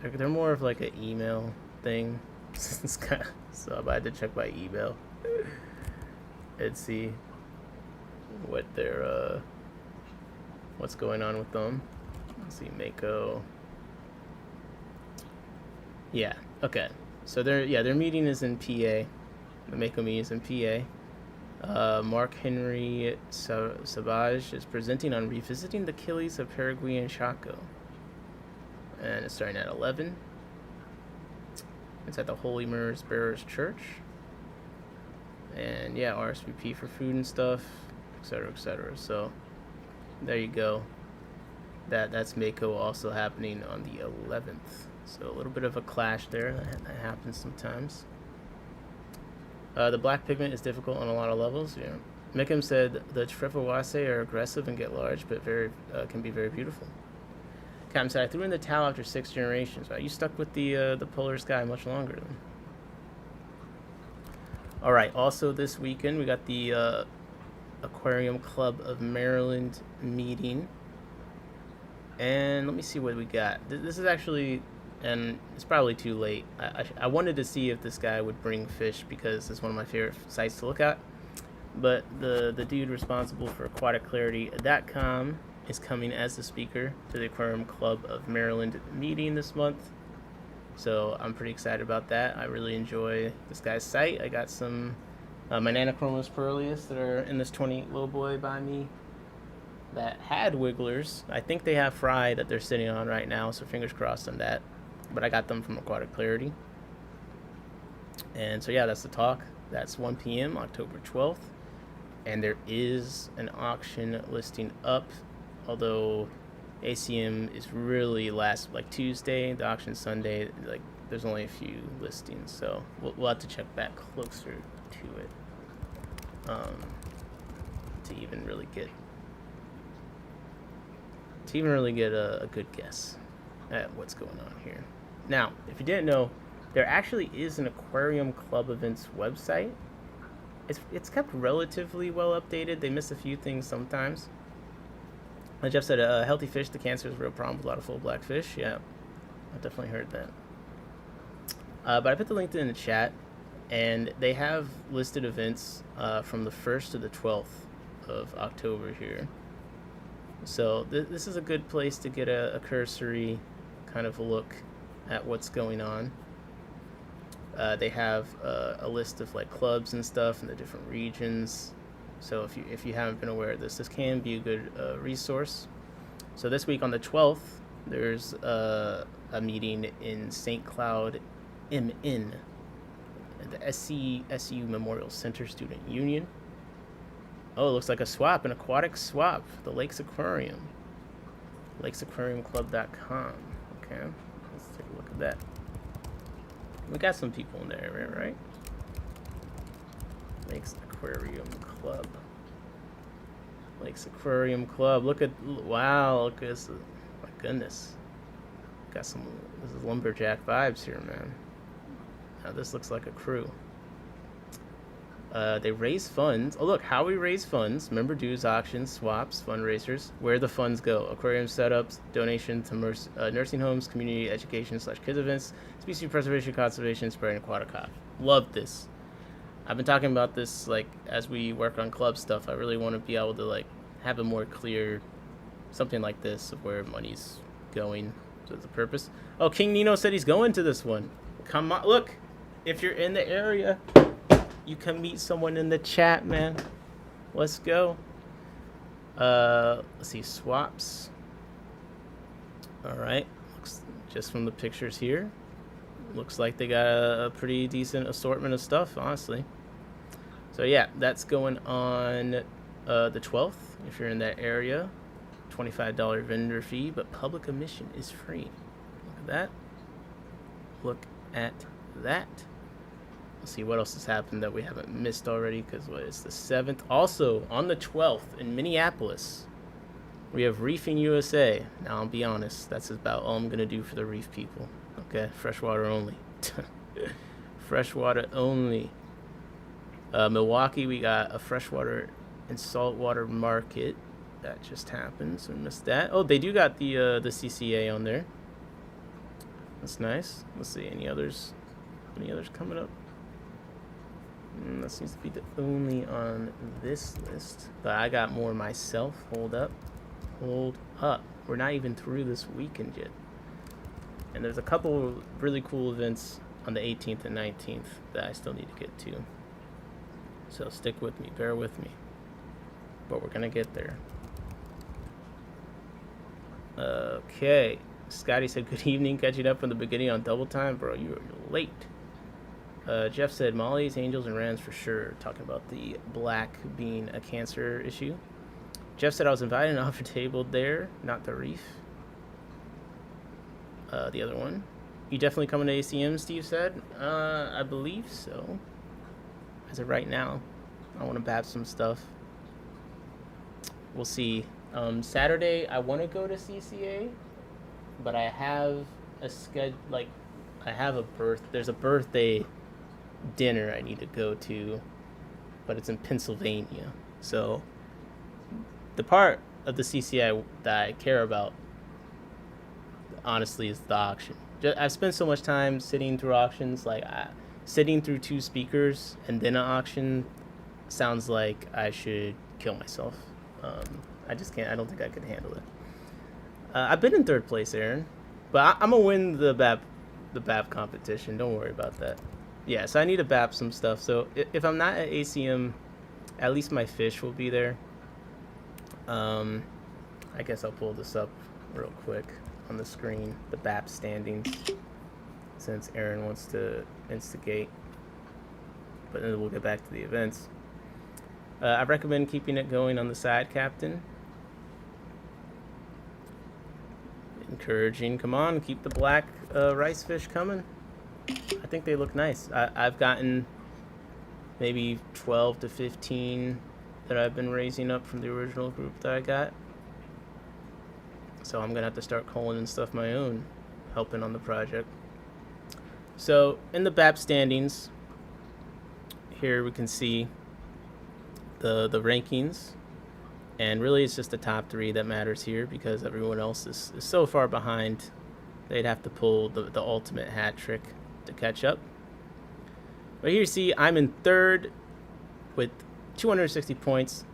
They're more of like an email thing. It's kind of, so I had to check my email and see what their what's going on with them. Let's see, Mako. Yeah, okay. So their meeting is in PA. The Mako meeting is in PA. Mark Henry Savage is presenting on revisiting the Achilles of Paraguayan Chaco. And it's starting at 11. It's at the Holy Mirrors Bearers Church. And yeah, RSVP for food and stuff, etc., etc. So there you go. That's Mako also happening on the 11th. So a little bit of a clash there. That happens sometimes. The black pigment is difficult on a lot of levels. Yeah. Mikim said the Trefawase are aggressive and get large, but can be very beautiful. Captain said, I threw in the towel after 6 generations. Wow, you stuck with the polar sky much longer then. All right, also this weekend we got the Aquarium Club of Maryland meeting. And let me see what we got. This is actually, and it's probably too late. I wanted to see if this guy would bring fish because it's one of my favorite sites to look at. But the dude responsible for aquaticclarity.com is coming as the speaker to the Aquarium Club of Maryland meeting this month. So I'm pretty excited about that. I really enjoy this guy's site. I got some Mananochromus Pearlius that are in this 20 little boy by me that had wigglers. I think they have fry that they're sitting on right now, so fingers crossed on that. But I got them from Aquatic Clarity. And so yeah, that's the talk. That's 1 p.m. October 12th. And there is an auction listing up, although ACM is really last, like Tuesday, the auction Sunday, like there's only a few listings, so we'll have to check back closer to it to even really get a good guess at what's going on here. Now, if you didn't know, there actually is an Aquarium Club Events website. It's kept relatively well updated. They miss a few things sometimes. Like Jeff said, healthy fish, the cancer is a real problem with a lot of full black fish. Yeah, I've definitely heard that. But I put the link in the chat, and they have listed events from the 1st to the 12th of October here. So this is a good place to get a cursory kind of look at what's going on. They have a list of like clubs and stuff in the different regions. So if you haven't been aware of this can be a good resource. So this week on the 12th, there's a meeting in St. Cloud MN, the SCSU Memorial Center Student Union. Oh, it looks like a swap, an aquatic swap, the Lakes Aquarium. LakesAquariumClub.com. Okay, let's take a look at that. We got some people in there, right? Lakes Aquarium Club. Lakes Aquarium Club. Look at, wow, look at this. My goodness. Got some, this is lumberjack vibes here, man. Now this looks like a crew. They raise funds. Oh, look, how we raise funds. Member dues, auctions, swaps, fundraisers. Where the funds go. Aquarium setups, donation to nursing homes, community education / kids events, species preservation, conservation, spreading aquatic hobby. Love this. I've been talking about this, like, as we work on club stuff. I really want to be able to, like, have a more clear, something like this of where money's going to the purpose. Oh, King Nino said he's going to this one. Come on, look, if you're in the area, you can meet someone in the chat, man. Let's go. Let's see, swaps. All right, looks, just from the pictures here, looks like they got a pretty decent assortment of stuff, honestly. So yeah, that's going on the 12th. If you're in that area, $25 vendor fee, but public admission is free. Look at that. Look at that. Let's see what else has happened that we haven't missed already, because what is the 7th? Also, on the 12th in Minneapolis, we have Reefing USA. Now, I'll be honest, that's about all I'm going to do for the reef people. Okay, freshwater only. Freshwater only. Milwaukee, we got a freshwater and saltwater market. That just happened, so missed that. Oh, they do got the CCA on there. That's nice. Let's see, any others? Any others coming up? That seems to be the only on this list. But I got more myself. Hold up. Hold up. We're not even through this weekend yet. And there's a couple really cool events on the 18th and 19th that I still need to get to. So stick with me. Bear with me. But we're going to get there. Okay. Scotty said, good evening. Catching up from the beginning on double time. Bro, you're late. Jeff said, Molly's, Angels, and Rams for sure. Talking about the black being a cancer issue. Jeff said, I was invited and offered table there, not the reef. The other one. You definitely coming to ACM, Steve said. I believe so. As of right now. I want to bab some stuff. We'll see. Saturday, I want to go to CCA, but I have a schedule, like, I have a there's a birthday dinner I need to go to, but it's in Pennsylvania. So the part of the CCA that I care about, honestly, is the auction. I've spent so much time sitting through auctions, like sitting through 2 speakers and then an auction sounds like I should kill myself. I just can't. I don't think I could handle it. I've been in 3rd place, Aaron, but I'm gonna win the BAP competition. Don't worry about that. Yeah, so I need to BAP some stuff. So if I'm not at ACM, at least my fish will be there. I guess I'll pull this up real quick on the screen, the BAP standings, since Aaron wants to instigate. But then we'll get back to the events. I recommend keeping it going on the side, Captain. Encouraging. Come on, keep the black rice fish coming. I think they look nice. I've gotten maybe 12 to 15 that I've been raising up from the original group that I got. So I'm going to have to start calling and stuff my own, helping on the project. So in the BAP standings, here we can see the rankings. And really it's just the top 3 that matters here because everyone else is so far behind. They'd have to pull the ultimate hat trick to catch up. But here you see I'm in 3rd with 260 points.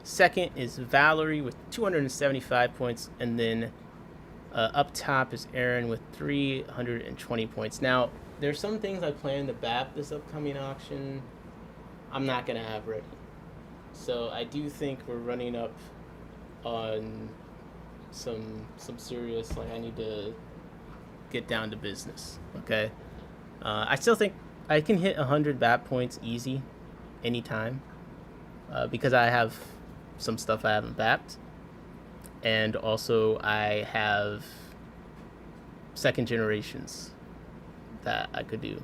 2nd is Valerie with 275 points. And then up top is Aaron with 320 points. Now, there's some things I plan to BAP this upcoming auction I'm not going to have ready. So I do think we're running up on some serious, like, I need to get down to business, okay? I still think I can hit 100 BAP points easy anytime because I have some stuff I haven't BAP'd. And also I have 2nd generations that I could do.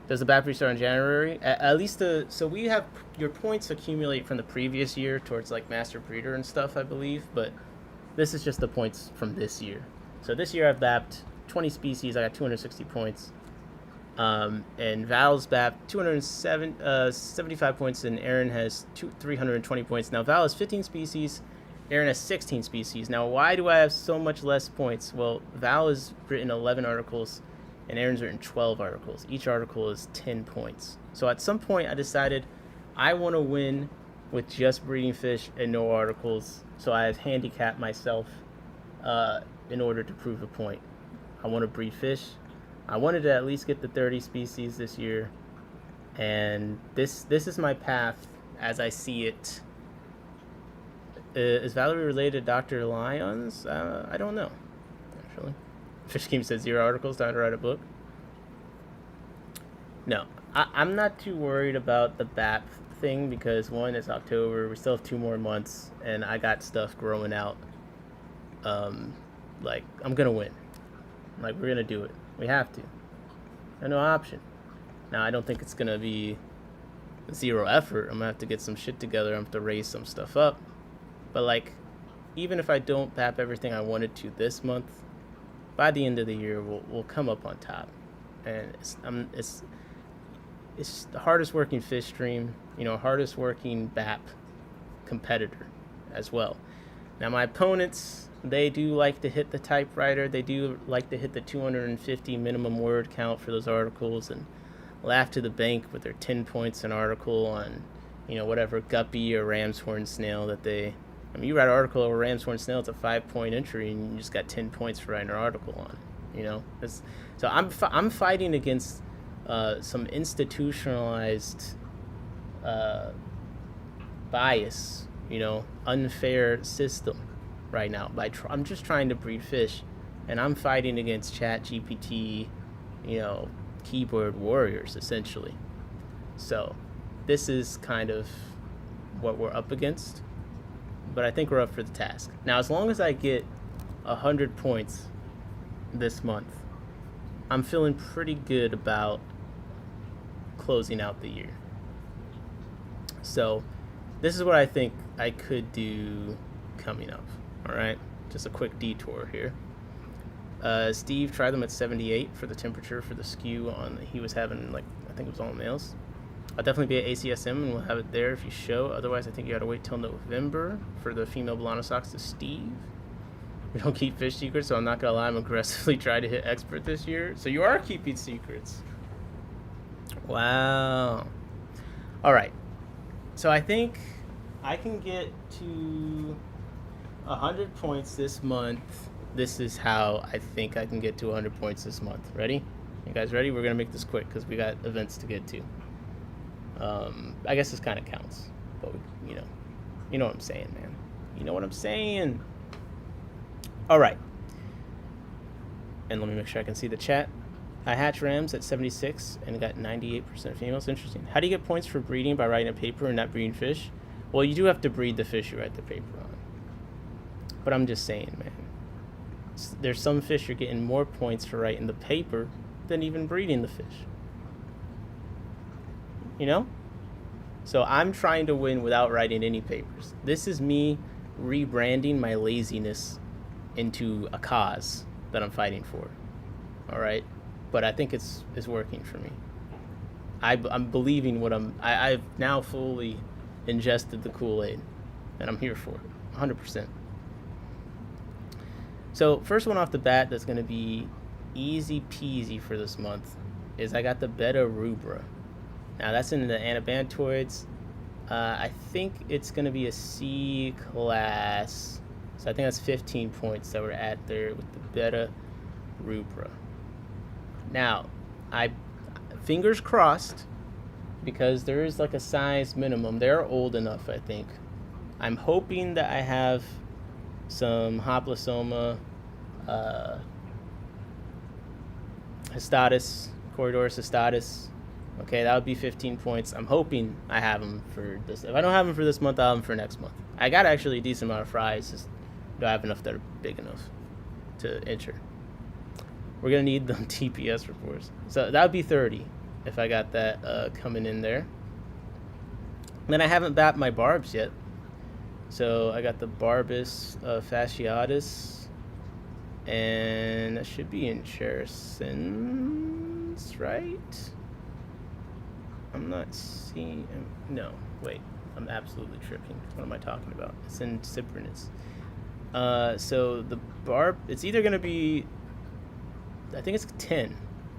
Does the BAP restart in January? At least so we have your points accumulate from the previous year towards like Master Breeder and stuff, I believe, but this is just the points from this year. So this year I've BAP'd 20 species, I got 260 points. And Val's BAP'd 275 points, and Aaron has 320 points. Now Val has 15 species, Aaron has 16 species. Now why do I have so much less points? Well, Val has written 11 articles, and Aaron's written 12 articles. Each article is 10 points. So at some point I decided I want to win with just breeding fish and no articles. So I have handicapped myself in order to prove a point. I want to breed fish. I wanted to at least get the 30 species this year. And this is my path as I see it. Is Valerie related to Dr. Lyons? I don't know, actually. Fish Game said 0 articles, time to write a book. No, I'm not too worried about the BAP thing because 1, it's October, we still have 2 more months, and I got stuff growing out. Like, I'm gonna win. Like, we're gonna do it. We have to. There's no option. Now, I don't think it's gonna be 0 effort. I'm gonna have to get some shit together. I'm gonna have to raise some stuff up. But, like, even if I don't BAP everything I wanted to this month, by the end of the year, we'll come up on top. And it's the hardest working fish stream, hardest working BAP competitor. as well. Now, my opponents, they do like to hit the typewriter. They do like to hit the 250 minimum word count for those articles and laugh to the bank with their 10 points an article on, whatever guppy or ram's horn snail that they... I mean, you write an article over ram's horn snail, it's a 5-point entry, and you just got 10 points for writing an article on it, So I'm fighting against some institutionalized bias, unfair system right now. I'm just trying to breed fish, and I'm fighting against ChatGPT, keyboard warriors, essentially. So this is kind of what we're up against, but I think we're up for the task. Now, as long as I get 100 points this month, I'm feeling pretty good about closing out the year. So this is what I think I could do coming up. All right, just a quick detour here. Steve tried them at 78 for the temperature for the skew he was having, I think it was all males. I'll definitely be at ACSM and we'll have it there if you show. Otherwise, I think you gotta wait till November for the female Bolano socks to Steve. We don't keep fish secrets, so I'm not gonna lie, I'm aggressively trying to hit expert this year. So you are keeping secrets. Wow. All right. So I think I can get to 100 points this month. This is how I think I can get to 100 points this month. Ready? You guys ready? We're gonna make this quick because we got events to get to. I guess this kind of counts, but you know what I'm saying, man. You know what I'm saying. All right. And let me make sure I can see the chat. I hatched rams at 76 and got 98% females. Interesting. How do you get points for breeding by writing a paper and not breeding fish? Well, you do have to breed the fish you write the paper on. But I'm just saying, man. There's some fish you're getting more points for writing the paper than even breeding the fish. So I'm trying to win without writing any papers. This is me rebranding my laziness into a cause that I'm fighting for. All right? But I think it's working for me. I'm believing what I've now fully ingested the Kool-Aid, and I'm here for it, 100%. So first one off the bat that's going to be easy peasy for this month is I got the Beta rubra. Now that's in the anabantoids. I think it's going to be a C class. So I think that's 15 points that we're at there with the Beta rubra. Now, fingers crossed, because there is a size minimum. They're old enough, I think. I'm hoping that I have some Hoplosoma Hystatus, Corridorus Hystatus. Okay, that would be 15 points. I'm hoping I have them for this. If I don't have them for this month, I'll have them for next month. I got actually a decent amount of fries. Just don't have enough that are big enough to enter. We're going to need them TPS reports. So that would be 30 if I got that coming in there. Then I haven't bapped my barbs yet. So I got the Barbus fasciatus. And that should be in Cherisons, right? I'm not seeing... No, wait. I'm absolutely tripping. What am I talking about? It's in Cyprinus. So the barb... It's either going to be... I think it's 10,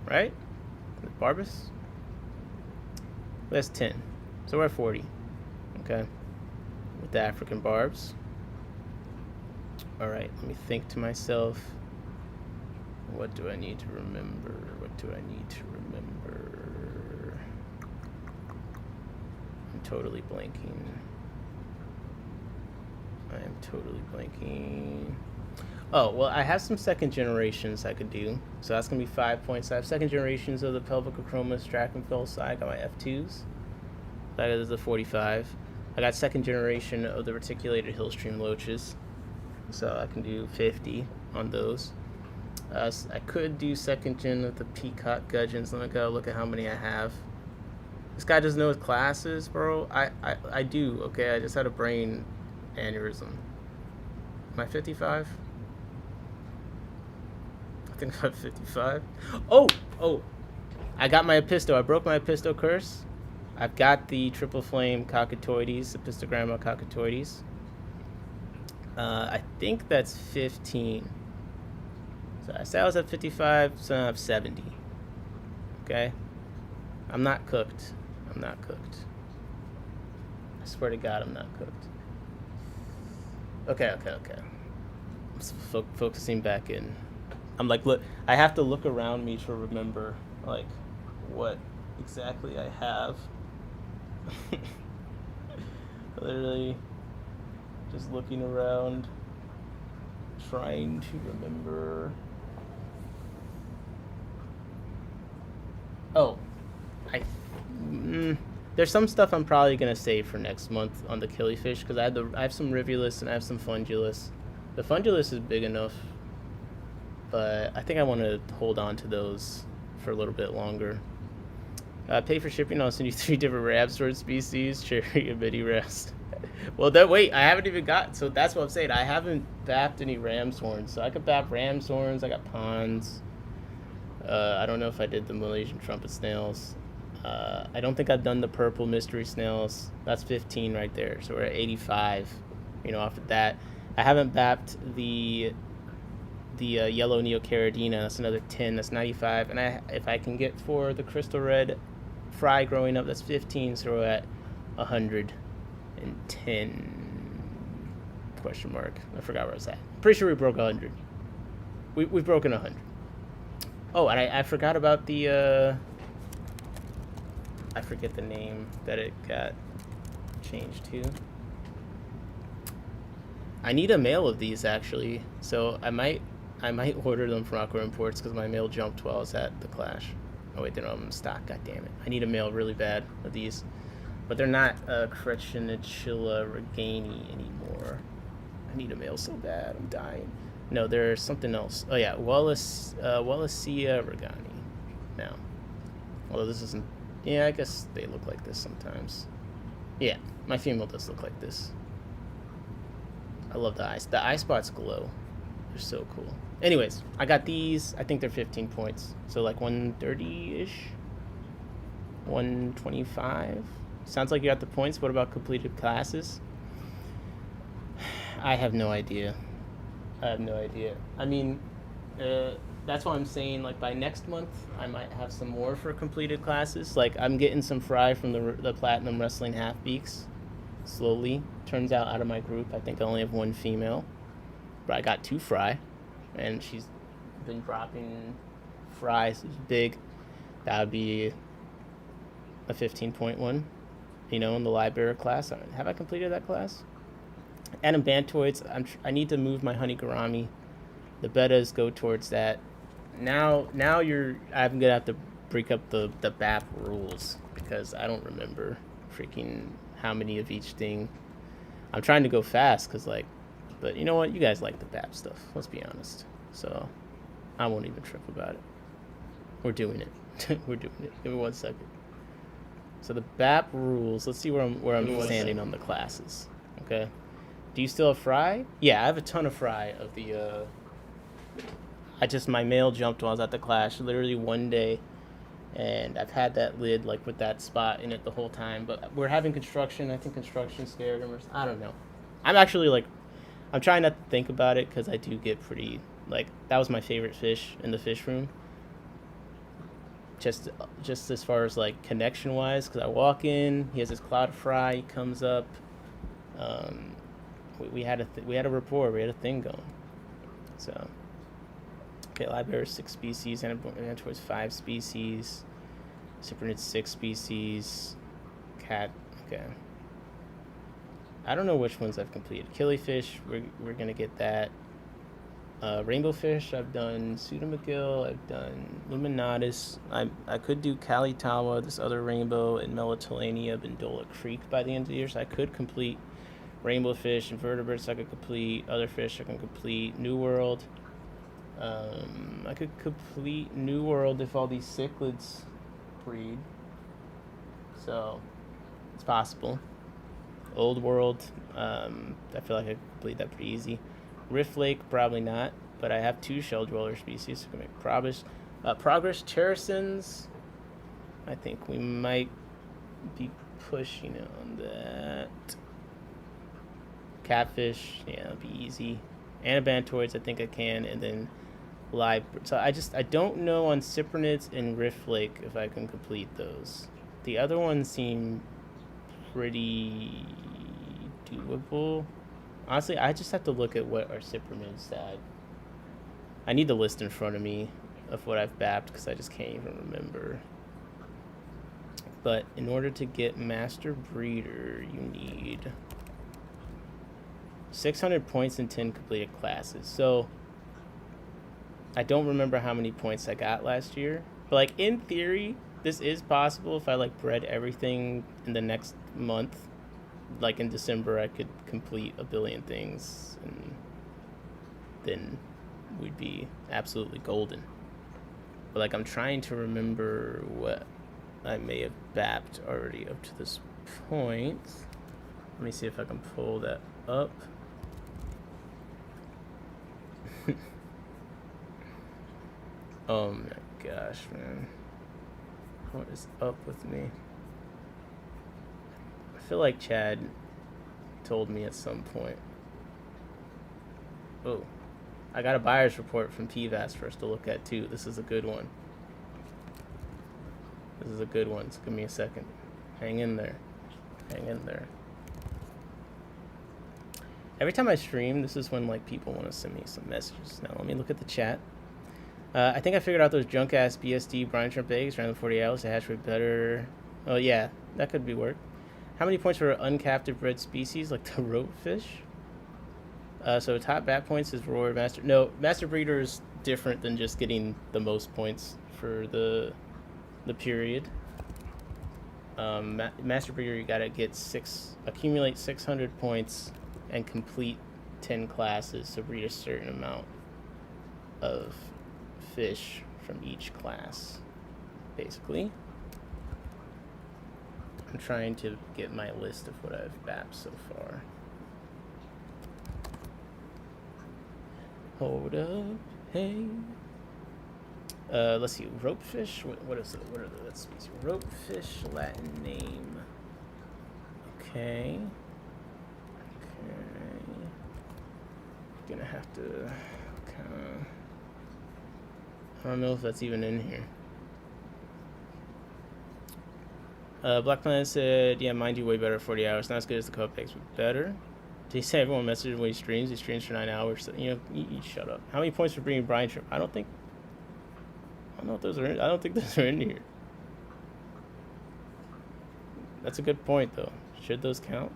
right? The Barbus? That's 10. So we're at 40. Okay. With the African barbs. Alright, let me think to myself. What do I need to remember? What do I need to remember? I'm totally blanking. I am totally blanking. Oh, well, I have some second generations I could do. So that's going to be 5 points. I have second generations of the Pelvicochromis Drachenfels. I got my F2s. That is a 45. I got second generation of the reticulated Hillstream Loaches. So I can do 50 on those. I could do second gen of the Peacock Gudgeons. Let me go look at how many I have. This guy doesn't know his classes, bro. I do, okay? I just had a brain aneurysm. Am I 55? I think I'm 55. Oh! I got my Episto. I broke my Episto curse. I've got the Triple Flame Cockatoides, Epistogramma Cockatoides. I think that's 15. So I said I was at 55, so now I have 70. Okay? I'm not cooked. I'm not cooked. I swear to God, I'm not cooked. Okay. I'm focusing back in. I'm like, look, I have to look around me to remember, like, what exactly I have. Literally just looking around, trying to remember. Oh, I. There's some stuff I'm probably gonna save for next month on the killifish because I have some rivulus and I have some fundulus. The fundulus is big enough, but I think I want to hold on to those for a little bit longer. Pay for shipping. I'll send you 3 different ram sword species, cherry and mini rest. Well, then wait, I haven't even got. So that's what I'm saying. I haven't bapped any ram's horns. So I could bap ram's horns. I got ponds. I don't know if I did the Malaysian trumpet snails. I don't think I've done the purple mystery snails. That's 15 right there. So we're at 85. Off of that, I haven't bapped the yellow neocaridina. That's another 10. That's 95. And if I can get for the crystal red fry growing up, that's 15. So we're at 110. Question mark. I forgot where I was at. Pretty sure we broke 100. We've broken 100. Oh, and I forgot about the I forget the name that it got changed to. I need a mail of these actually, so I might order them from Aqua Imports because my mail jumped while I was at the Clash. Oh wait, they don't have them in stock. God damn it! I need a mail really bad of these, but they're not Cretchinachilla regani anymore. I need a mail so bad. I'm dying. No, there's something else. Oh yeah, Wallacea regani. Now, although this isn't. Yeah, I guess they look like this sometimes. Yeah, my female does look like this. I love the eyes. The eye spots glow. They're so cool. Anyways, I got these. I think they're 15 points. So like 130-ish? 125? Sounds like you got the points. What about completed classes? I have no idea. I mean, that's why I'm saying, like, by next month, I might have some more for completed classes. Like, I'm getting some fry from the Platinum Wrestling Half Beaks. Slowly. Turns out of my group, I think I only have 1 female. But I got 2 fry. And she's been dropping fries. It's big. That would be a 15-point one. In the library class. Have I completed that class? Adamantoids. I need to move my honey gourami. The betas go towards that. Now I'm gonna have to break up the BAP rules because I don't remember freaking how many of each thing. I'm trying to go fast but you know what? You guys like the BAP stuff. Let's be honest. So I won't even trip about it. We're doing it. We're doing it. Give me 1 second. So the BAP rules. Let's see where I'm standing on the classes. Okay. Do you still have fry? Yeah, I have a ton of fry of the. My mail jumped while I was at the Clash, literally one day, and I've had that lid with that spot in it the whole time. But we're having construction. I think construction scared him. I don't know. I'm actually I'm trying not to think about it because I do get pretty that was my favorite fish in the fish room. Just as far as connection wise, because I walk in, he has his cloud of fry, he comes up. We had a rapport, we had a thing going. So, okay, library 6 species, Adamantoids 5 species, cyprinids 6 species, cat. Okay. I don't know which ones I've completed. Killifish, we're gonna get that. Rainbow fish, I've done Pseudomcgill, I've done Luminatus. I could do Kalitawa, this other rainbow, and Melitolania, Bendola Creek by the end of the year, so I could complete rainbow fish, invertebrates I could complete, other fish I can complete, New World. I could complete New World if all these cichlids breed. So, it's possible. Old World, I feel like I could complete that pretty easy. Rift Lake, probably not, but I have 2 shell dweller species, so I can make progress. Progress Terracins, I think we might be pushing on that. Catfish, yeah, it'll be easy. Anabantoids, I think I can, and then live. So I don't know on Cyprinids and Rift Lake if I can complete those. The other ones seem pretty doable. Honestly, I just have to look at what our Cyprinids said. I need the list in front of me of what I've bapped because I just can't even remember. But in order to get Master Breeder, you need 600 points in 10 completed classes. So I don't remember how many points I got last year. But like in theory, this is possible if I like bred everything in the next month. Like in December, I could complete a billion things, and then we'd be absolutely golden. But like I'm trying to remember what I may have bapped already up to this point. Let me see if I can pull that up. Oh my gosh, man. What is up with me? I feel like Chad told me at some point. Oh, I got a buyer's report from PVAS for us to look at too. This is a good one. This is a good one, so give me a second. Hang in there. Hang in there. Every time I stream, this is when like people want to send me some messages. Now let me look at the chat. I think I figured out those junk ass BSD brine shrimp eggs around the 40 hours to hatch rate better. Oh yeah, that could be work. How many points for uncaptive bred species like the rope fish? So top bat points is roar master. No, Master Breeder is different than just getting the most points for the period. Master Breeder, you gotta get accumulate 600 points and complete 10 classes to breed a certain amount of fish from each class, basically. I'm trying to get my list of what I've bapped so far. Hold up, hey. Let's see, ropefish. What is it? What are the species? Ropefish, Latin name. Okay. Gonna have to kind of. I don't know if that's even in here. Black Planet said, yeah, mine do way better at 40 hours. Not as good as the Copex, but better. Did he say everyone messages when he streams? He streams for 9 hours. So, you know, you shut up. How many points for bringing brine shrimp? I don't think those are in here. That's a good point, though. Should those count?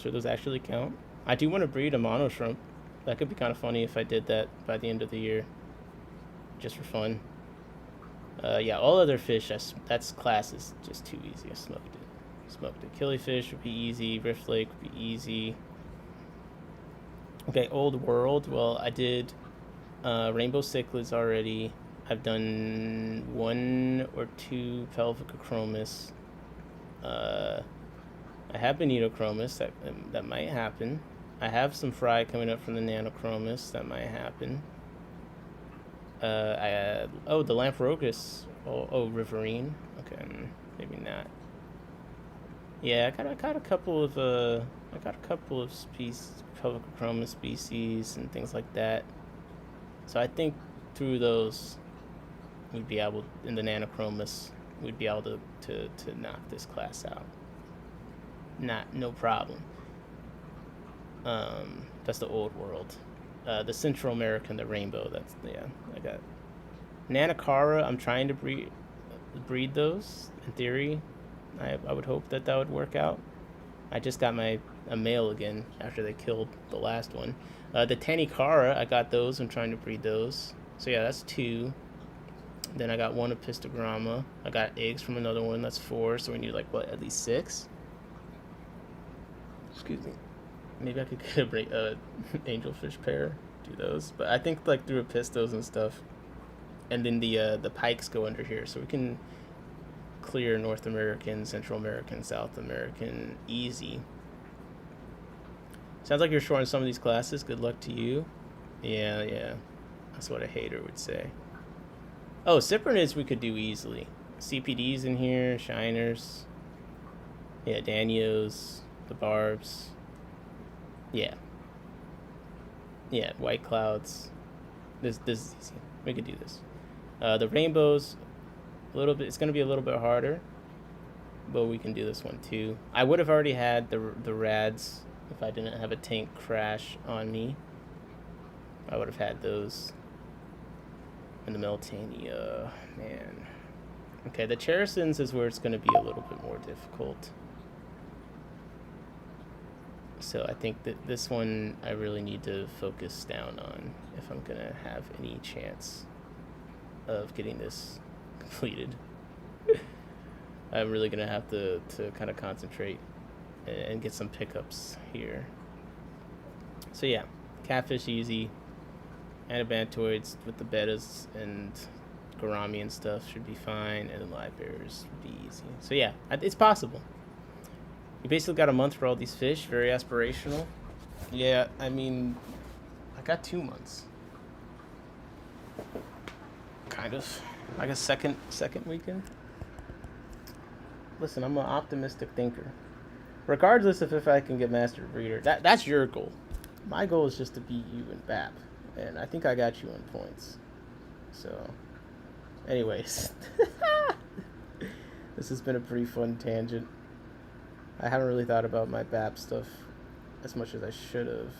Should those actually count? I do want to breed a mono shrimp. That could be kind of funny if I did that by the end of the year. Just for fun. Yeah, all other fish, that's classes, just too easy. I smoked it. Killifish would be easy. Rift Lake would be easy. Okay, Old World. Well, I did rainbow cichlids already. I've done 1 or 2 pelvicochromis. I have bonitochromis. That might happen. I have some fry coming up from the nanochromis. That might happen. The Lamprocus. Oh, Riverine. Okay, maybe not. Yeah, I got a couple of species, pelvicochromis species and things like that. So I think through those, we'd be able, in the nanochromis, we'd be able to knock this class out. No problem. That's the Old World. The Central American, the rainbow. I got Nanacara. I'm trying to breed those. In theory, I would hope that would work out. I just got a male again after they killed the last one. The Tanicara, I got those. I'm trying to breed those. So yeah, that's 2. Then I got 1 Epistogramma. I got eggs from another one. That's 4. So we need like what, at least 6. Excuse me. Maybe I could get a angelfish pair, do those. But I think like through Epistos and stuff. And then the pikes go under here. So we can clear North American, Central American, South American easy. Sounds like you're short on some of these classes. Good luck to you. Yeah. That's what a hater would say. Oh, Cyprinids we could do easily. CPD's in here, Shiners. Yeah, Danios, the Barbs. Yeah. Yeah, white clouds. This is easy. We could do this. The rainbows, a little bit. It's gonna be a little bit harder, but we can do this one too. I would have already had the rads if I didn't have a tank crash on me. I would have had those. And the Meltania, man. Okay, the Cherisons is where it's gonna be a little bit more difficult. So I think that this one I really need to focus down on if I'm gonna have any chance of getting this completed. I'm really gonna have to kind of concentrate and get some pickups here. So yeah, Catfish easy. Anabantoids with the betas and Gourami and stuff should be fine, and then live bears would be easy. So yeah, it's possible. You basically got a month for all these fish. Very aspirational. Yeah, I mean, I got 2 months. Kind of. Like a second weekend. Listen, I'm an optimistic thinker. Regardless of if I can get Master Breeder, that's your goal. My goal is just to beat you in BAP. And I think I got you in points. So, anyways. This has been a pretty fun tangent. I haven't really thought about my BAP stuff as much as I should have.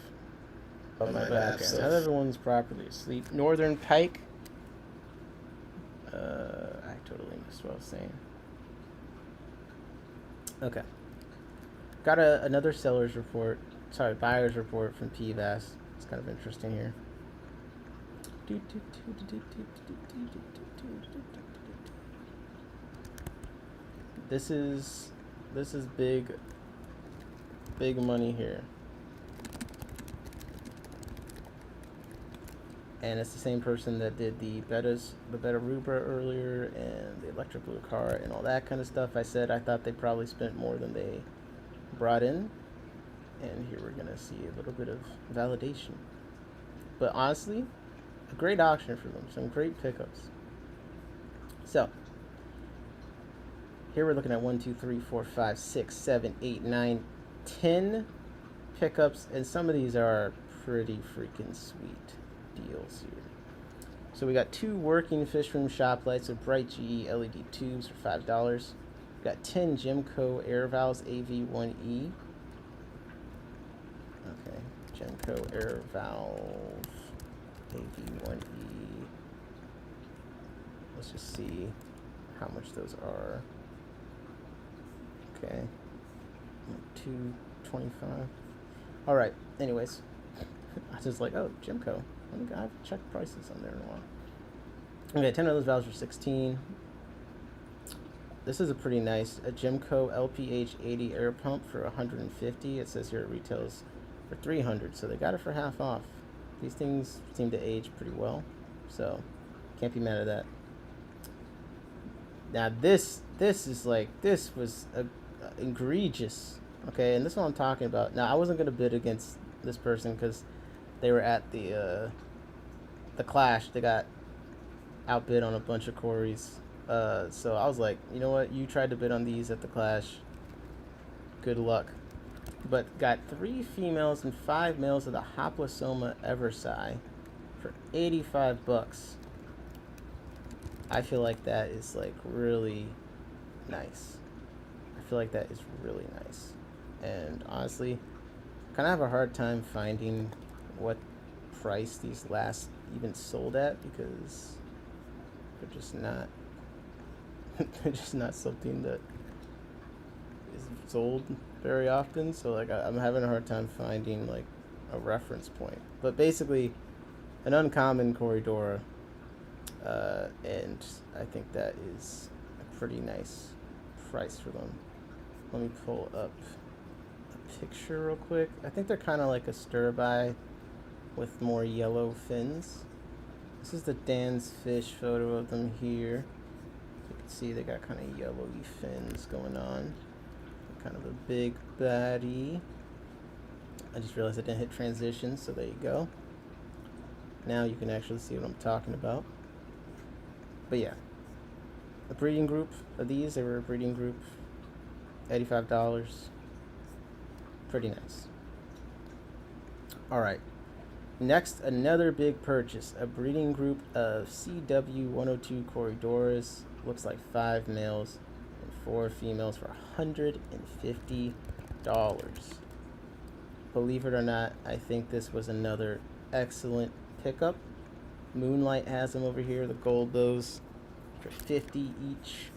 About my BAP stuff. Now everyone's properly asleep. Northern Pike. I totally missed what I was saying. Okay. Got another seller's report. Sorry, buyer's report from PVAS. It's kind of interesting here. This is big money here. And it's the same person that did the Beta Rubra earlier and the Electric Blue car and all that kind of stuff. I said I thought they probably spent more than they brought in. And here we're gonna see a little bit of validation. But honestly, a great auction for them. Some great pickups. So, here we're looking at 1, 2, 3, 4, 5, 6, 7, 8, 9, 10 pickups. And some of these are pretty freaking sweet deals here. So we got 2 working fish room shop lights with bright GE LED tubes for $5. We got 10 Gemco air valves AV1E. Okay, Gemco air valve AV1E. Let's just see how much those are. Okay, 225. All right. Anyways, I was just like, oh, Gemco. I haven't checked prices on there in a while. Okay, 10 of those valves for 16. This is a pretty nice Gemco LPH 80 air pump for 150. It says here it retails for 300, so they got it for half off. These things seem to age pretty well, so can't be mad at that. Now this was egregious. Okay, and this is what I'm talking about. Now I wasn't gonna bid against this person because they were at the Clash. They got outbid on a bunch of quarries. So I was like, you know what? You tried to bid on these at the Clash. Good luck. But got 3 females and 5 males of the Hoplosoma Eversi for $85. I feel like that is like really nice. I feel like that is really nice. And honestly, kind of have a hard time finding what price these last even sold at because they're just not they're just not something that is sold very often. So like I'm having a hard time finding like a reference point. But basically an uncommon Corridora, and I think that is a pretty nice price for them. Let me pull up a picture real quick. I think they're kind of like a stir-by with more yellow fins. This is the Dan's Fish photo of them here. You can see they got kind of yellowy fins going on. Kind of a big baddie. I just realized I didn't hit transition, so there you go. Now you can actually see what I'm talking about. But yeah, a breeding group of these, they were a breeding group, $85. Pretty nice. All right. Next, another big purchase. A breeding group of CW102 Corridors. Looks like 5 males and 4 females for $150. Believe it or not, I think this was another excellent pickup. Moonlight has them over here, the gold those for 50 each.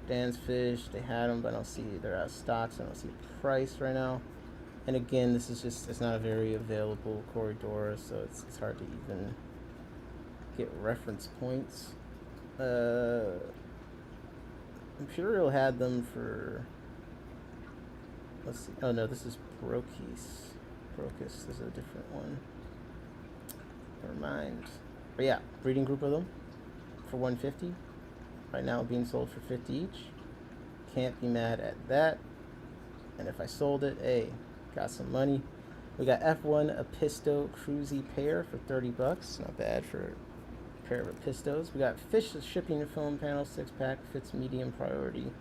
Dan's Fish, they had them, but I don't see, they're out of stock, so I don't see the price right now. And again, this is just, it's not a very available corridor, so it's hard to even get reference points. Imperial had them for, let's see, oh no, this is Brocus. This is a different one. Never mind. But yeah, breeding group of them for 150. Right now being sold for 50 each. Can't be mad at that. And if I sold it, hey, got some money. We got F1 Episto Cruzy pair for 30 bucks. Not bad for a pair of Epistos. We got Fish shipping and film panel 6-pack, fits medium priority.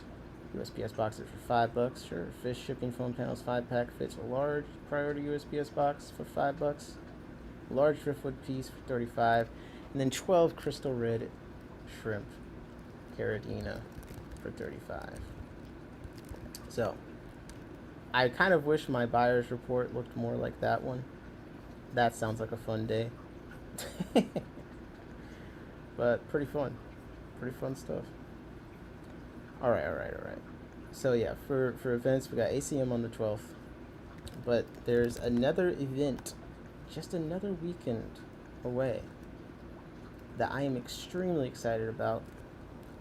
USPS boxes for 5 bucks. Sure. Fish shipping foam panels 5-pack, fits a large priority USPS box for 5 bucks. Large driftwood piece for 35, and then 12 crystal red shrimp Caradina for 35. So I kind of wish my buyer's report looked more like that one. That sounds like a fun day. But pretty fun stuff. All right. So yeah, for events, we got ACM on the 12th, but there's another event, just another weekend away, that I am extremely excited about.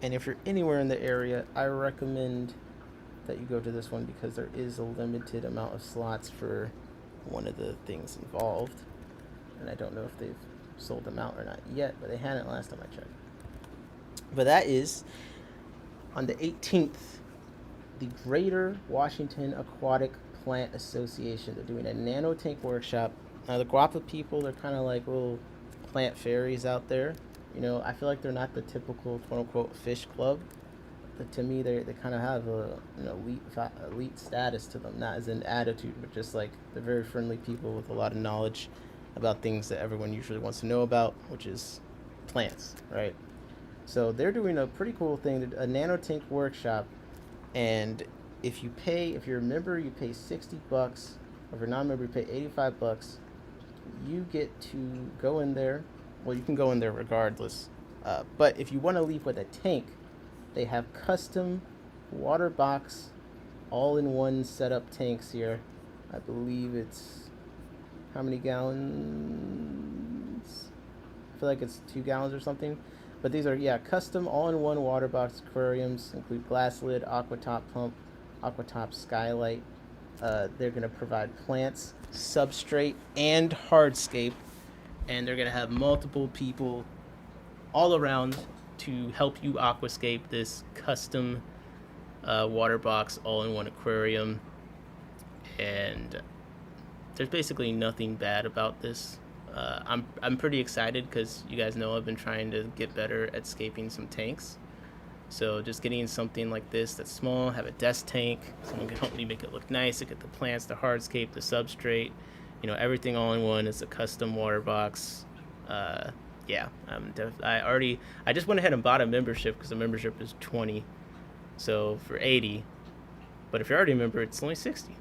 And if you're anywhere in the area, I recommend that you go to this one because there is a limited amount of slots for one of the things involved. And I don't know if they've sold them out or not yet, but they hadn't last time I checked. But that is on the 18th, the Greater Washington Aquatic Plant Association. They're doing a nanotank workshop. Now, the Guapa people, they're kind of like little plant fairies out there. You know, I feel like they're not the typical quote-unquote fish club. But to me, they kind of have an elite status to them. Not as an attitude, but just like they're very friendly people with a lot of knowledge about things that everyone usually wants to know about, which is plants, right? So they're doing a pretty cool thing, a nanotank workshop. And if you're a member, you pay 60 bucks. Or if you're not a member, you pay 85 bucks. You get to go in there. Well, you can go in there regardless. But if you want to leave with a tank, they have custom water box, all-in-one setup tanks here. I believe it's, how many gallons? I feel like it's 2 gallons or something. But these are, custom all-in-one water box aquariums. Include glass lid, aquatop pump, aquatop skylight. They're going to provide plants, substrate, and hardscape. And they're going to have multiple people all around to help you aquascape this custom water box all-in-one aquarium. And there's basically nothing bad about this. I'm pretty excited because you guys know I've been trying to get better at scaping some tanks. So just getting something like this that's small, have a desk tank, someone can help me make it look nice. I get the plants, the hardscape, the substrate, everything all in one. It's a custom water box. I just went ahead and bought a membership because the membership is $20, so for $80. But if you're already a member, it's only $60.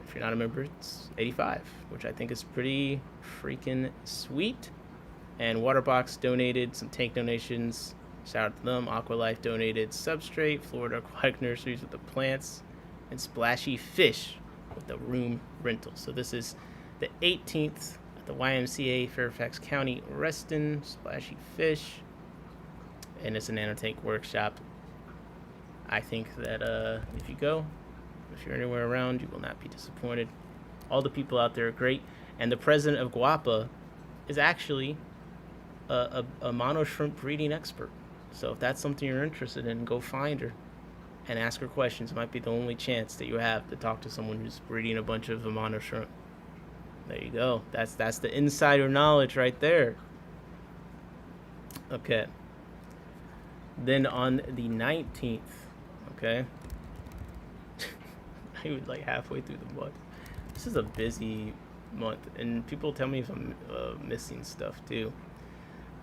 If you're not a member, it's $85, which I think is pretty freaking sweet. And Waterbox donated some tank donations. Shout out to them. Aqualife donated substrate. Florida Aquatic Nurseries with the plants. And Splashy Fish with the room rental. So this is the 18th at the YMCA Fairfax County, Reston. Splashy Fish. And it's a nanotank workshop. I think that if you go, if you're anywhere around, you will not be disappointed. All the people out there are great. And the president of Guapa is actually a mono shrimp breeding expert. So if that's something you're interested in, go find her and ask her questions. It might be the only chance that you have to talk to someone who's breeding a bunch of mono shrimp. There you go. That's the insider knowledge right there. Okay. Then on the 19th, okay. I was like halfway through the month. This is a busy month, and people tell me if I'm missing stuff too.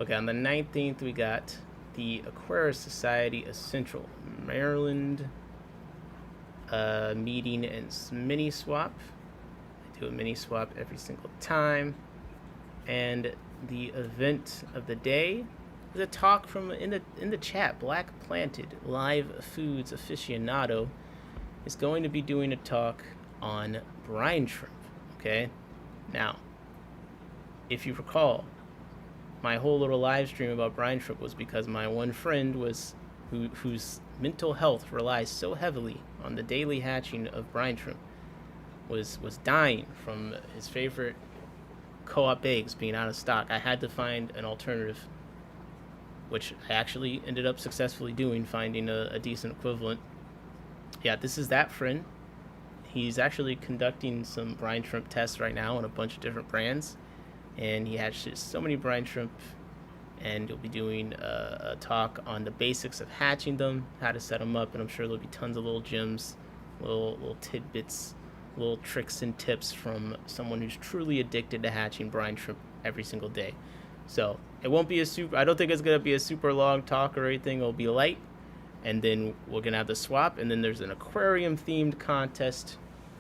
Okay, on the 19th, we got the Aquarius Society Essential Maryland meeting and mini swap. I do a mini swap every single time. And the event of the day is a talk from in the chat. Black Planted Live Foods aficionado is going to be doing a talk on brine shrimp. Okay, now, if you recall, my whole little live stream about brine shrimp was because my one friend whose mental health relies so heavily on the daily hatching of brine shrimp was dying from his favorite co-op eggs being out of stock. I had to find an alternative, which I actually ended up successfully doing, finding a decent equivalent. Yeah, this is that friend. He's actually conducting some brine shrimp tests right now on a bunch of different brands, and he hatches so many brine shrimp, and he'll be doing a talk on the basics of hatching them, how to set them up, and I'm sure there'll be tons of little gems, little tidbits, little tricks and tips from someone who's truly addicted to hatching brine shrimp every single day. So it won't be I don't think it's gonna be a super long talk or anything. It'll be light, and then we're gonna have the swap, and then there's an aquarium themed contest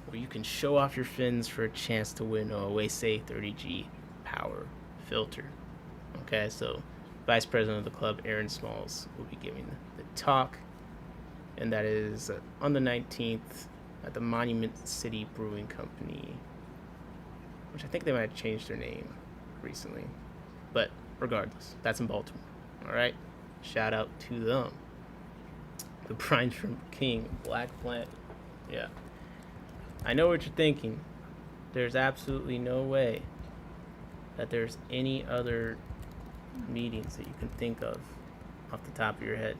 where you can show off your fins for a chance to win a Oase 30G power filter. Okay, so Vice President of the club, Aaron Smalls, will be giving the talk, and that is on the 19th at the Monument City Brewing Company, which I think they might have changed their name recently. But regardless, that's in Baltimore. All right, shout out to them. The brine shrimp king, Black Plant. Yeah, I know what you're thinking. There's absolutely no way that there's any other meetings that you can think of off the top of your head.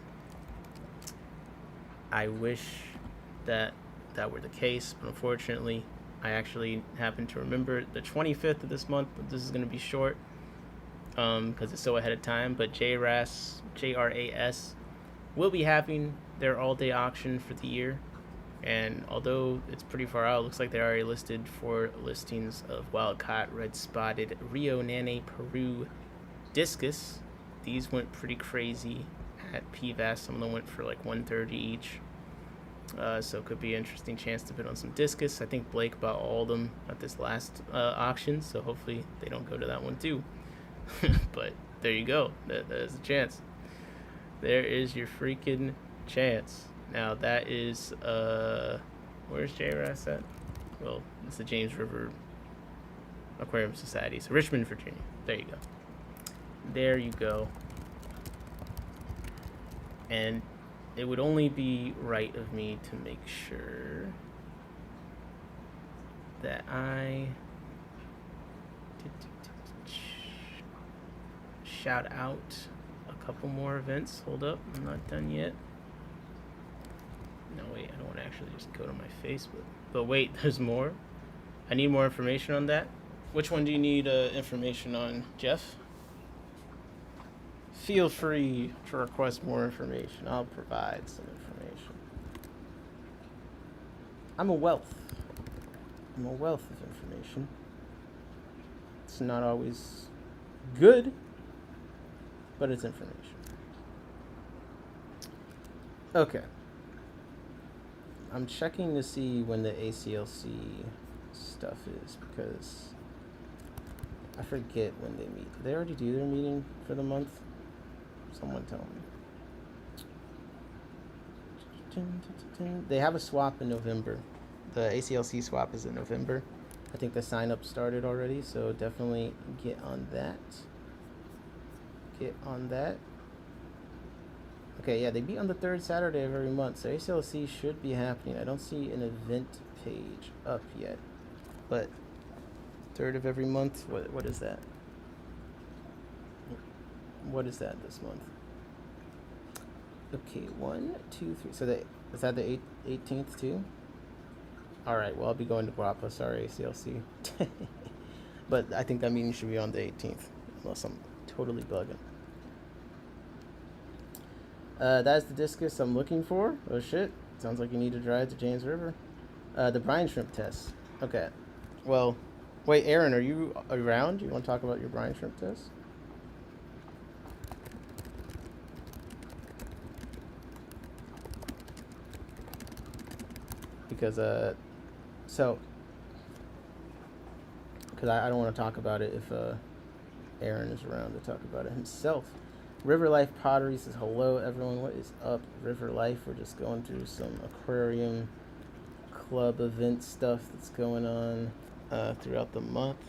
I wish that were the case, but unfortunately, I actually happen to remember the 25th of this month. This is going to be short because it's so ahead of time, but JRAS will be having their all-day auction for the year, and although it's pretty far out, it looks like they're already listed for listings of wild-caught, red-spotted Rio Nane Peru discus. These went pretty crazy at PVAS. Some of them went for like $130 each. So it could be an interesting chance to bid on some discus. I think Blake bought all of them at this last auction, so hopefully they don't go to that one too. But there you go. That is a chance. There is your freaking chance. Now that is where's JRAS at? Well, it's the James River Aquarium Society, so Richmond, Virginia. There you go. There you go. And it would only be right of me to make sure that I shout out a couple more events. Hold up, I'm not done yet. No, wait, I don't want to actually just go to my Facebook. But wait, there's more. I need more information on that. Which one do you need information on, Jeff? Feel free to request more information. I'll provide some information. I'm a wealth of information. It's not always good, but it's information. Okay. I'm checking to see when the ACLC stuff is because I forget when they meet. Did they already do their meeting for the month? Someone tell me. They have a swap in November. The ACLC swap is in November. I think the sign up started already, so definitely get on that. Okay, yeah, they meet on the third Saturday of every month, so ACLC should be happening. I don't see an event page up yet, but third of every month, what is that? What is that this month? Okay, 1, 2, 3. So is that the 18th too? All right. Well, I'll be going to Guapa. Sorry, ACLC. But I think that meeting should be on the 18th, unless I'm totally bugging. That's the discus I'm looking for. Oh shit! Sounds like you need to drive to James River. The brine shrimp test. Okay. Well, wait, Aaron, are you around? Do you want to talk about your brine shrimp test? Because so because I don't want to talk about it if Aaron is around to talk about it himself. River Life Pottery says hello everyone. What is up, River Life? We're just going through some aquarium club event stuff that's going on throughout the month.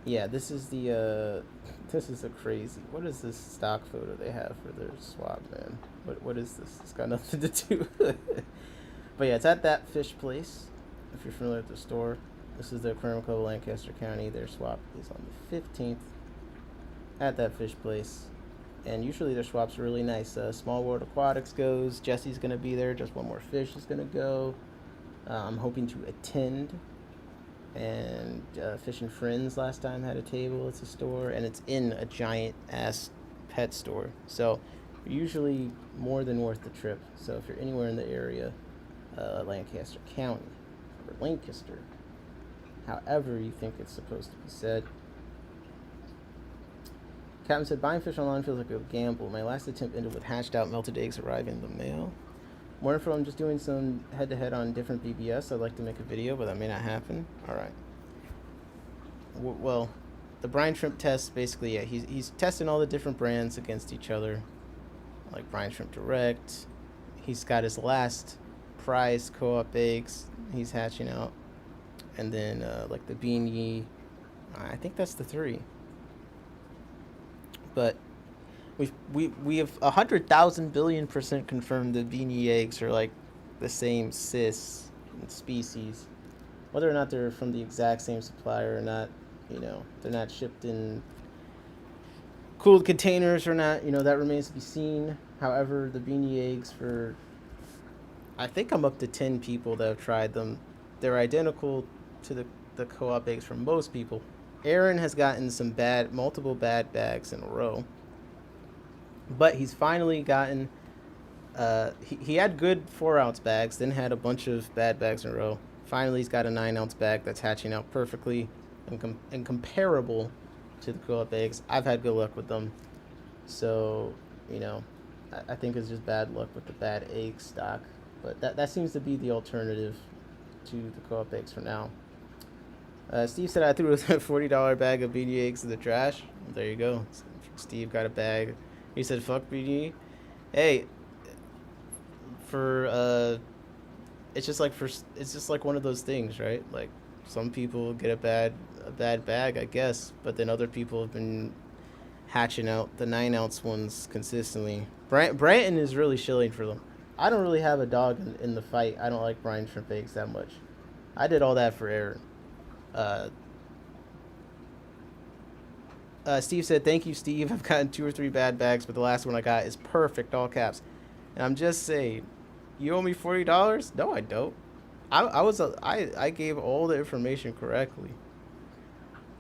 Yeah, this is the this is a crazy. What is this stock photo they have for their swap, man? What is this? It's got nothing to do. But yeah, it's at that fish place. If you're familiar with the store, this is the Aquarium Club of Lancaster County. Their swap is on the 15th at that fish place. And usually their swaps are really nice. Small World Aquatics goes. Jesse's going to be there. Just One More Fish is going to go. I'm hoping to attend. And Fish and Friends last time had a table. It's a store. And it's in a giant-ass pet store. So usually more than worth the trip. So if you're anywhere in the area, Lancaster County, or Lancaster, however you think it's supposed to be said. Captain said, buying fish online feels like a gamble. My last attempt ended with hatched out melted eggs arriving in the mail. More info, I'm just doing some head-to-head on different BBS. I'd like to make a video, but that may not happen. Alright. Well, the brine shrimp test, basically, yeah, he's testing all the different brands against each other. Like Brine Shrimp Direct. He's got his last prize co-op eggs he's hatching out. And then, like the Beanie. I think that's the 3. But we have 100,000 billion% confirmed the Beanie eggs are like the same cis species. Whether or not they're from the exact same supplier or not, they're not shipped in cooled containers or not, that remains to be seen. However, the Beanie eggs I think I'm up to 10 people that have tried them. They're identical to the co-op eggs from most people. Aaron has gotten multiple bad bags in a row. But he's finally gotten, he had good 4-ounce bags, then had a bunch of bad bags in a row. Finally, he's got a 9-ounce bag that's hatching out perfectly and comparable to the co-op eggs. I've had good luck with them. So, I think it's just bad luck with the bad egg stock. But that seems to be the alternative to the co-op eggs for now. Steve said I threw a $40 bag of BD eggs in the trash. There you go. Steve got a bag. He said, "Fuck BD." Hey, it's just like one of those things, right? Like some people get a bad bag, I guess, but then other people have been hatching out the 9-ounce ones consistently. Branton is really shilling for them. I don't really have a dog in the fight. I don't like brine shrimp eggs that much. I did all that for Aaron. Steve said, "Thank you, Steve. I've gotten 2 or 3 bad bags, but the last one I got is perfect, all caps." And I'm just saying, you owe me $40? No, I don't. I gave all the information correctly.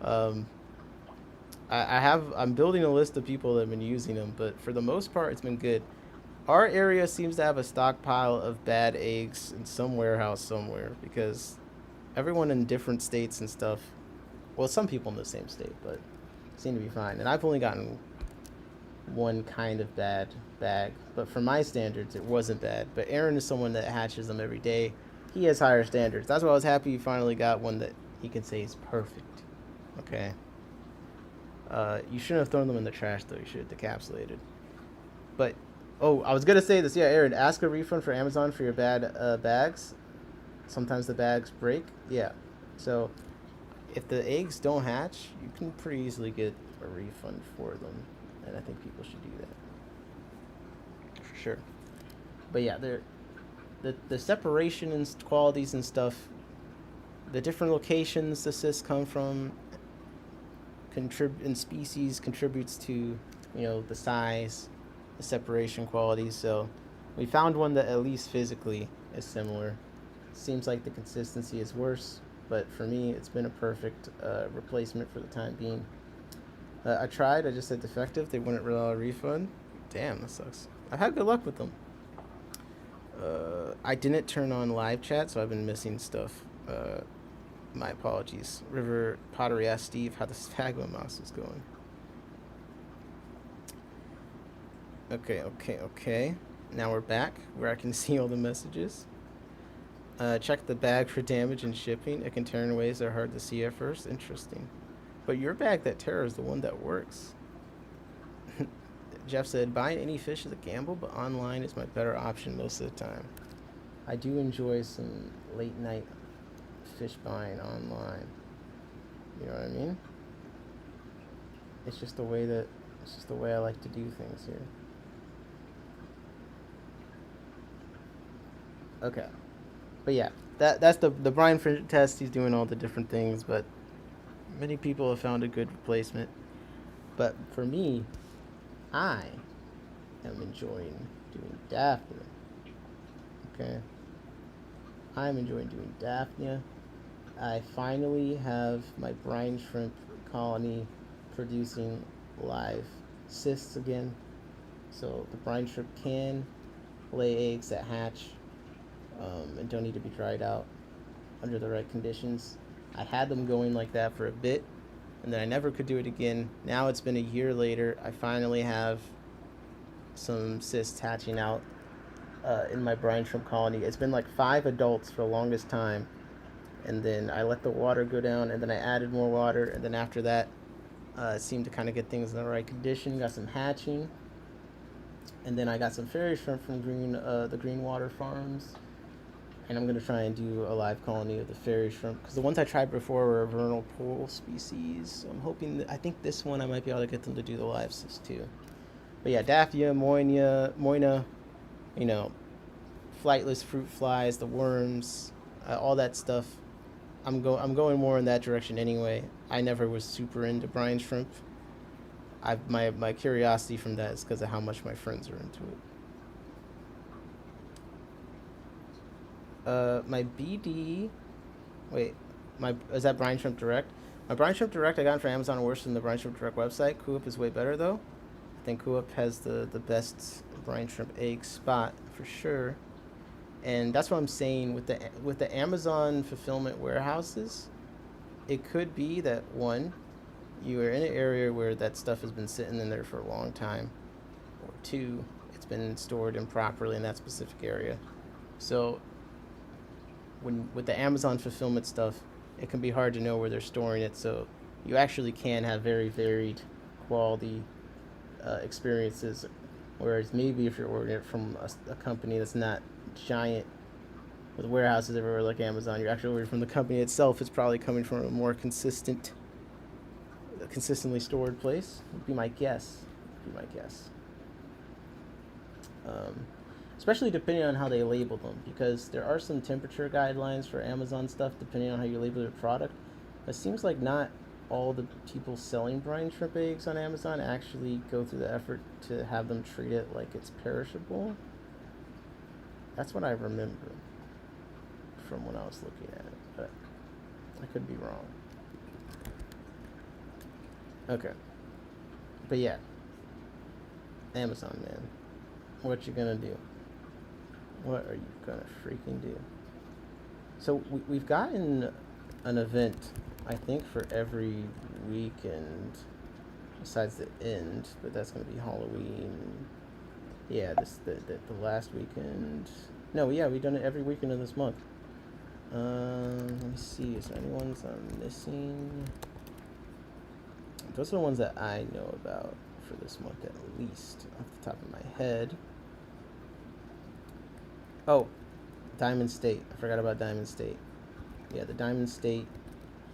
I'm building a list of people that have been using them, but for the most part, it's been good. Our area seems to have a stockpile of bad eggs in some warehouse somewhere because everyone in different states and stuff. Well, some people in the same state, but seem to be fine. And I've only gotten one kind of bad bag, but for my standards, it wasn't bad. But Aaron is someone that hatches them every day. He has higher standards. That's why I was happy you finally got one that he can say is perfect. Okay. You shouldn't have thrown them in the trash, though. You should have decapsulated. But, I was going to say this. Yeah, Aaron, ask a refund for Amazon for your bad bags. Sometimes the bags break. Yeah. So, if the eggs don't hatch, you can pretty easily get a refund for them. And I think people should do that. For sure. But yeah, the separation and qualities and stuff, the different locations the cysts come from, and species contributes to, the size, the separation qualities. So we found one that at least physically is similar. Seems like the consistency is worse, but for me, it's been a perfect replacement for the time being. I tried. I just said defective. They wouldn't allow a refund. Damn, that sucks. I've had good luck with them. I didn't turn on live chat, so I've been missing stuff. My apologies. River Pottery asked Steve how the Sphagnum mouse is going. Okay. Now we're back where I can see all the messages. Check the bag for damage and shipping. It can tear in ways that are hard to see at first. Interesting. But your bag that tears is the one that works. Jeff said, buying any fish is a gamble, but online is my better option most of the time. I do enjoy some late night fish buying online. You know what I mean? It's just the way I like to do things here. Okay. But yeah, that's the brine fish test. He's doing all the different things, but many people have found a good replacement. But for me, I am enjoying doing Daphnia. Okay. I'm enjoying doing Daphnia. I finally have my brine shrimp colony producing live cysts again. So the brine shrimp can lay eggs that hatch and don't need to be dried out under the right conditions. I had them going like that for a bit, and then I never could do it again. Now it's been a year later. I finally have some cysts hatching out in my brine shrimp colony. It's been like 5 adults for the longest time, and then I let the water go down, and then I added more water, and then after that, it seemed to kind of get things in the right condition. Got some hatching, and then I got some fairy shrimp from the Green Water Farms, and I'm gonna try and do a live colony of the fairy shrimp because the ones I tried before were vernal pool species. So I'm hoping I think this one I might be able to get them to do the live cyst too. But yeah, Daphnia, Moina, you know, flightless fruit flies, the worms, all that stuff. I'm going more in that direction anyway. I never was super into brine shrimp. My curiosity from that is because of how much my friends are into it. My BD, wait, is that brine shrimp direct? My brine shrimp direct I got from Amazon worse than the brine shrimp direct website. Coop is way better though. I think Coop has the best brine shrimp egg spot for sure. And that's what I'm saying with the Amazon fulfillment warehouses. It could be that one, you are in an area where that stuff has been sitting in there for a long time, or two, it's been stored improperly in that specific area. So with the Amazon fulfillment stuff, it can be hard to know where they're storing it. So you actually can have very varied quality experiences. Whereas maybe if you're ordering it from a company that's not giant with warehouses everywhere like Amazon, you're actually ordering from the company itself. It's probably coming from a more consistently stored place. Would be my guess. Especially depending on how they label them, because there are some temperature guidelines for Amazon stuff depending on how you label your product. It seems like not all the people selling brine shrimp eggs on Amazon actually go through the effort to have them treat it like it's perishable. That's what I remember from when I was looking at it, but I could be wrong. Okay. But yeah. Amazon, man. What you gonna do? What are you gonna freaking do? So we've gotten an event, I think, for every weekend besides the end, but that's gonna be Halloween. Yeah, the last weekend. No, yeah, we've done it every weekend of this month. Let me see. Is there any ones I'm missing? Those are the ones that I know about for this month, at least, off the top of my head. Oh, Diamond State. I forgot about Diamond State. Yeah, the Diamond State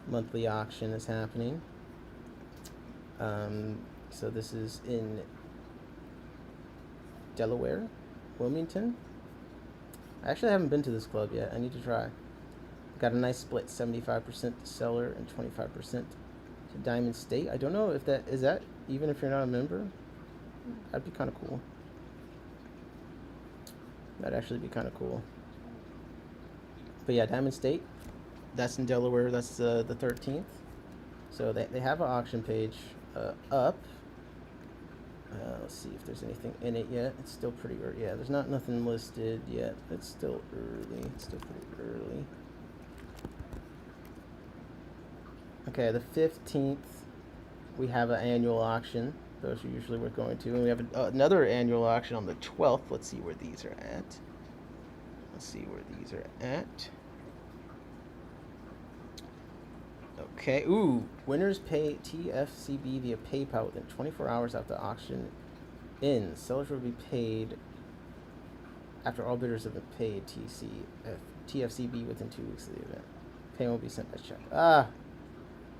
monthly auction is happening. So this is in Delaware, Wilmington. I actually haven't been to this club yet. I need to try. Got a nice split, 75% to seller and 25% to Diamond State. I don't know if that is that even if you're not a member. That'd be kind of cool. That'd actually be kind of cool. But yeah, Diamond State. That's in Delaware. That's the 13th. So they have an auction page up. Let's see if there's anything in it yet. It's still pretty early. Yeah, there's nothing listed yet. It's still early. It's still pretty early. Okay, the 15th, we have an annual auction. Those are usually worth going to. And we have another annual auction on the 12th. Let's see where these are at. Okay, ooh. Winners pay TFCB via PayPal within 24 hours after the auction ends. Sellers will be paid after all bidders have been paid TFCB within 2 weeks of the event. Payment will be sent by check.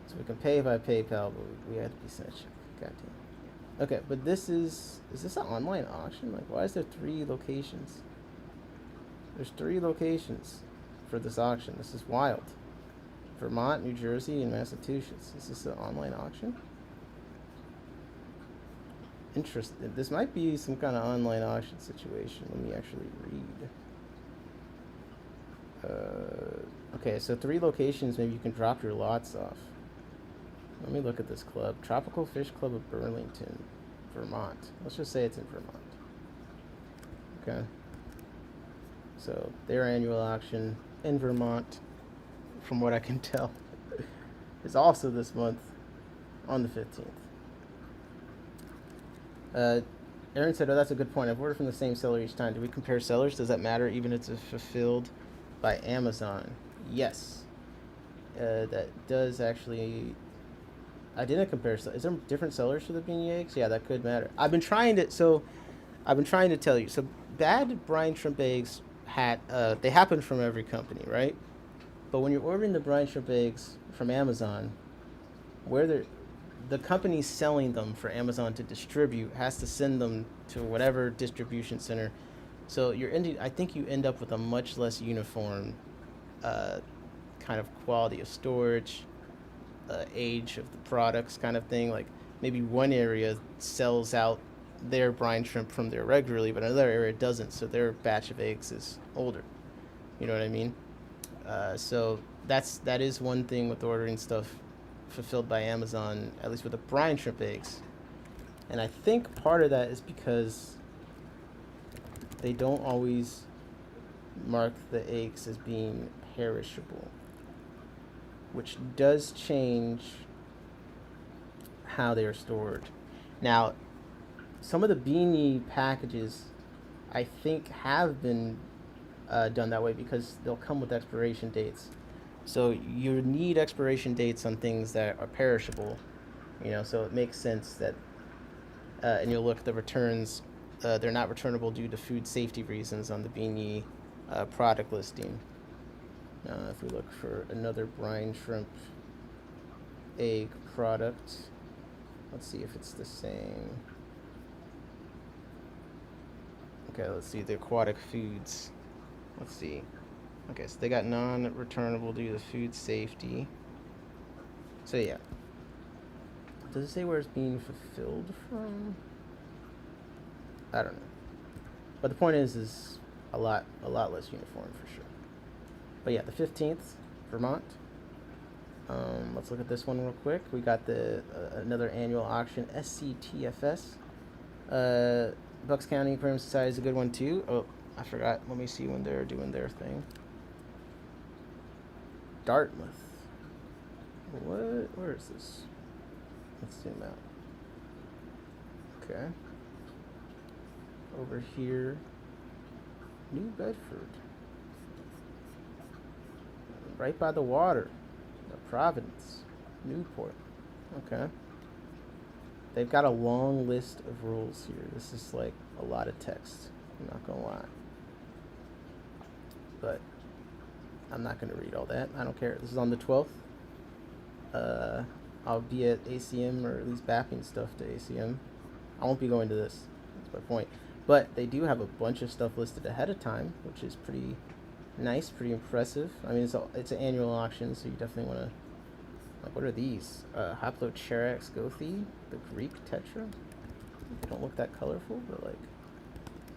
So we can pay by PayPal, but we have to be sent a check. Goddamn. Okay, but is this an online auction? Like, why is there 3 locations? There's 3 locations for this auction. This is wild. Vermont, New Jersey, and Massachusetts. Is this an online auction? Interesting. This might be some kind of online auction situation. Let me actually read. Okay, so 3 locations. Maybe you can drop your lots off. Let me look at this club. Tropical Fish Club of Burlington, Vermont. Let's just say it's in Vermont. Okay. So their annual auction in Vermont, from what I can tell, is also this month on the 15th. Aaron said, oh, that's a good point. I've ordered from the same seller each time. Do we compare sellers? Does that matter even if it's fulfilled by Amazon? Yes. That does actually... I didn't compare. Is there different sellers for the beanie eggs? Yeah, that could matter. I've been trying to tell you. So bad brine shrimp eggs they happen from every company, right? But when you're ordering the brine shrimp eggs from Amazon, the company selling them for Amazon to distribute has to send them to whatever distribution center. So I think you end up with a much less uniform kind of quality of storage, age of the products kind of thing. Like maybe one area sells out their brine shrimp from there regularly, but another area doesn't, so their batch of eggs is older. You know what I mean? So that is one thing with ordering stuff fulfilled by Amazon, at least with the brine shrimp eggs. And I think part of that is because they don't always mark the eggs as being perishable, which does change how they are stored. Now, some of the beanie packages, I think, have been done that way because they'll come with expiration dates. So you need expiration dates on things that are perishable, so it makes sense that, and you'll look at the returns, they're not returnable due to food safety reasons on the beanie product listing. If we look for another brine shrimp egg product, let's see if it's the same. Okay, let's see the aquatic foods. Let's see. Okay, so they got non-returnable due to food safety. So yeah. Does it say where it's being fulfilled from? I don't know. But the point is a lot less uniform for sure. But yeah, the 15th, Vermont. Let's look at this one real quick. We got the another annual auction, SCTFS. Bucks County Aquarium Society is a good one too. Oh, I forgot. Let me see when they're doing their thing. Dartmouth. Where is this? Let's zoom out. Okay. Over here. New Bedford. Right by the water. Providence. Newport. Okay. They've got a long list of rules here. This is like a lot of text. I'm not gonna lie. But I'm not gonna read all that. I don't care. This is on the 12th. I'll be at ACM, or at least backing stuff to ACM. I won't be going to this. That's my point. But they do have a bunch of stuff listed ahead of time, which is pretty nice, pretty impressive. I mean, it's an annual auction, so you definitely want to... Like, what are these? Hoplocherax gothi, the Greek tetra. They don't look that colorful, but like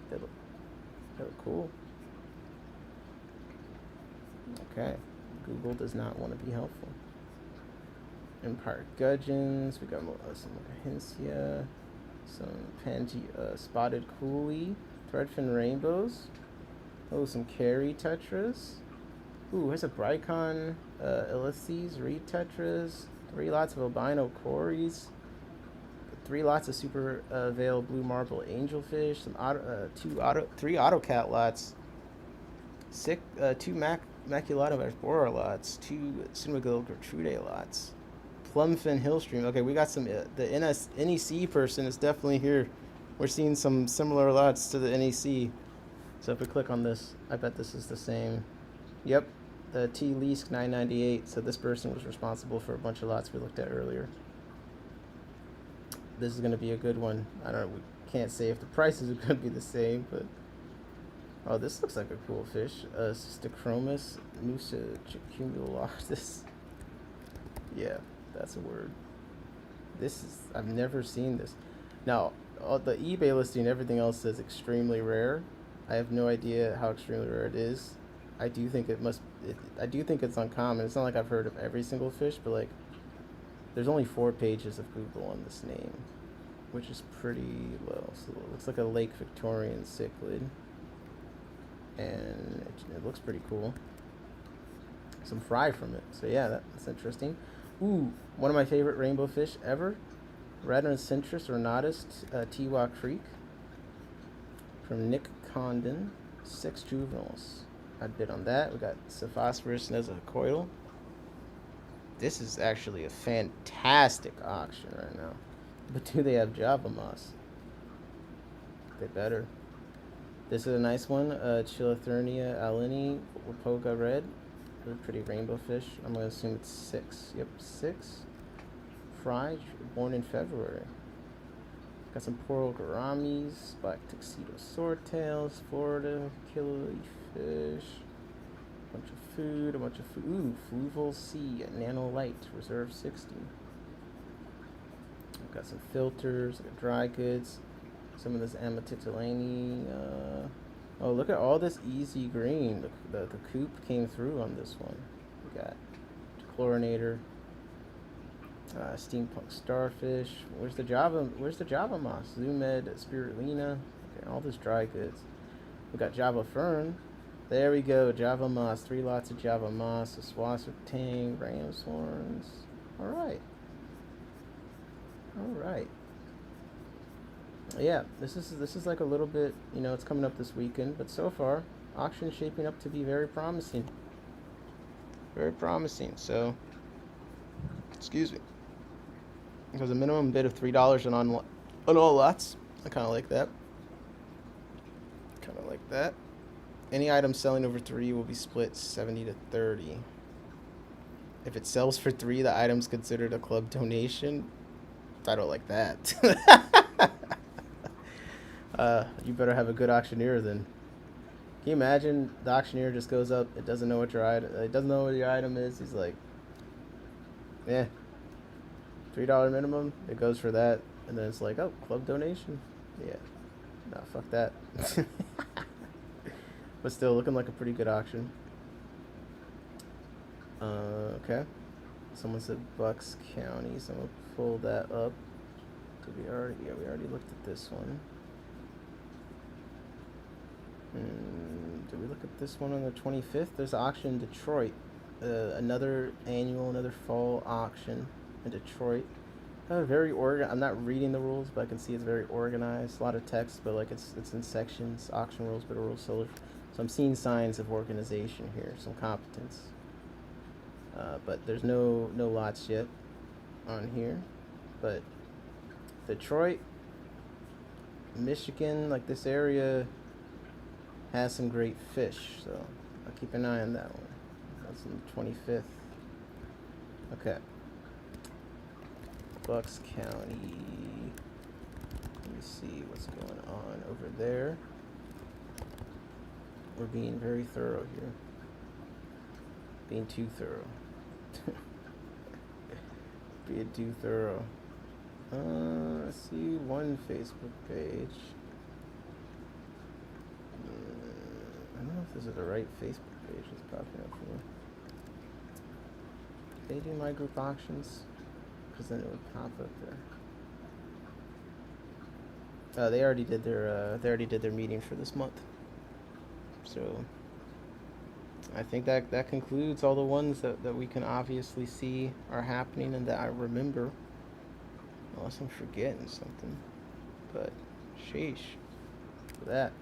they look cool. Okay, Google does not want to be helpful. Empire gudgeons. We got some Mahensia, some spotted coolie, threadfin rainbows. Oh, some carry tetras. Ooh, here's a Brycon Elyses reed tetras. 3 lots of albino cories. 3 lots of super veil blue marble angelfish. Some three autocat lots. 2 maculata arbora lots. 2 cinemagold gertrude lots. Plumfin hillstream. Okay, we got some. The NEC person is definitely here. We're seeing some similar lots to the NEC. So if we click on this, I bet this is the same. Yep, the T Leask 998. So this person was responsible for a bunch of lots we looked at earlier. This is going to be a good one. I don't know. We can't say if the prices are going to be the same, but oh, this looks like a cool fish. Stichromis musa cumulatus. Yeah, that's a word. This is, I've never seen this. Now, the eBay listing, everything else says extremely rare. I have no idea how extremely rare it is. I do think I do think it's uncommon. It's not like I've heard of every single fish, but like, there's only 4 pages of Google on this name, which is pretty low. So it looks like a Lake Victorian cichlid, and it looks pretty cool. Some fry from it. So yeah, that's interesting. Ooh, one of my favorite rainbow fish ever, Rhodocentris ornatus, Tiwa Creek, from Nick Condon, 6 juveniles. I'd bid on that. We got Cephosphorus nezacoidal. This is actually a fantastic auction right now. But do they have Java moss? They better. This is a nice one. Chilothernia alini, Wapoga red. Really pretty rainbow fish. I'm going to assume it's 6. Yep, 6. Fried, born in February. Got some Poro gouramis, black tuxedo swordtails, Florida killer fish. A bunch of food. Ooh, Fluval Sea, Nano Light, Reserve 60. I've got some filters, got dry goods, some of this Amatitilani. Oh, look at all this easy green. The coop came through on this one. We got chlorinator, steampunk starfish. Where's the Java moss? Zoomed spirulina. Okay, all this dry goods. We got Java fern. There we go, Java moss. 3 lots of Java moss, a swasser tang, ram's horns. Alright. Yeah, this is like a little bit, it's coming up this weekend, but so far, auction shaping up to be very promising. Very promising. So, excuse me. There's a minimum bid of $3 on all lots. I kind of like that. Any item selling over 3 will be split 70 to 30. If it sells for 3, the item's considered a club donation. I don't like that. You better have a good auctioneer then. Can you imagine the auctioneer just goes up, it doesn't know what your item is. He's like, $3 minimum. It goes for that, and then it's like, oh, club donation. Yeah, no, fuck that. But still, looking like a pretty good auction. Okay. Someone said Bucks County, so I'm gonna pull that up. We already looked at this one. Did we look at this one on the 25th? There's an auction in Detroit. Another fall auction in Detroit. Very organized. I'm not reading the rules, but I can see it's very organized. A lot of text, but like it's in sections. Auction rules, bidder rules, seller. So I'm seeing signs of organization here, some competence. But there's no lots yet on here. But Detroit, Michigan, like this area has some great fish, so I'll keep an eye on that one. That's on the 25th. Okay. Bucks County. Let me see what's going on over there. We're being very thorough here. Being too thorough. Being too thorough. Let's see, one Facebook page. I don't know if this is the right Facebook page that's popping up for me. They do my group auctions, because then it would pop up there. They already did their meeting for this month. So I think that concludes all the ones that we can obviously see are happening and that I remember. Unless I'm forgetting something. But sheesh. For that.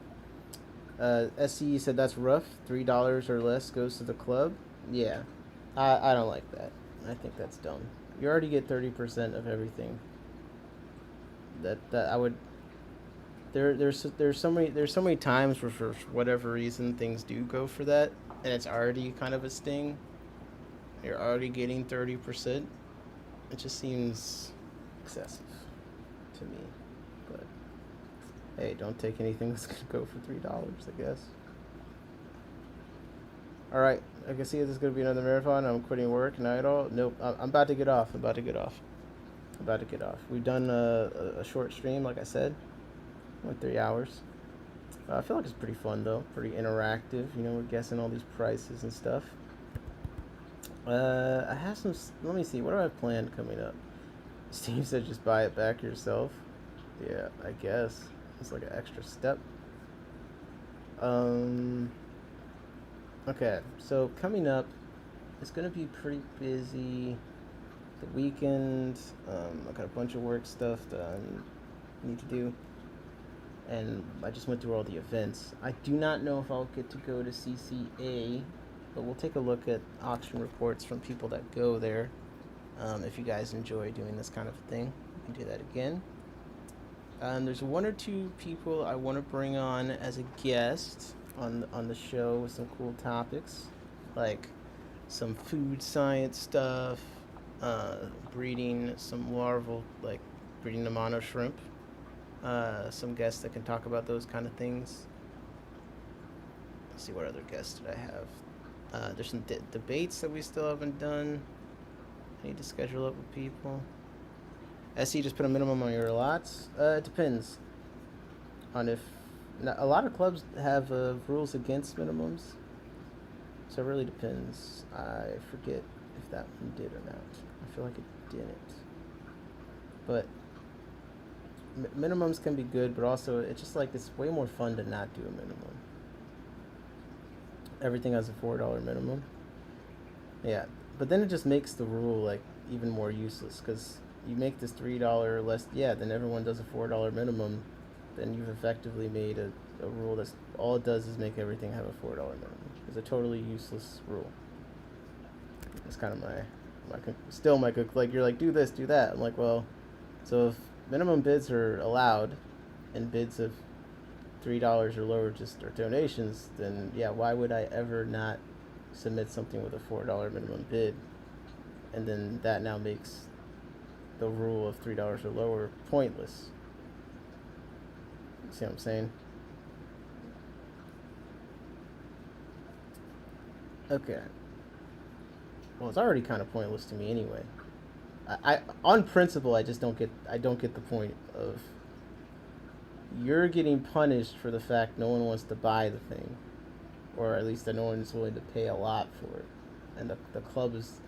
SCE said that's rough. $3 or less goes to the club. Yeah. I don't like that. I think that's dumb. You already get 30% of everything. That I would there's so many times where for whatever reason things do go for that and it's already kind of a sting. You're already getting 30%. It just seems excessive to me. But hey, don't take anything that's gonna go for $3, I guess. All right, I can see this is gonna be another marathon. I'm quitting work. Night all. Nope, I'm about to get off. We've done a short stream, like I said, went 3 hours. I feel like it's pretty fun though, pretty interactive. You know, we're guessing all these prices and stuff. I have some. Let me see. What do I have planned coming up? Steve said just buy it back yourself. Yeah, I guess it's like an extra step. Um. Okay, so coming up, it's gonna be pretty busy. The weekend, I got a bunch of work stuff that I need to do, and I just went through all the events. I do not know if I'll get to go to CCA, but we'll take a look at auction reports from people that go there. If you guys enjoy doing this kind of thing, we can do that again. There's one or two people I want to bring on as a guest on the show with some cool topics, like some food science stuff, breeding some larval, like breeding the mono shrimp. Some guests that can talk about those kind of things. Let's see, what other guests did I have? There's some debates that we still haven't done. I need to schedule up with people. SE just put a minimum on your lots. It depends on if a lot of clubs have rules against minimums, so it really depends. I forget if that one did or not. I feel like it didn't, but minimums can be good, but also it's just like it's way more fun to not do a minimum. Everything has a $4 minimum. Yeah, but then it just makes the rule like even more useless because you make this $3 less. Yeah, then everyone does a $4 minimum. Then you've effectively made a rule that's all it does is make everything have a $4 minimum. It's a totally useless rule. It's kind of my like you're like do this, do that. I'm like, well, so if minimum bids are allowed, and bids of $3 or lower just are donations, then yeah, why would I ever not submit something with a $4 minimum bid? And then that now makes the rule of $3 or lower pointless. See what I'm saying? Okay. Well, it's already kind of pointless to me anyway. I on principle, I don't get the point of you're getting punished for the fact no one wants to buy the thing, or at least that no one is willing to pay a lot for it, and the club is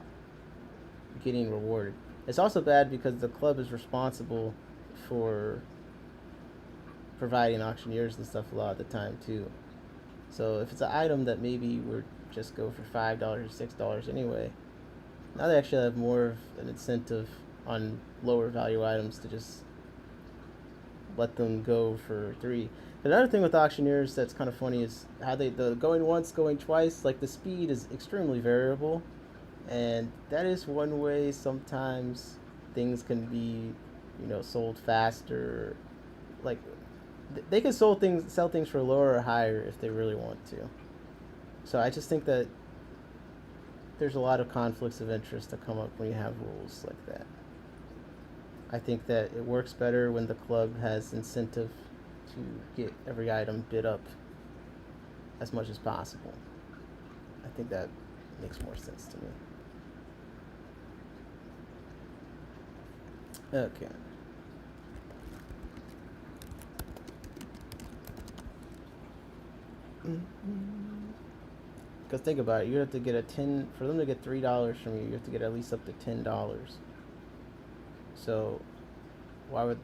getting rewarded. It's also bad because the club is responsible for providing auctioneers and stuff a lot of the time too. So if it's an item that maybe would just go for $5 or $6 anyway, now they actually have more of an incentive on lower value items to just let them go for $3. Another thing with auctioneers that's kind of funny is how the going once, going twice, like the speed is extremely variable, and that is one way sometimes things can be, sold faster. Like they can sell things for lower or higher if they really want to. So I just think that there's a lot of conflicts of interest that come up when you have rules like that. I think that it works better when the club has incentive to get every item bid up as much as possible. I think that makes more sense to me. Okay. Because think about it, you have to get for them to get $3 from you, you have to get at least up to $10. So why would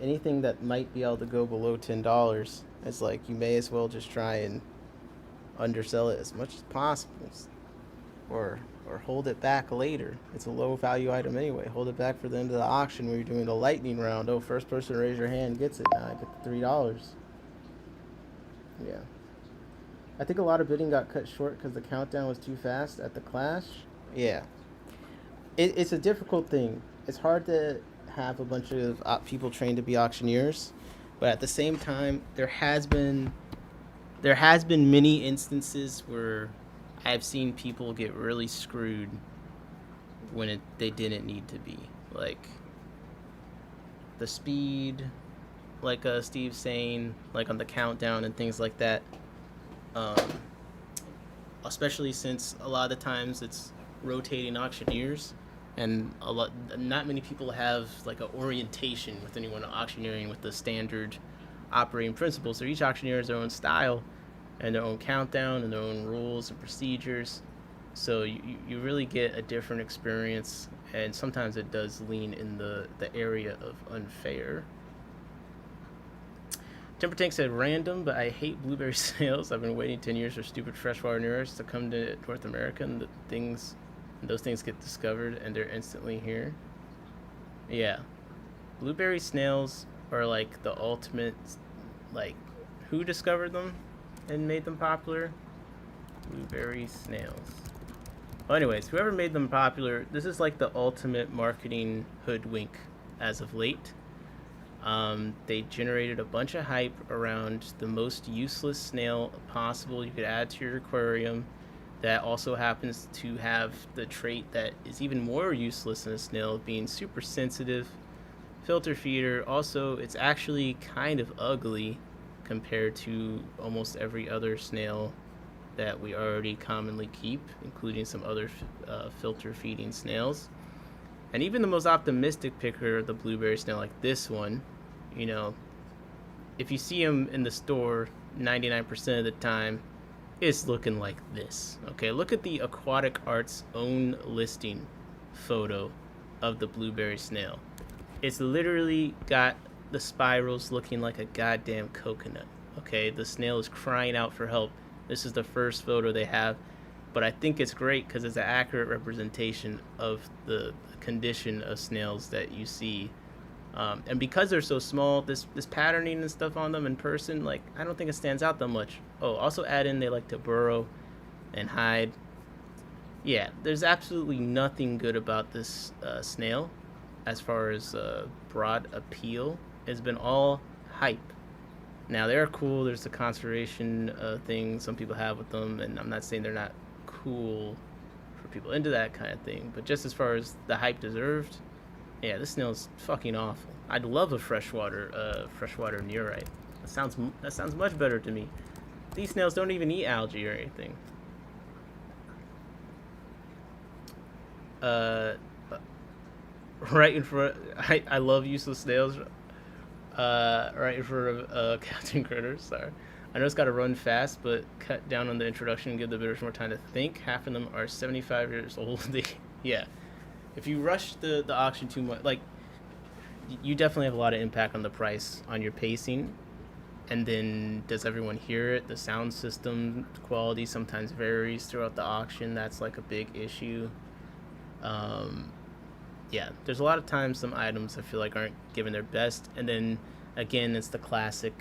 anything that might be able to go below $10, it's like you may as well just try and undersell it as much as possible, or hold it back later. It's a low value item anyway. Hold it back for the end of the auction where you're doing the lightning round. Oh, first person to raise your hand gets it. Now I get the $3. Yeah. I think a lot of bidding got cut short because the countdown was too fast at the clash. Yeah. It's a difficult thing. It's hard to have a bunch of people trained to be auctioneers, but at the same time, there has been many instances where I've seen people get really screwed when they didn't need to be. Like the speed, like Steve's saying, like on the countdown and things like that. Um, Especially since a lot of the times it's rotating auctioneers, and not many people have like an orientation with anyone auctioneering with the standard operating principles. So each auctioneer has their own style and their own countdown and their own rules and procedures. So you really get a different experience, and sometimes it does lean in the area of unfair. Temper Tank said random, but I hate blueberry snails. I've been waiting 10 years for stupid freshwater nearers to come to North America, and those things get discovered and they're instantly here. Yeah. Blueberry snails are like the ultimate, like, who discovered them and made them popular? Blueberry snails. Well, anyways, whoever made them popular, this is like the ultimate marketing hoodwink as of late. They generated a bunch of hype around the most useless snail possible you could add to your aquarium that also happens to have the trait that is even more useless than a snail, being super sensitive, filter feeder. Also, it's actually kind of ugly compared to almost every other snail that we already commonly keep, including some other filter feeding snails. And even the most optimistic picker of the blueberry snail, like this one, if you see them in the store 99% of the time, it's looking like this. Okay, look at the Aquatic Arts own listing photo of the blueberry snail. It's literally got the spirals looking like a goddamn coconut. Okay, the snail is crying out for help. This is the first photo they have, but I think it's great because it's an accurate representation of the condition of snails that you see. And because they're so small, this patterning and stuff on them in person, like, I don't think it stands out that much. Oh, also add in they like to burrow and hide. Yeah, there's absolutely nothing good about this snail as far as broad appeal. It's been all hype. Now, they're cool. There's the conservation thing some people have with them, and I'm not saying they're not cool for people into that kind of thing, but just as far as the hype deserved, yeah, this snail's fucking awful. I'd love a freshwater neorite. That sounds much better to me. These snails don't even eat algae or anything. Right in front. I love useless snails. Right in front of Captain Critters. Sorry. I know it's got to run fast, but cut down on the introduction and give the bidders more time to think. Half of them are 75 years old. Yeah. If you rush the auction too much, like, you definitely have a lot of impact on the price, on your pacing. And then, does everyone hear it? The sound system quality sometimes varies throughout the auction. That's like a big issue. Yeah, there's a lot of times some items I feel like aren't given their best. And then, again, it's the classic,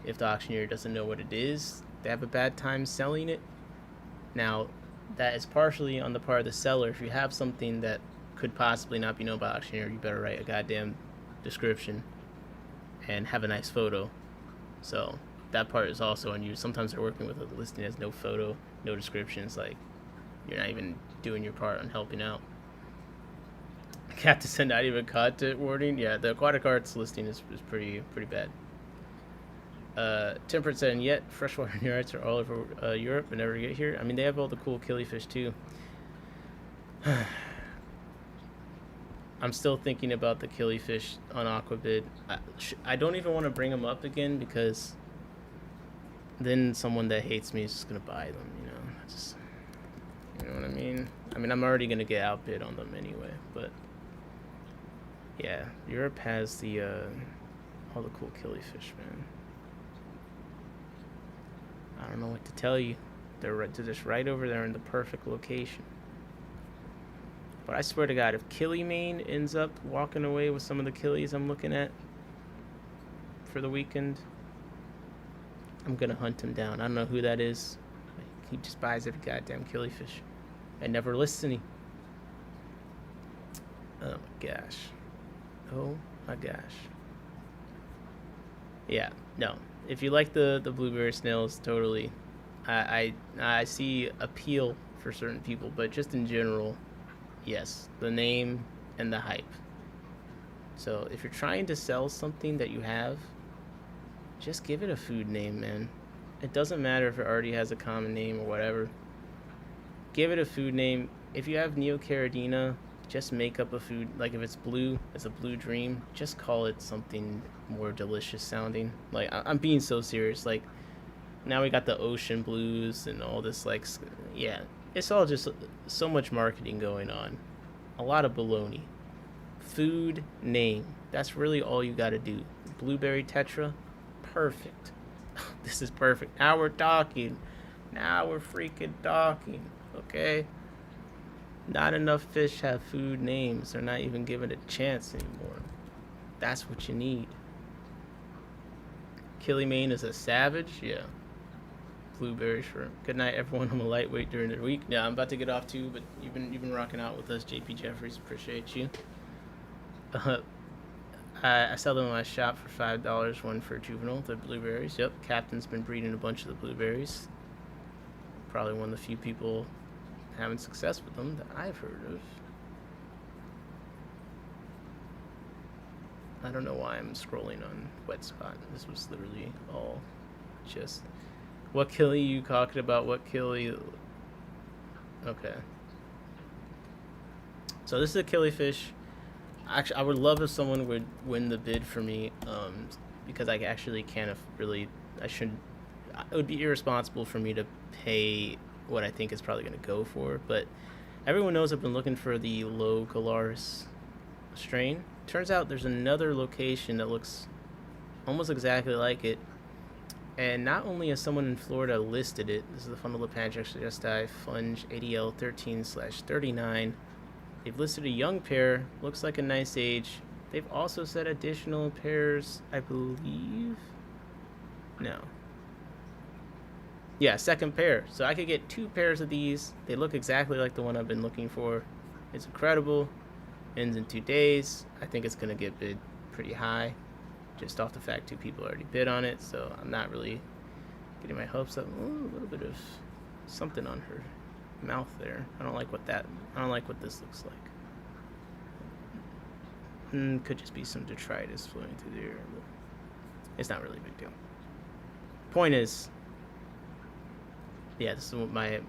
if the auctioneer doesn't know what it is, they have a bad time selling it. Now, that is partially on the part of the seller. If you have something that could possibly not be known by auctioneer, you better write a goddamn description and have a nice photo. So that part is also on you. Sometimes they're working with a listing that has no photo, no descriptions. Like, you're not even doing your part on helping out. Captain said not even content warning. Yeah, the Aquatic Arts listing is pretty bad. Temperate said, and yet freshwater neorites are all over Europe and never get here. I mean, they have all the cool killifish too. I'm still thinking about the killifish on Aquabid. I don't even want to bring them up again because then someone that hates me is just gonna buy them. You know what I mean? I mean, I'm already gonna get outbid on them anyway. But yeah, Europe has the all the cool killifish, man. I don't know what to tell you. They're just right over there in the perfect location. But I swear to God, if Killiemane ends up walking away with some of the killies I'm looking at for the weekend, I'm gonna hunt him down. I don't know who that is. He just buys every goddamn killifish and never lists any. Oh my gosh. Oh my gosh. Yeah, no. If you like the blueberry snails, totally. I see appeal for certain people, but just in general, yes, the name and the hype. So if you're trying to sell something that you have, just give it a food name, man. It doesn't matter if it already has a common name or whatever. Give it a food name. If you have Neocaridina, just make up a food. Like if it's blue, it's a blue dream. Just call it something more delicious sounding. Like I'm being so serious. Like now we got the ocean blues and all this. Like yeah, it's all just so much marketing going on. A lot of baloney. Food name. That's really all you got to do. Blueberry tetra, perfect. This is perfect. Now we're talking. Now we're freaking talking. Okay? Not enough fish have food names. They're not even given a chance anymore. That's what you need. Killiemane is a savage? Yeah. Blueberry shrimp. Good night, everyone. I'm a lightweight during the week. Yeah, I'm about to get off too, but you've been rocking out with us, JP Jeffries. Appreciate you. I sell them in my shop for $5. One for juvenile, the blueberries. Yep, Captain's been breeding a bunch of the blueberries. Probably one of the few people having success with them that I've heard of. I don't know why I'm scrolling on Wet Spot. This was literally all just... What killie you talking about? What killie? Okay. So this is a killifish. Actually, I would love if someone would win the bid for me, because I actually can't really. I shouldn't. It would be irresponsible for me to pay what I think is probably going to go for. But everyone knows I've been looking for the low Galaris strain. Turns out there's another location that looks almost exactly like it. And not only has someone in Florida listed it, this is the Fundalepantria Funge ADL 13/39. They've listed a young pair, looks like a nice age. They've also said additional pairs, I believe. No. Yeah, second pair. So I could get 2 pairs of these. They look exactly like the one I've been looking for. It's incredible. Ends in 2 days. I think it's going to get bid pretty high, just off the fact 2 people already bid on it. So I'm not really getting my hopes up. Ooh, a little bit of something on her mouth there. I don't like what this looks like. Could just be some detritus flowing through there, but it's not really a big deal. Point is, yeah, this is my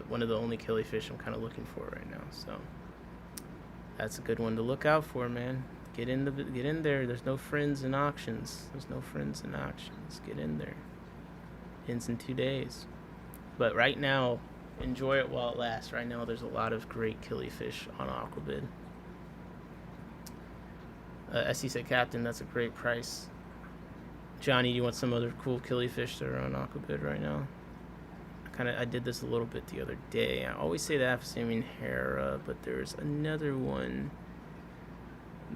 one of the only killifish I'm kind of looking for right now. So that's a good one to look out for, man. Get in there. There's no friends in auctions. Get in there. Ends in 2 days. But right now, enjoy it while it lasts. Right now, there's a lot of great killifish on Aquabid. SC said, Captain, that's a great price. Johnny, do you want some other cool killifish that are on Aquabid right now? I did this a little bit the other day. I always say the Aphasiamian Hera, but there's another one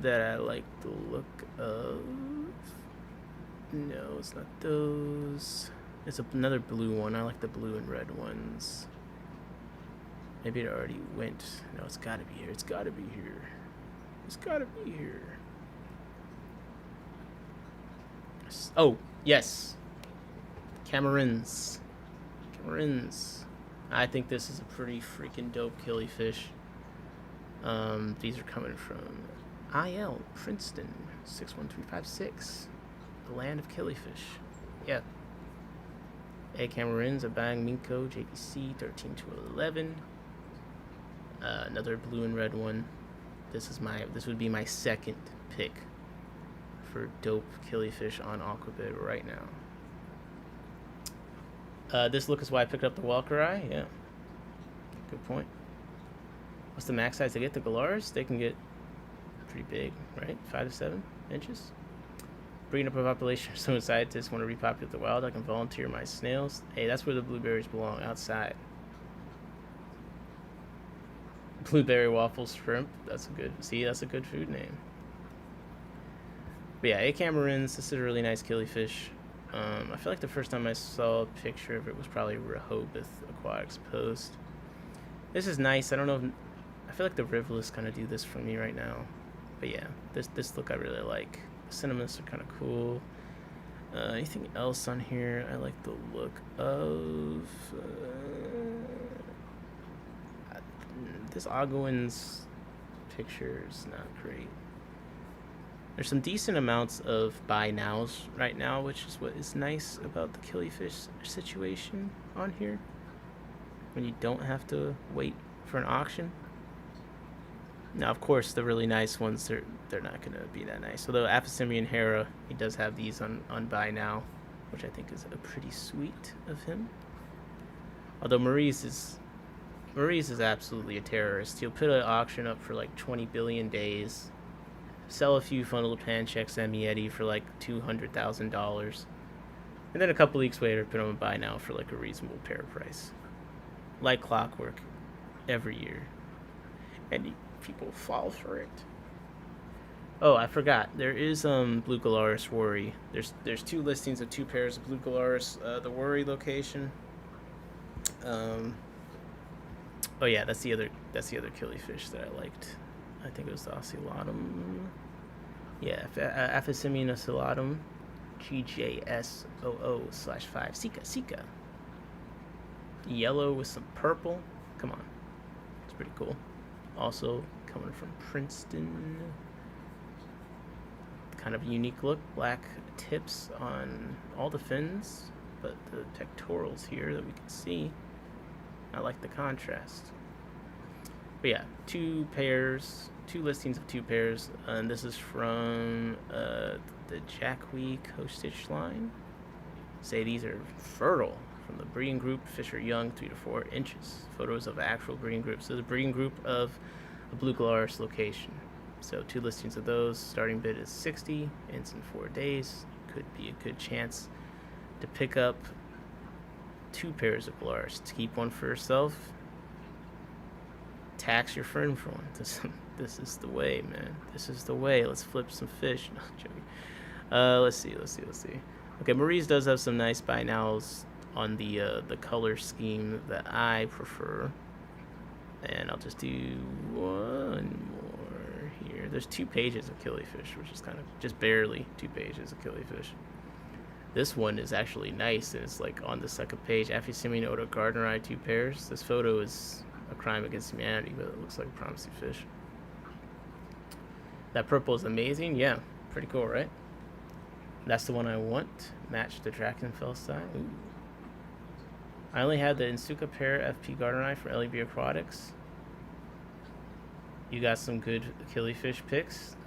that I like the look of. No, it's not those. It's another blue one. I like the blue and red ones. Maybe it already went. No, it's gotta be here. It's gotta be here. Oh, yes. Camarins. I think this is a pretty freaking dope killifish. These are coming from IL Princeton 61356, the land of killifish. Yeah. A Camarins, a Bang Minko, JPC 13/11. Another blue and red one. This would be my second pick for dope killifish on Aquabid right now. This look is why I picked up the Walkerai. Yeah, good point. What's the max size to get the Galaris? They can get pretty big, right? 5 to 7 inches. Breeding up a population, so scientists want to repopulate the wild, I can volunteer my snails. Hey, that's where the blueberries belong, outside. Blueberry waffle shrimp. That's a good food name. But yeah, acamarins. This is a really nice killifish. I feel like the first time I saw a picture of it was probably Rehoboth Aquatics post. This is nice. I don't know if, I feel like the rivulets kind of do this for me right now. But yeah, this look I really like. The cinnamons are kind of cool. Anything else on here? I like the look of this Ogwin's picture is not great. There's some decent amounts of buy nows right now, which is what is nice about the killifish situation on here. When you don't have to wait for an auction. Now, of course, the really nice ones, they're not going to be that nice. Although Aphysimian Hera, he does have these on buy now, which I think is a pretty sweet of him. Although Maurice is absolutely a terrorist. He'll put an auction up for like 20 billion days, sell a few funnel pancheks Emieti for like $200,000, and then a couple weeks later put them on buy now for like a reasonable pair price. Like clockwork, every year. And people fall for it. Oh, I forgot. There is Blue Galaris Worry. There's 2 listings of 2 pairs of Blue Galaris. The Worry location. Oh yeah, that's the other killifish that I liked. I think it was the Ocellatum. Yeah, Aphysimian Ocellatum, GJSOO/5. Sika. Yellow with some purple. Come on, it's pretty cool. Also coming from Princeton. Kind of a unique look. Black tips on all the fins, but the pectorals here that we can see. I like the contrast. But yeah, 2 listings of 2 pairs, and this is from the Jacqui Coast Stitch line. Say these are fertile from the breeding group. Fish are young, 3 to 4 inches. Photos of actual breeding groups. So the breeding group of a Blue Galaris location. So 2 listings of those. Starting bid is 60. Ends in 4 days. Could be a good chance to pick up 2 pairs of Galaris. To keep one for yourself. Tax your friend for one. This is the way, man. This is the way. Let's flip some fish. No, I'm joking. Let's see. Okay, Maurice does have some nice buy nows on the color scheme that I prefer. And I'll just do one more here. There's 2 pages of killifish, which is kind of just barely 2 pages of killifish. This one is actually nice, and it's like on the second page. Aphysimian Oda Gardneri, 2 pairs. This photo is a crime against humanity, but it looks like a promising fish. That purple is amazing. Yeah, pretty cool, right? That's the one I want. Match the Drachenfell style. Ooh. I only had the Insuka pair FP Gardneri for LEB Aquatics. You got some good killifish picks.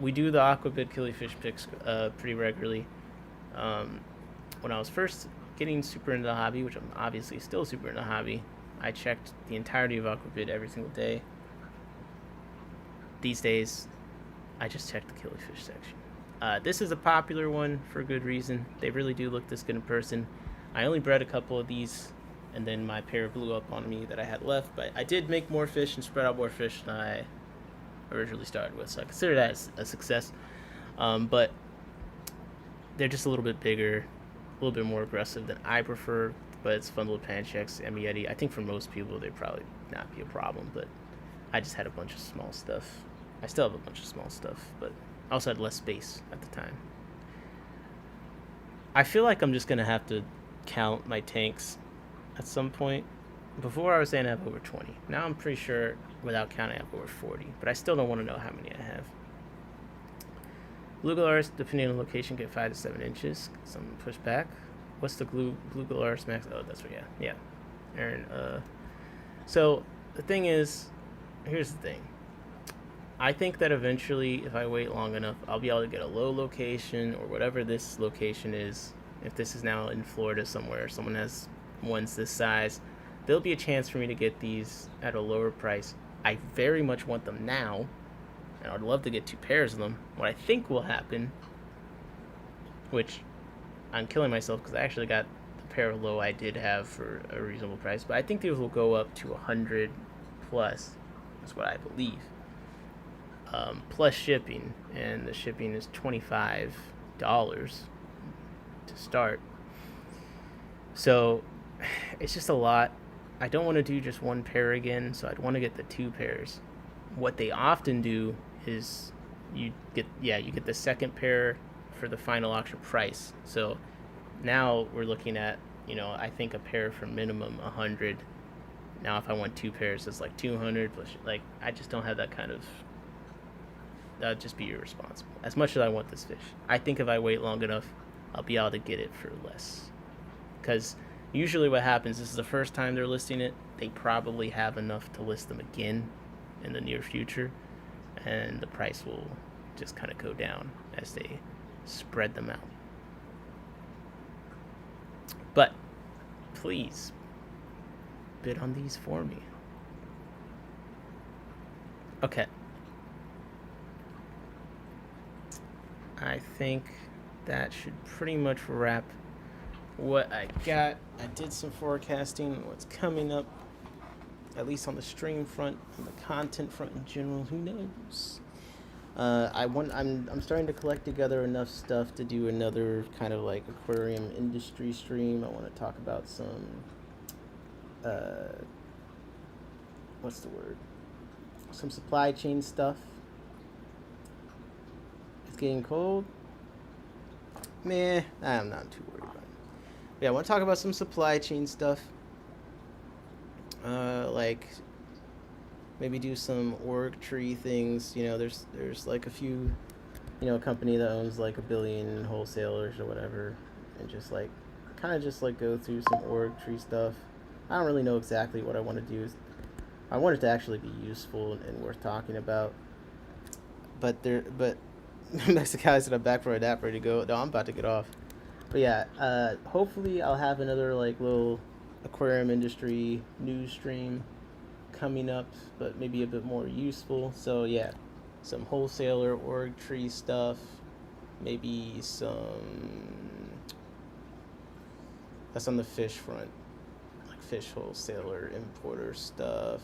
We do the Aquabid killifish picks pretty regularly. When I was first getting super into the hobby, which I'm obviously still super into the hobby, I checked the entirety of Aquabid every single day. These days, I just check the killifish section. This is a popular one for good reason. They really do look this good in person. I only bred a couple of these, and then my pair blew up on me that I had left. But I did make more fish and spread out more fish than I originally started with, so I consider that a success. But they're just a little bit bigger, a little bit more aggressive than I prefer. But it's fun little pancheks, Emieti. I think for most people, they'd probably not be a problem. But I just had a bunch of small stuff. I still have a bunch of small stuff, but I also had less space at the time. I feel like I'm just going to have to count my tanks at some point. Before I was saying I have over 20. Now I'm pretty sure without counting I have over 40. But I still don't want to know how many I have. Blue Galaris, depending on the location, get 5 to 7 inches. Some pushback. What's the Blue Galaris max? Oh, that's right. Yeah. Aaron. So the thing is, here's the thing. I think that eventually, if I wait long enough, I'll be able to get a low location or whatever this location is. If this is now in Florida somewhere, someone has ones this size, there'll be a chance for me to get these at a lower price. I very much want them now, and I'd love to get 2 pairs of them. What I think will happen which I'm killing myself because I actually got the pair of low I did have for a reasonable price. But I think these will go up to 100 plus. That's what I believe. Plus shipping, and the shipping is $25 to start. So it's just a lot. I don't want to do just one pair again, so I'd want to get the two pairs. What they often do is you get the second pair for the final auction price. So now we're looking at, I think a pair for minimum 100. Now if I want two pairs, it's like 200 plus. Like, I just don't have that kind of. That'd just be irresponsible. As much as I want this fish, I think if I wait long enough, I'll be able to get it for less. Because usually what happens, this is the first time they're listing it, they probably have enough to list them again in the near future, and the price will just kind of go down as they spread them out. But please bid on these for me. Okay. I think that should pretty much wrap what I got. I did some forecasting on what's coming up, at least on the stream front, on the content front in general. Who knows? I'm starting to collect together enough stuff to do another kind of like aquarium industry stream. I want to talk about some what's the word? Some supply chain stuff. It's getting cold. Meh, I'm not too worried about it. But yeah, I want to talk about some supply chain stuff. Like maybe do some org tree things. There's like a few, a company that owns like 1 billion wholesalers or whatever, and just like kind of just like go through some org tree stuff. I don't really know exactly what I want to do. I want it to actually be useful and worth talking about. But next to guys that I'm back for a nap, ready to go. No, I'm about to get off. But yeah, hopefully I'll have another like little aquarium industry news stream coming up, but maybe a bit more useful. So yeah, some wholesaler org tree stuff, maybe that's on the fish front, like fish wholesaler importer stuff.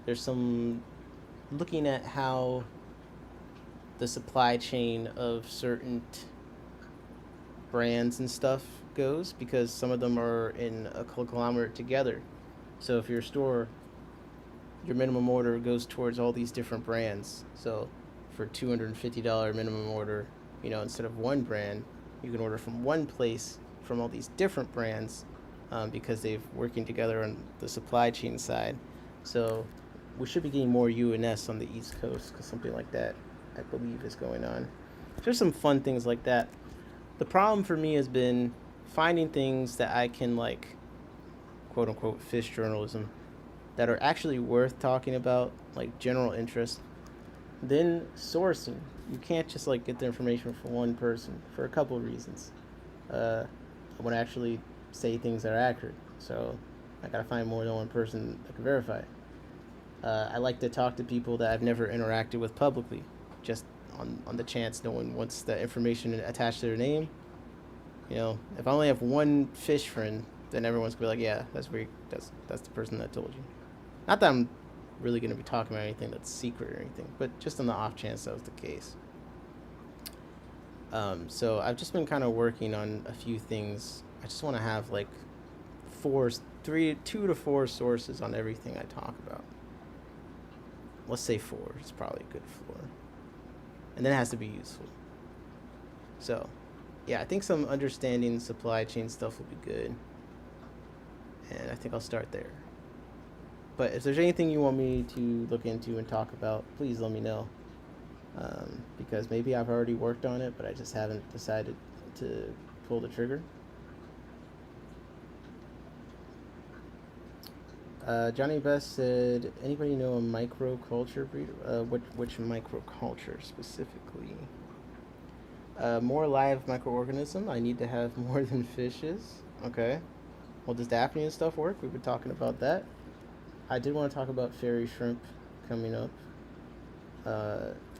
There's some looking at how the supply chain of certain brands and stuff goes, because some of them are in a conglomerate together. So if your store, your minimum order goes towards all these different brands. So for $250 minimum order, instead of one brand, you can order from one place from all these different brands, because they've working together on the supply chain side. So we should be getting more UNS on the East Coast, because something like that, I believe, is going on. There's some fun things like that. The problem for me has been finding things that I can, like, quote unquote fish journalism, that are actually worth talking about, like general interest. Then sourcing. You can't just like get the information from one person for a couple of reasons. I want to actually say things that are accurate, so I gotta find more than one person that can verify it. I like to talk to people that I've never interacted with publicly, just on the chance no one wants the information attached to their name. If I only have one fish friend, then everyone's gonna be like, yeah, that's the person that told you. Not that I'm really gonna be talking about anything that's secret or anything, but just on the off chance that was the case. So I've just been kind of working on a few things. I just want to have like 2 to 4 sources on everything I talk about. Let's say 4. It's probably a good floor. And then it has to be useful. So, yeah, I think some understanding supply chain stuff will be good. And I think I'll start there. But if there's anything you want me to look into and talk about, please let me know. Because maybe I've already worked on it, but I just haven't decided to pull the trigger. Johnny Best said, anybody know a microculture breeder? Which microculture specifically? More live microorganism. I need to have more than fishes. Okay. Well, does Daphne and stuff work? We've been talking about that. I did want to talk about fairy shrimp coming up.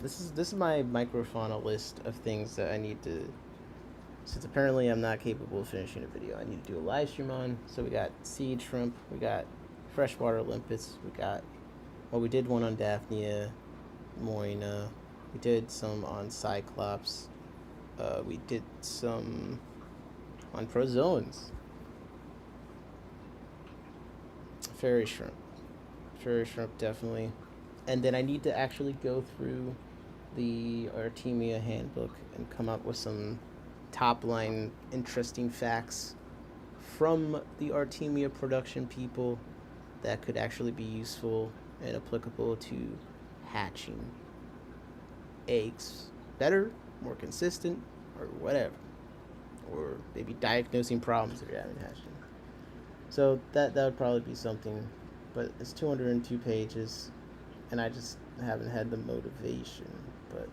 This is my microfauna list of things that I need to since apparently I'm not capable of finishing a video, I need to do a live stream on. So we got seed shrimp, we got freshwater limpets, we got, well, we did one on Daphnia, Moina, we did some on Cyclops, we did some on Prozoans, fairy shrimp definitely, and then I need to actually go through the Artemia handbook and come up with some top line interesting facts from the Artemia production people that could actually be useful and applicable to hatching eggs better, more consistent, or whatever, or maybe diagnosing problems if you're having hatching. So that would probably be something, but it's 202 pages, and I just haven't had the motivation. But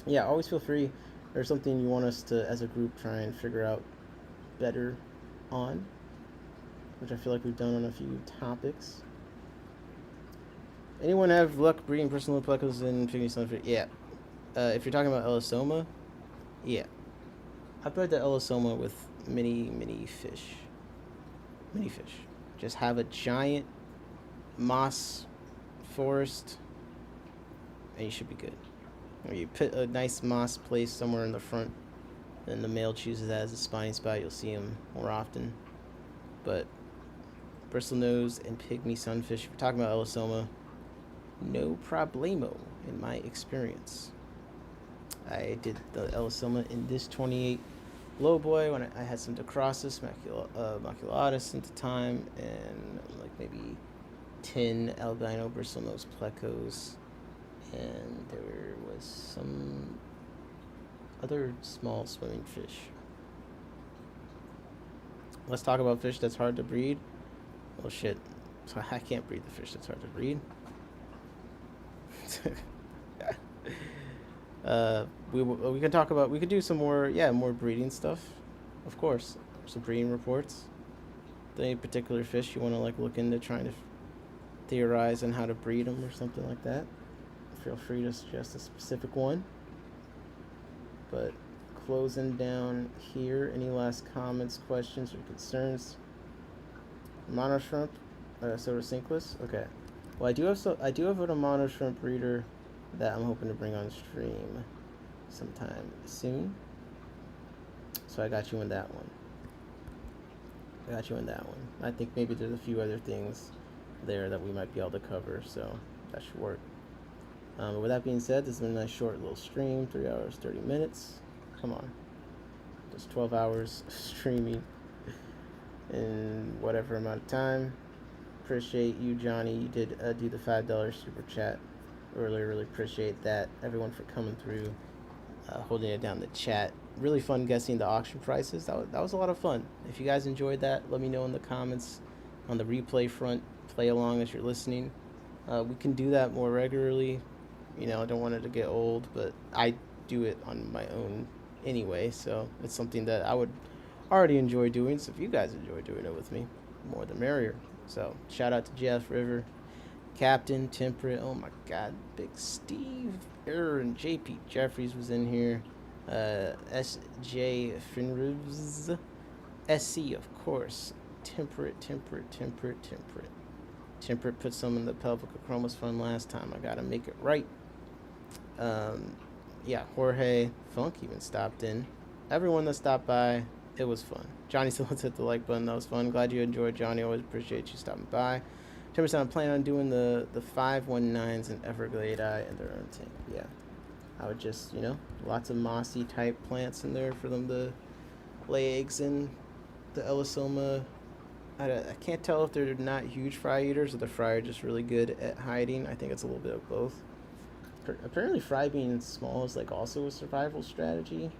yeah, always feel free. There's something you want us to, as a group, try and figure out better on, which I feel like we've done on a few topics. Anyone have luck breeding personal plecos in pygmy sunfish? Yeah. If you're talking about Elisoma, yeah. I've bred the Elisoma with mini fish. Just have a giant moss forest, and you should be good. Or you put a nice moss place somewhere in the front, and the male chooses that as a spawning spot. You'll see them more often. But bristlenose and pygmy sunfish, if you're talking about Elisoma, no problemo in my experience. I did the Elisoma in this 28 low boy when I had some Dicrossus maculatus at the time, and like maybe 10 albino bristlenose plecos, and there was some other small swimming fish. Let's talk about fish that's hard to breed. Oh shit, so I can't breed the fish that's hard to breed. We can talk about, we could do some more breeding stuff, of course, some breeding reports. Any particular fish you want to like look into trying to theorize on how to breed them or something like that, feel free to suggest a specific one. But closing down here, any last comments, questions, or concerns? Mono shrimp, Sotocinquus. Okay. Well, I do have a mono shrimp breeder that I'm hoping to bring on stream sometime soon. So I got you in that one. I think maybe there's a few other things there that we might be able to cover, so that should work. But with that being said, this has been a nice short little stream, 3 hours, 30 minutes. Come on. Just 12 hours streaming in whatever amount of time. Appreciate you, Johnny. You did do the $5 super chat earlier. Really appreciate that. Everyone for coming through, holding it down the chat. Really fun guessing the auction prices. That was a lot of fun. If you guys enjoyed that, let me know in the comments. On the replay front, play along as you're listening. We can do that more regularly. You know, I don't want it to get old, but I do it on my own anyway, so it's something that I would already enjoy doing. So if you guys enjoy doing it with me, more the merrier. So shout out to Jeff, River, Captain, Temperate, oh my god, Big Steve, Aaron, JP Jeffries was in here, SJ Finribs, SC of course, Temperate put some in the pelvic chromas fund last time. I gotta make it right. Yeah, Jorge, Funk even stopped in. Everyone that stopped by, it was fun. Johnny still hit the like button. That was fun. Glad you enjoyed, Johnny. Always appreciate you stopping by. Timberson, I'm planning on doing the 519s and Everglade Eye in their own tank. Yeah, I would just, you know, lots of mossy type plants in there for them to lay eggs in. The Elisoma, I can't tell if they're not huge fry eaters or the fry are just really good at hiding. I think it's a little bit of both. Apparently fry being small is like also a survival strategy,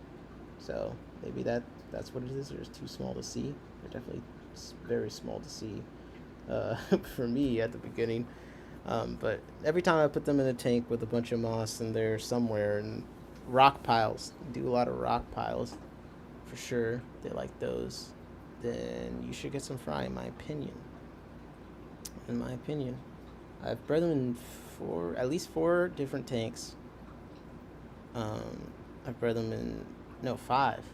so maybe that's what it is. They're just too small to see. They're definitely very small to see for me at the beginning, but every time I put them in a tank with a bunch of moss and they're somewhere, and rock piles, do a lot of rock piles for sure, they like those, then you should get some fry, in my opinion. I've bred them in at least four different tanks. I've bred them in No, 5.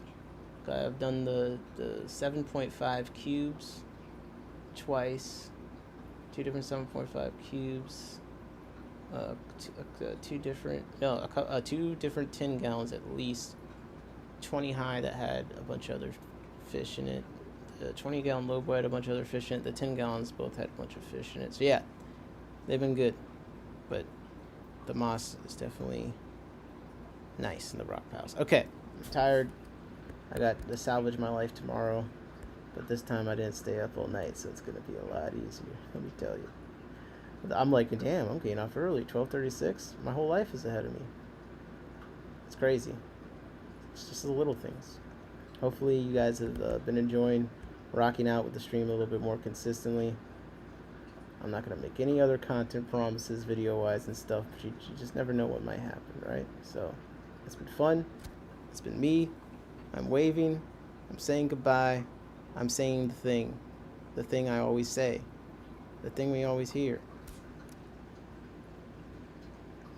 I've done the 7.5 cubes twice. 2 different 7.5 cubes. Two different 10 gallons at least. 20 high that had a bunch of other fish in it. The 20-gallon low boy had a bunch of other fish in it. The 10 gallons both had a bunch of fish in it. So yeah, they've been good, but the moss is definitely nice in the rock piles. Okay, I'm tired. I got to salvage my life tomorrow, but this time I didn't stay up all night, so it's gonna be a lot easier. Let me tell you. I'm like, damn, I'm getting off early. 12:36. My whole life is ahead of me. It's crazy. It's just the little things. Hopefully, you guys have been enjoying rocking out with the stream a little bit more consistently. I'm not gonna make any other content promises, video-wise and stuff. But you just never know what might happen, right? So, it's been fun. It's been me. I'm waving. I'm saying goodbye. I'm saying the thing I always say, the thing we always hear.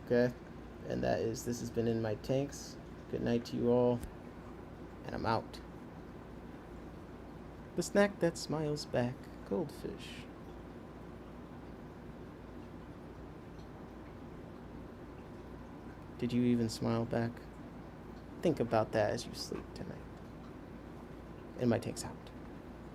Okay, and that is, this has been In My Tanks. Good night to you all, and I'm out. The snack that smiles back, goldfish. Did you even smile back? Think about that as you sleep tonight. In My Tanks out.